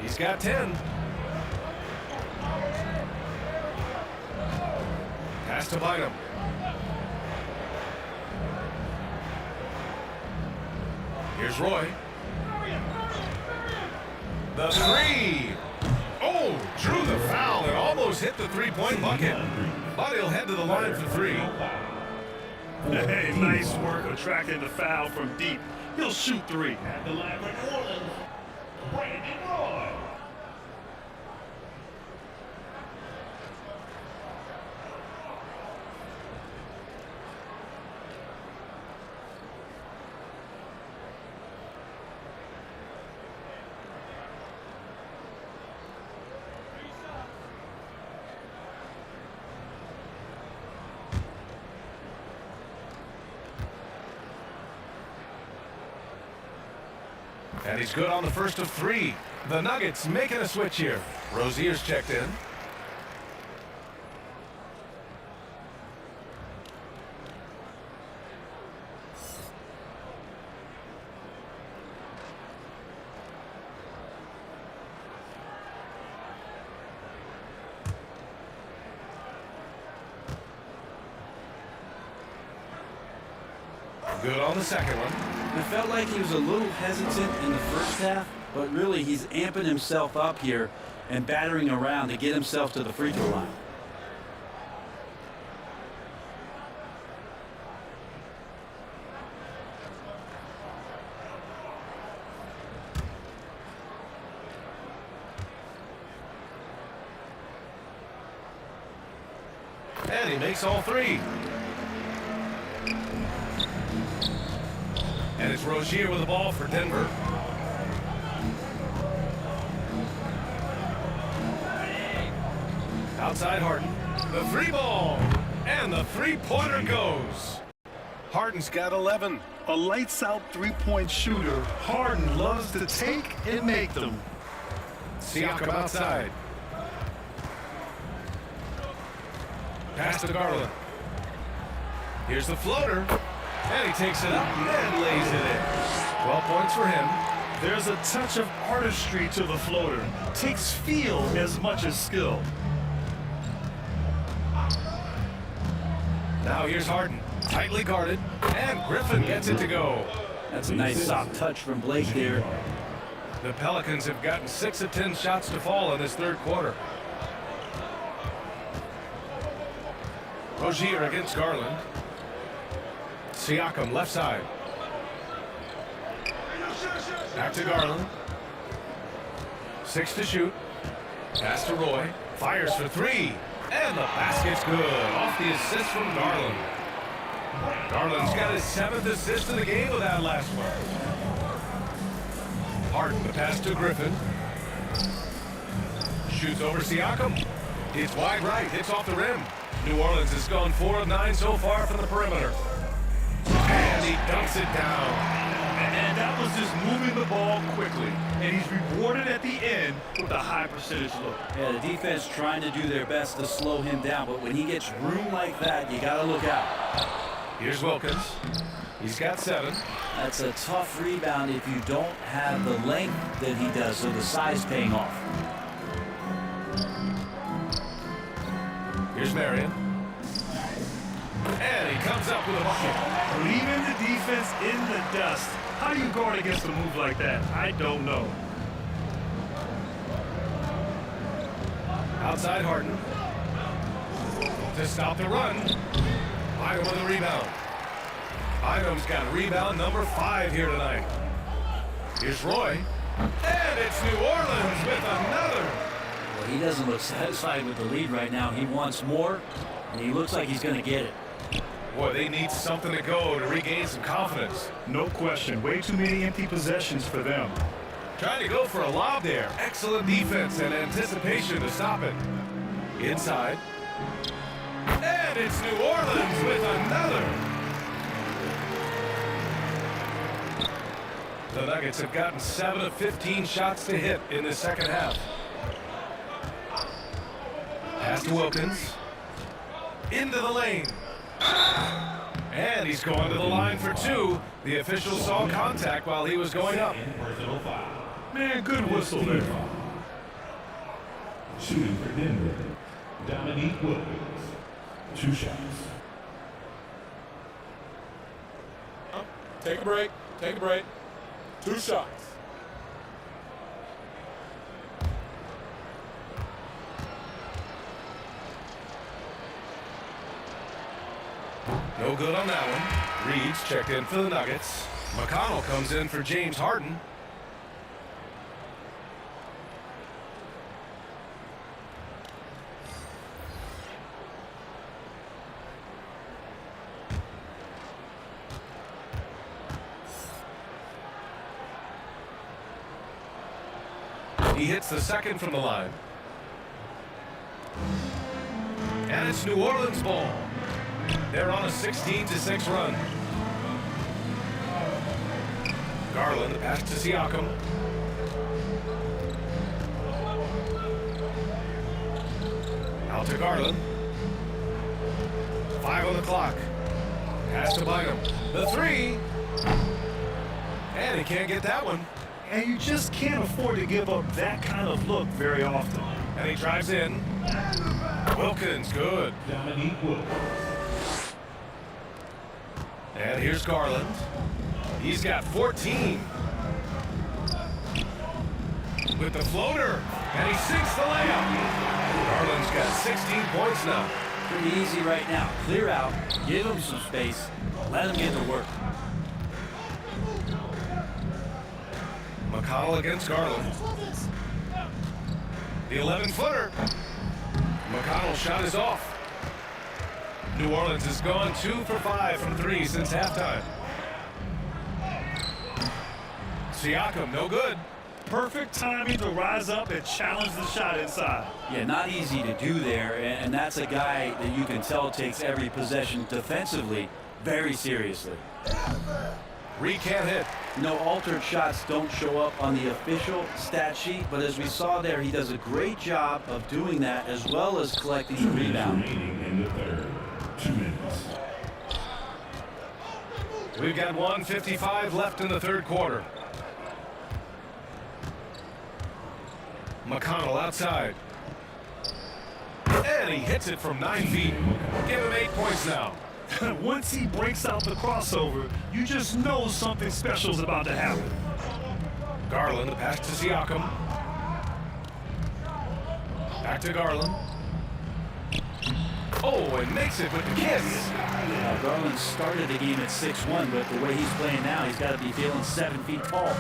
He's got 10. Has to bite him. Here's Roy. The 3. Oh, drew the foul and almost hit the 3-point bucket. But he'll head to the line for 3. Hey, nice work attracting the foul from deep. He'll shoot 3. At the line for New Orleans, Brandon Roy. And he's good on the first of 3. The Nuggets making a switch here. Rozier's checked in. Good on the second one. I felt like he was a little hesitant in the first half, but really he's amping himself up here and battering around to get himself to the free throw line. And he makes all 3. And it's Rozier with the ball for Denver. Outside Harden. The 3 ball. And the 3-pointer goes. Harden's got 11. A lights-out 3-point shooter. Harden loves to take and make them. Siakam outside. Pass to Garland. Here's the floater. And he takes it up and lays it in. 12 points for him. There's a touch of artistry to the floater. Takes feel as much as skill. Now here's Harden. Tightly guarded. And Griffin gets it to go. That's a nice soft touch from Blake there. The Pelicans have gotten 6 of 10 shots to fall in this third quarter. Rozier against Garland. Siakam left side. Back to Garland. 6 to shoot. Pass to Roy. Fires for 3. And the basket's good. Off the assist from Garland. Garland's got his 7th assist of the game with that last one. Harden, the pass to Griffin. Shoots over Siakam. It's wide right, hits off the rim. New Orleans has gone 4 of 9 so far from the perimeter. And he dunks it down. And that was just moving the ball quickly. And he's rewarded at the end with a high percentage look. Yeah, the defense trying to do their best to slow him down, but when he gets room like that, you got to look out. Here's Wilkins. He's got 7. That's a tough rebound if you don't have the length that he does, so the size paying off. Here's Marion. And he comes up with a bucket. Leaving the defense in the dust. How do you guard against a move like that? I don't know. Outside Harden. To stop the run. Bynum with a rebound. Bynum's got rebound number 5 here tonight. Here's Roy. And it's New Orleans with another. Well, he doesn't look satisfied with the lead right now. He wants more, and he looks like he's going to get it. Boy, they need something to go to regain some confidence. No question. Way too many empty possessions for them. Trying to go for a lob there. Excellent defense and anticipation to stop it. Inside. And it's New Orleans with another. The Nuggets have gotten 7 of 15 shots to hit in the second half. Pass to Wilkins. Into the lane. And he's going to the line for 2. The official saw contact while he was going up. Man, good whistle there. Shooting for Denver, Dominique Wilkins. 2 shots. Take a break. Take a break. 2 shots. No good on that one. Reed's checked in for the Nuggets. McConnell comes in for James Harden. He hits the second from the line. And it's New Orleans ball. They're on a 16-6 run. Garland, the pass to Siakam. Out to Garland. 5 on the clock. Pass to Bynum. The 3. And he can't get that one. And you just can't afford to give up that kind of look very often. And he drives in. Wilkins, good. Dominique Wilkins. And here's Garland. He's got 14. With the floater. And he sinks the layup. Garland's got 16 points now. Pretty easy right now. Clear out. Give him some space. Let him get to work. McConnell against Garland. The 11-footer. McConnell's shot is off. New Orleans has gone 2 for 5 from 3 since halftime. Siakam, no good. Perfect timing to rise up and challenge the shot inside. Yeah, not easy to do there, and that's a guy that you can tell takes every possession defensively very seriously. Reed can't hit. You know, altered shots don't show up on the official stat sheet, but as we saw there, he does a great job of doing that as well as collecting the rebound. Remaining in the third. 2 minutes. We've got 1:55 left in the third quarter. McConnell outside. And he hits it from 9 feet. Give him 8 points now. Once he breaks out the crossover, you just know something special is about to happen. Garland, the pass to Siakam. Back to Garland. Oh, and makes it with the kiss. Now, Garland started the game at 6'1", but the way he's playing now, he's got to be feeling 7 feet tall.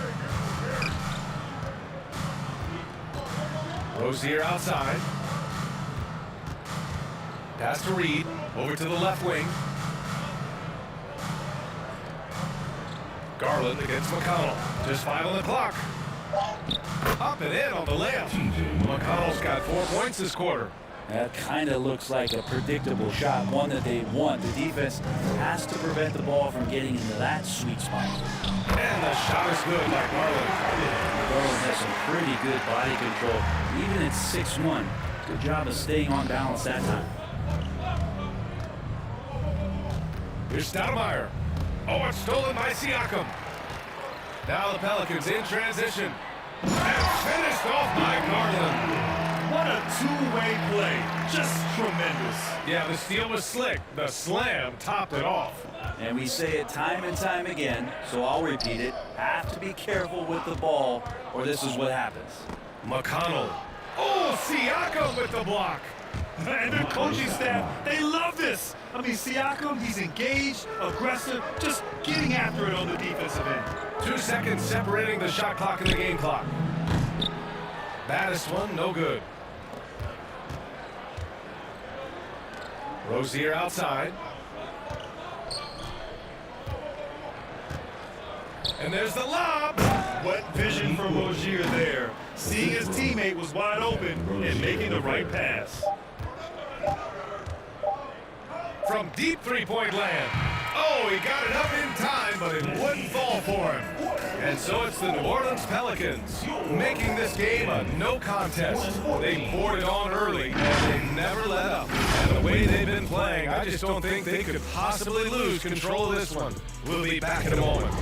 Rozier outside. Pass to Reed. Over to the left wing. Garland against McConnell. Just 5 on the clock. Up and in on the layup. McConnell's got 4 points this quarter. That kind of looks like a predictable shot, one that they want. The defense has to prevent the ball from getting into that sweet spot. And the shot is good by Garland. Garland has some pretty good body control, even at 6'1". Good job of staying on balance that time. Here's Stoudemire. Oh, it's stolen by Siakam. Now the Pelicans in transition. And finished off by Garland. What a two-way play. Just tremendous. Yeah, the steal was slick. The slam topped it off. And we say it time and time again, so I'll repeat it. Have to be careful with the ball, or this is what happens. McConnell. Oh, Siakam with the block. And their coaching staff, they love this. I mean, Siakam, he's engaged, aggressive, just getting after it on the defensive end. 2 seconds separating the shot clock and the game clock. Baddest one, no good. Rozier outside. And there's the lob. What vision from Rozier there. Seeing his teammate was wide open and making the right pass. From deep three-point land. Oh, he got it up in time, but it wouldn't fall for him. And so it's the New Orleans Pelicans making this game a no contest. They poured it on early, and they never let up. And the way they've been playing, I just don't think they could possibly lose control of this one. We'll be back in a moment.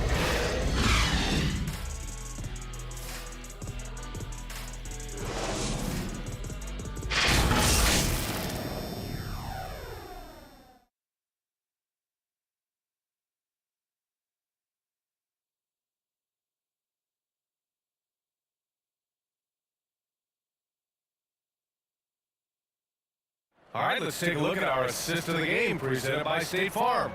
All right, let's take a look at our assist of the game presented by State Farm.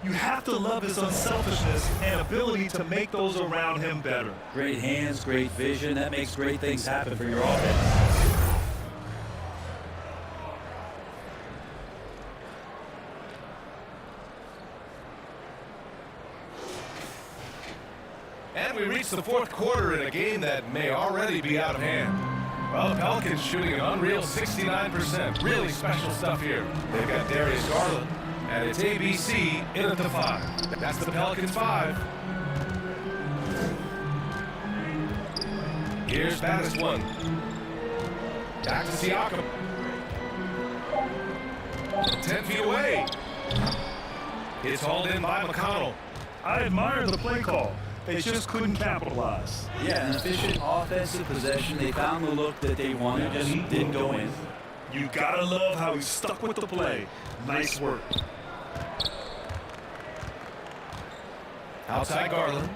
You have to love his unselfishness and ability to make those around him better. Great hands, great vision. That makes great things happen for your offense. And we reach the fourth quarter in a game that may already be out of hand. Well, the Pelicans shooting an unreal 69%. Really special stuff here. They've got Darius Garland, and it's ABC in at the 5. That's the Pelicans 5. Here's Baddest one. Back to Siakam. 10 feet away. It's hauled in by McConnell. I admire the play call. They just couldn't capitalize. Yeah, an efficient offensive possession. They found the look that they wanted, just didn't go in. You gotta love how he stuck with the play. Nice work. Outside Garland.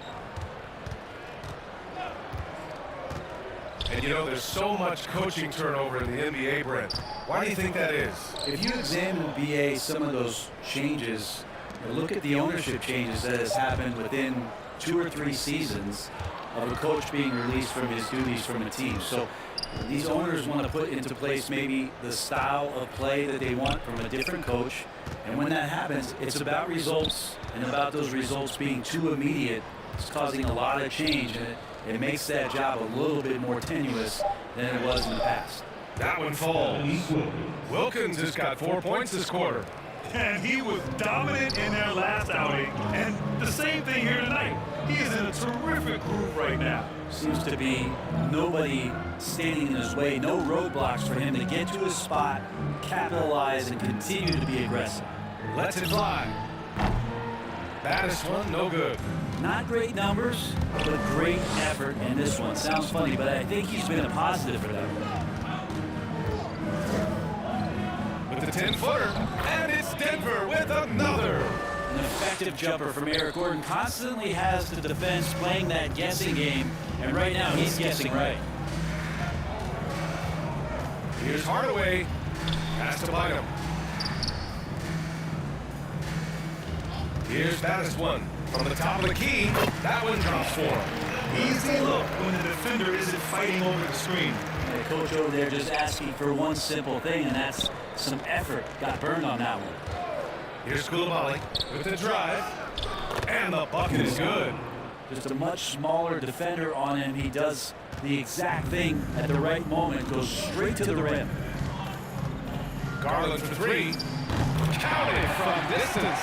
And you know, there's so much coaching turnover in the NBA, Brent. Why do you think that is? If you examine BA, some of those changes, look at the ownership changes that has happened within 2 or 3 seasons of a coach being released from his duties from a team. So these owners want to put into place maybe the style of play that they want from a different coach. And when that happens, it's about results, and about those results being too immediate. It's causing a lot of change, and it makes that job a little bit more tenuous than it was in the past. That one falls. Wilkins has got 4 points this quarter. And he was dominant in their last outing. And the same thing here tonight. He is in a terrific groove right now. Seems to be nobody standing in his way, no roadblocks for him to get to his spot, capitalize, and continue to be aggressive. Lets it fly. Baddest one, no good. Not great numbers, but great effort in this one. Sounds funny, but I think he's been a positive for them. With the 10-footer, and it's Denver with another. An effective jumper from Eric Gordon. Constantly has the defense playing that guessing game, and right now he's guessing right. Here's Hardaway. Pass to Bynum. Here's Baddest one. From the top of the key, that one drops for him. Easy look when the defender isn't fighting over the screen. The coach over there just asking for one simple thing, and that's some effort. Got burned on that one. Here's Coulibaly with the drive, and the bucket is good. Just a much smaller defender on him. He does the exact thing at the right moment, goes straight to the rim. Garland for three. Counted from distance.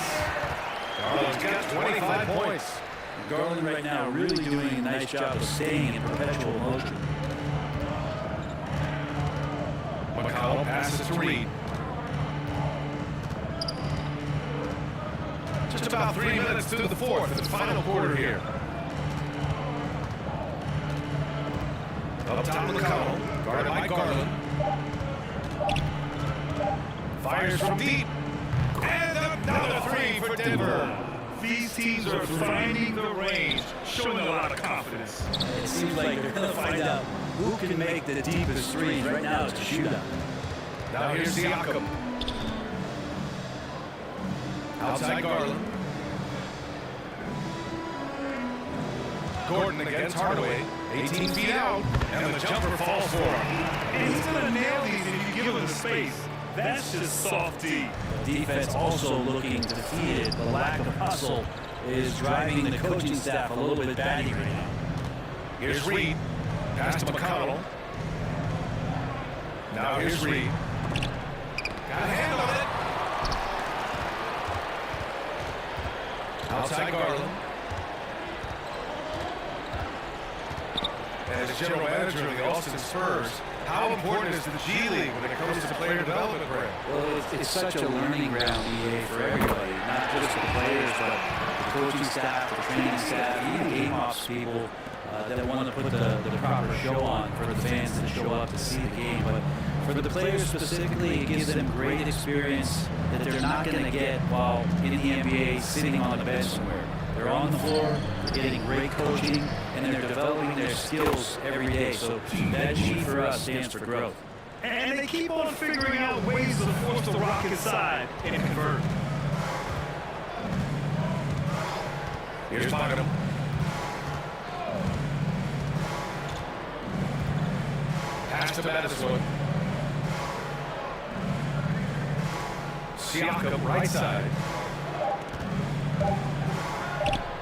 Garland's got 25 points. Garland right now really doing a nice job of staying in perpetual motion. McConnell passes to Reed. Just about 3 minutes through the fourth in the final quarter here. Up top, McConnell, guarded by Garland. Fires from deep. And another three for Denver. These teams are finding the range, showing a lot of confidence. It seems like they're going to find out who can make the deepest threes. Right now it's a shootout. Now here's Siakam. Outside Garland. Gordon against Hardaway. 18 feet out. And the jumper falls for him. And he's going to nail these if you give him the space. That's just soft D. Defense also looking defeated. The lack of hustle is driving the coaching staff a little bit batty right now. Here's Reed. Pass to McConnell. Now here's Reed. Got a hand on it. Outside Garland. And as general manager of the Austin Spurs, how important is the G League when it comes to player development, Brent? Well, it's such a learning ground, EA, for everybody, not just the players, but the coaching staff, the training staff, even game ops people that want to put the proper show on for the fans to show up to see the game. But for the players specifically, it gives them great experience that they're not going to get while in the NBA sitting on the bench somewhere. They're on the floor, they're getting great coaching, and they're developing their skills every day. So that G for us stands for growth. And they keep on figuring out ways to force the rock inside and convert. Here's Bynum. Pass to Madison. Siakam, right side.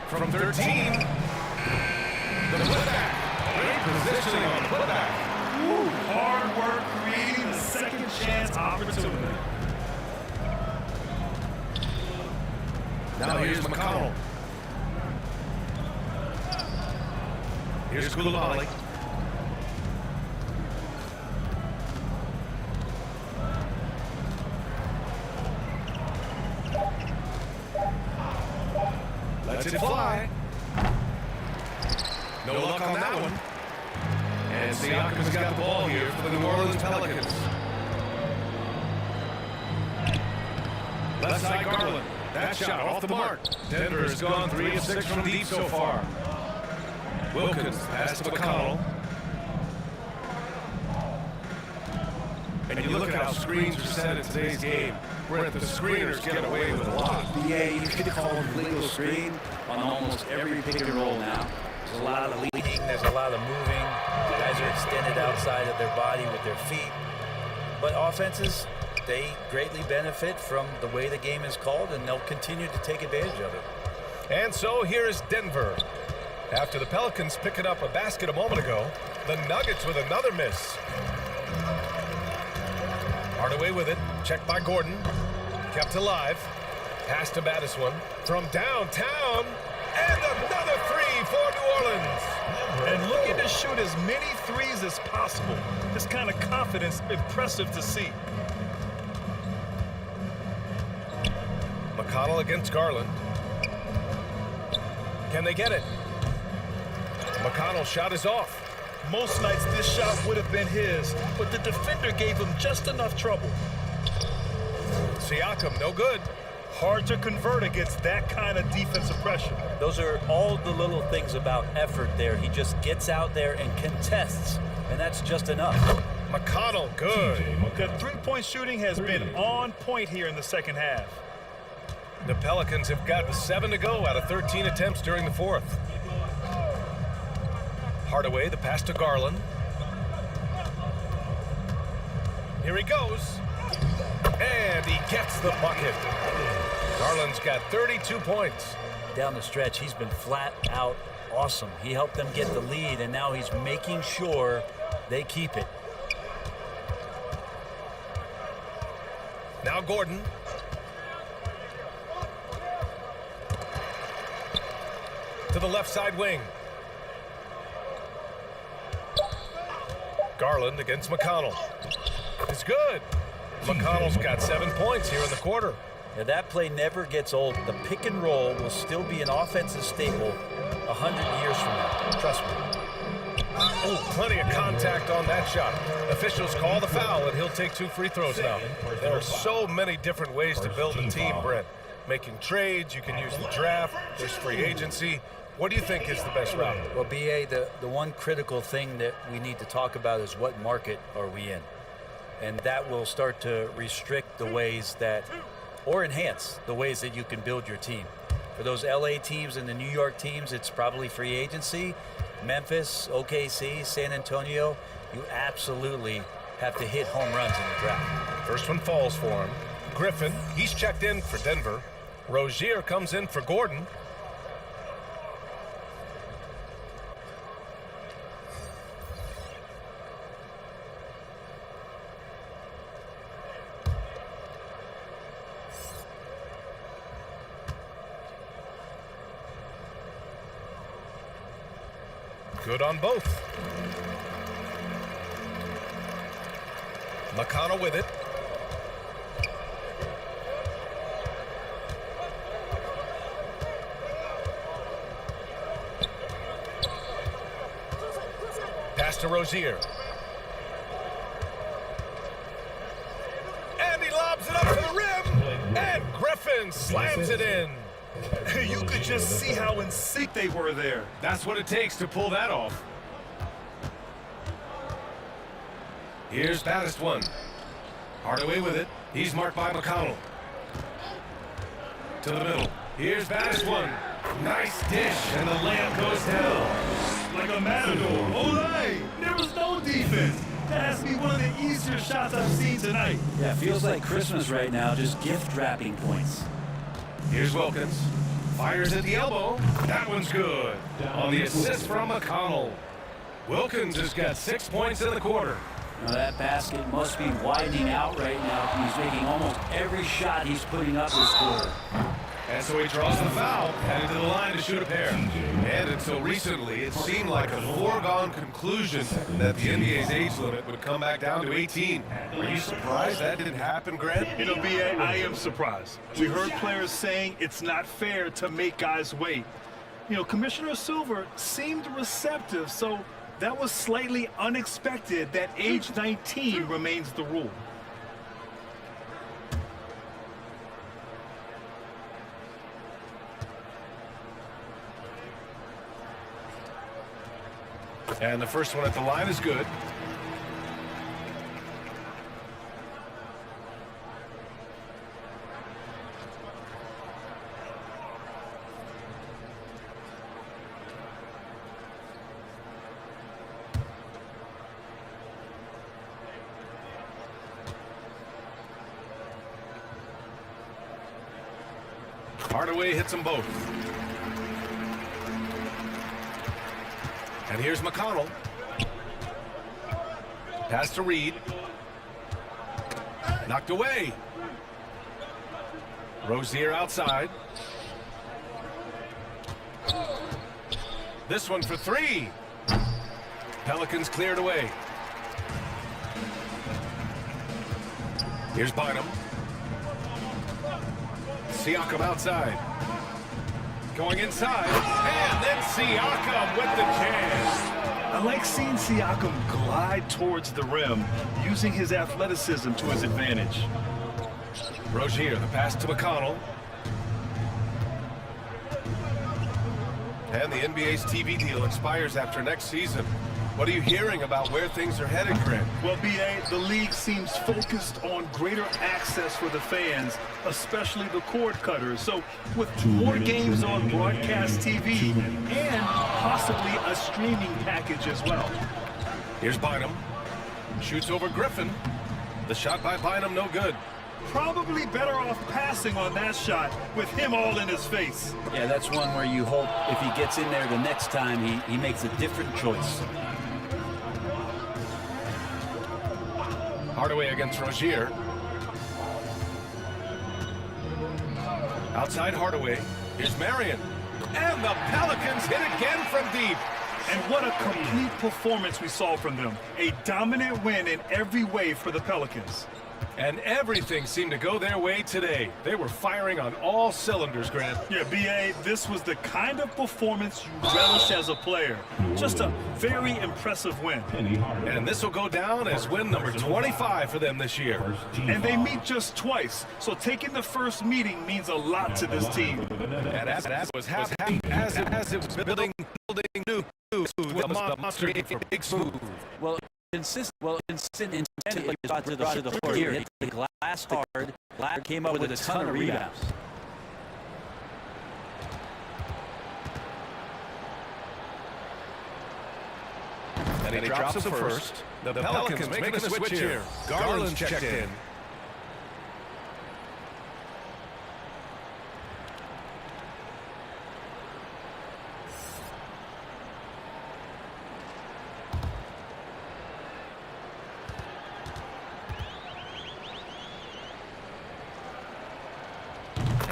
From 13. The putback. Great positioning on the putback. Ooh, hard work creating the second chance opportunity. Now here's McConnell. Here's Coulibaly. Lets it fly. No luck on that one. And Siakam's got the ball here for the New Orleans Pelicans. Left side Garland. That shot off the mark. Denver has gone 3 of 6 from deep so far. Wilkins pass to McConnell. And you look at how screens are set in today's game. Brent, the screeners get away with a lot. Yeah, you could call them legal screen on almost every pick and roll now. There's a lot of leading, there's a lot of moving. Guys are extended outside of their body with their feet. But offenses, they greatly benefit from the way the game is called, and they'll continue to take advantage of it. And so here is Denver. After the Pelicans picking up a basket a moment ago, the Nuggets with another miss. Hardaway with it, checked by Gordon, kept alive, pass to Madison from downtown, and another three for New Orleans. And looking to shoot as many threes as possible. This kind of confidence, impressive to see. McConnell against Garland. Can they get it? McConnell's shot is off. Most nights this shot would have been his, but the defender gave him just enough trouble. Siakam, no good. Hard to convert against that kind of defensive pressure. Those are all the little things about effort there. He just gets out there and contests, and that's just enough. McConnell, good. The three-point shooting has been on point here in the second half. The Pelicans have gotten 7 to go out of 13 attempts during the fourth. Hardaway, the pass to Garland. Here he goes. And he gets the bucket. Garland's got 32 points. Down the stretch, he's been flat out awesome. He helped them get the lead, and now he's making sure they keep it. Now Gordon. To the left side wing. Garland against McConnell. It's good. McConnell's got 7 points here in the quarter. Yeah, that play never gets old. The pick and roll will still be an offensive staple 100 years from now. Trust me. Oh, plenty of contact on that shot. Officials call the foul, and he'll take 2 free throws now. There are so many different ways to build a team, Brent. Making trades, you can use the draft, there's free agency. What do you think is the best route? Well, B.A., the one critical thing that we need to talk about is what market are we in? And that will start to restrict the ways that, or enhance the ways that you can build your team. For those LA teams and the New York teams, it's probably free agency. Memphis, OKC, San Antonio, you absolutely have to hit home runs in the draft. First one falls for him. Griffin, he's checked in for Denver. Rozier comes in for Gordon. Good on both. McConnell with it. Pass to Rozier. And he lobs it up to the rim. And Griffin slams it in. You could just see how in sync they were there. That's what it takes to pull that off. Here's baddest one. Hardaway with it. He's marked by McConnell. To the middle. Here's baddest one. Nice dish, and the layup goes down. Like a matador. Olay! There was no defense. That has to be one of the easier shots I've seen tonight. Yeah, it feels like Christmas right now, just gift wrapping points. Here's Wilkins. Fires at the elbow. That one's good. On the assist from McConnell. Wilkins has got 6 points in the quarter. Now that basket must be widening out right now. He's making almost every shot he's putting up this quarter. And so he draws the foul, headed to the line to shoot a pair. And until recently, it seemed like a foregone conclusion that the NBA's age limit would come back down to 18. Are you surprised that didn't happen, Grant? You know, B.A., I am surprised. We heard players saying it's not fair to make guys wait. You know, Commissioner Silver seemed receptive, so that was slightly unexpected that age 19 remains the rule. And the first one at the line is good. Hardaway hits them both. And here's McConnell. Pass to Reed. Knocked away. Rozier outside. This one for three. Pelicans cleared away. Here's Bynum. Siakam outside. Going inside. And then Siakam with the jam. I like seeing Siakam glide towards the rim, using his athleticism to his advantage. Rozier, the pass to McConnell. And the NBA's TV deal expires after next season. What are you hearing about where things are headed, Grant? Well, B.A., the league seems focused on greater access for the fans, especially the cord cutters. So with more games on broadcast TV and possibly a streaming package as well. Here's Bynum. Shoots over Griffin. The shot by Bynum, no good. Probably better off passing on that shot with him all in his face. Yeah, that's one where you hope if he gets in there the next time, he makes a different choice. Hardaway against Rozier. Outside Hardaway. Here's Marion. And the Pelicans hit again from deep. And what a complete performance we saw from them. A dominant win in every way for the Pelicans. And everything seemed to go their way today. They were firing on all cylinders, Grant. Yeah, B.A., this was the kind of performance you relish as a player. Just a very impressive win. And this will go down as win number 25 for them this year. And they meet just twice, so taking the first meeting means a lot to this team. And as it was happening, as it was building new, the monster game for Big Smooth. Well, insistent shot to the floor here. Hit the glass hard. Glass came up with a ton of rebounds. And he drops him first. The Pelicans making a switch here. Garland's checked in.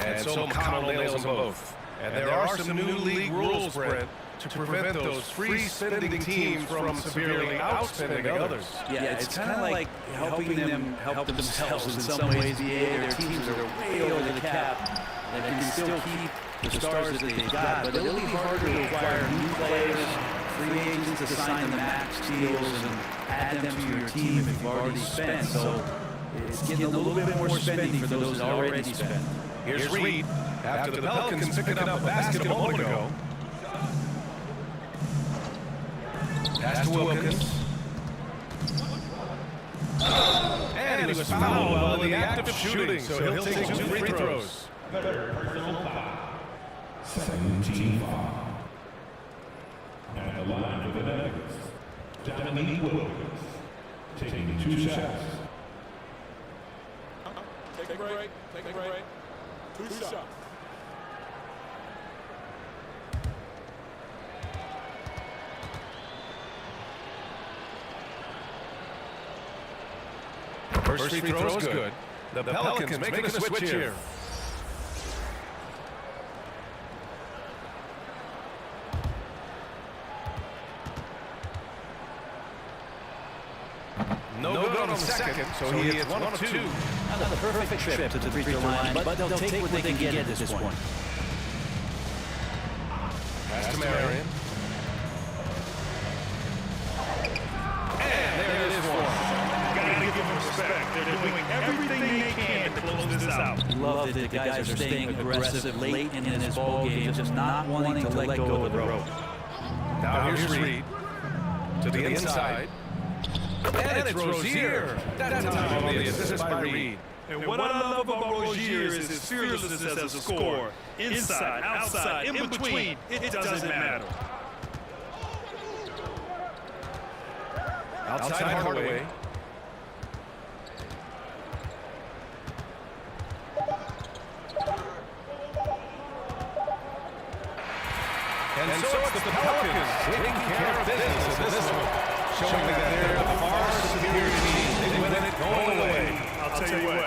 And so McConnell nails them both. And there are some new league rules, Brent, to prevent those free-spending teams from severely outspending others. Yeah, it's kind of like helping them help themselves in some ways. Their teams are way over the cap. They can still keep the stars that they've got, but it'll be harder to acquire new players, free agents to sign the max deals and add them to your team if you've already spent. So it's getting a little bit more spending for those that already spent. Here's Reed after the Pelicans picked up a basket a moment ago. Pass to Wilkins. And he was fouled while in the act of shooting, so he'll take 2 free throws. 17 foul. At the line for the Nuggets, Dominique Wilkins, taking 2 shots. Take a break. 2 shots. First free throw is good. The Pelicans making a switch here. No good on the second, so he hits 1 of 2. Not the perfect trip to the free throw line, but they'll take what they can get at this point. Pass to Marion. And there it is one. Gotta give them respect. They're doing everything they can to close this out. Love that the guys are staying aggressive late in this ball game, just not wanting to let go of the rope. Now here's Reed to the inside. And it's Rozier. That time on the assist by Reed. And what I love about Rozier is his fearlessness as a scorer. Inside, outside, in between, it doesn't matter. Outside Hardaway. And so it's the Pelicans taking care of business in this one, showing that they're the far superior team. They win it going away. I'll tell you what.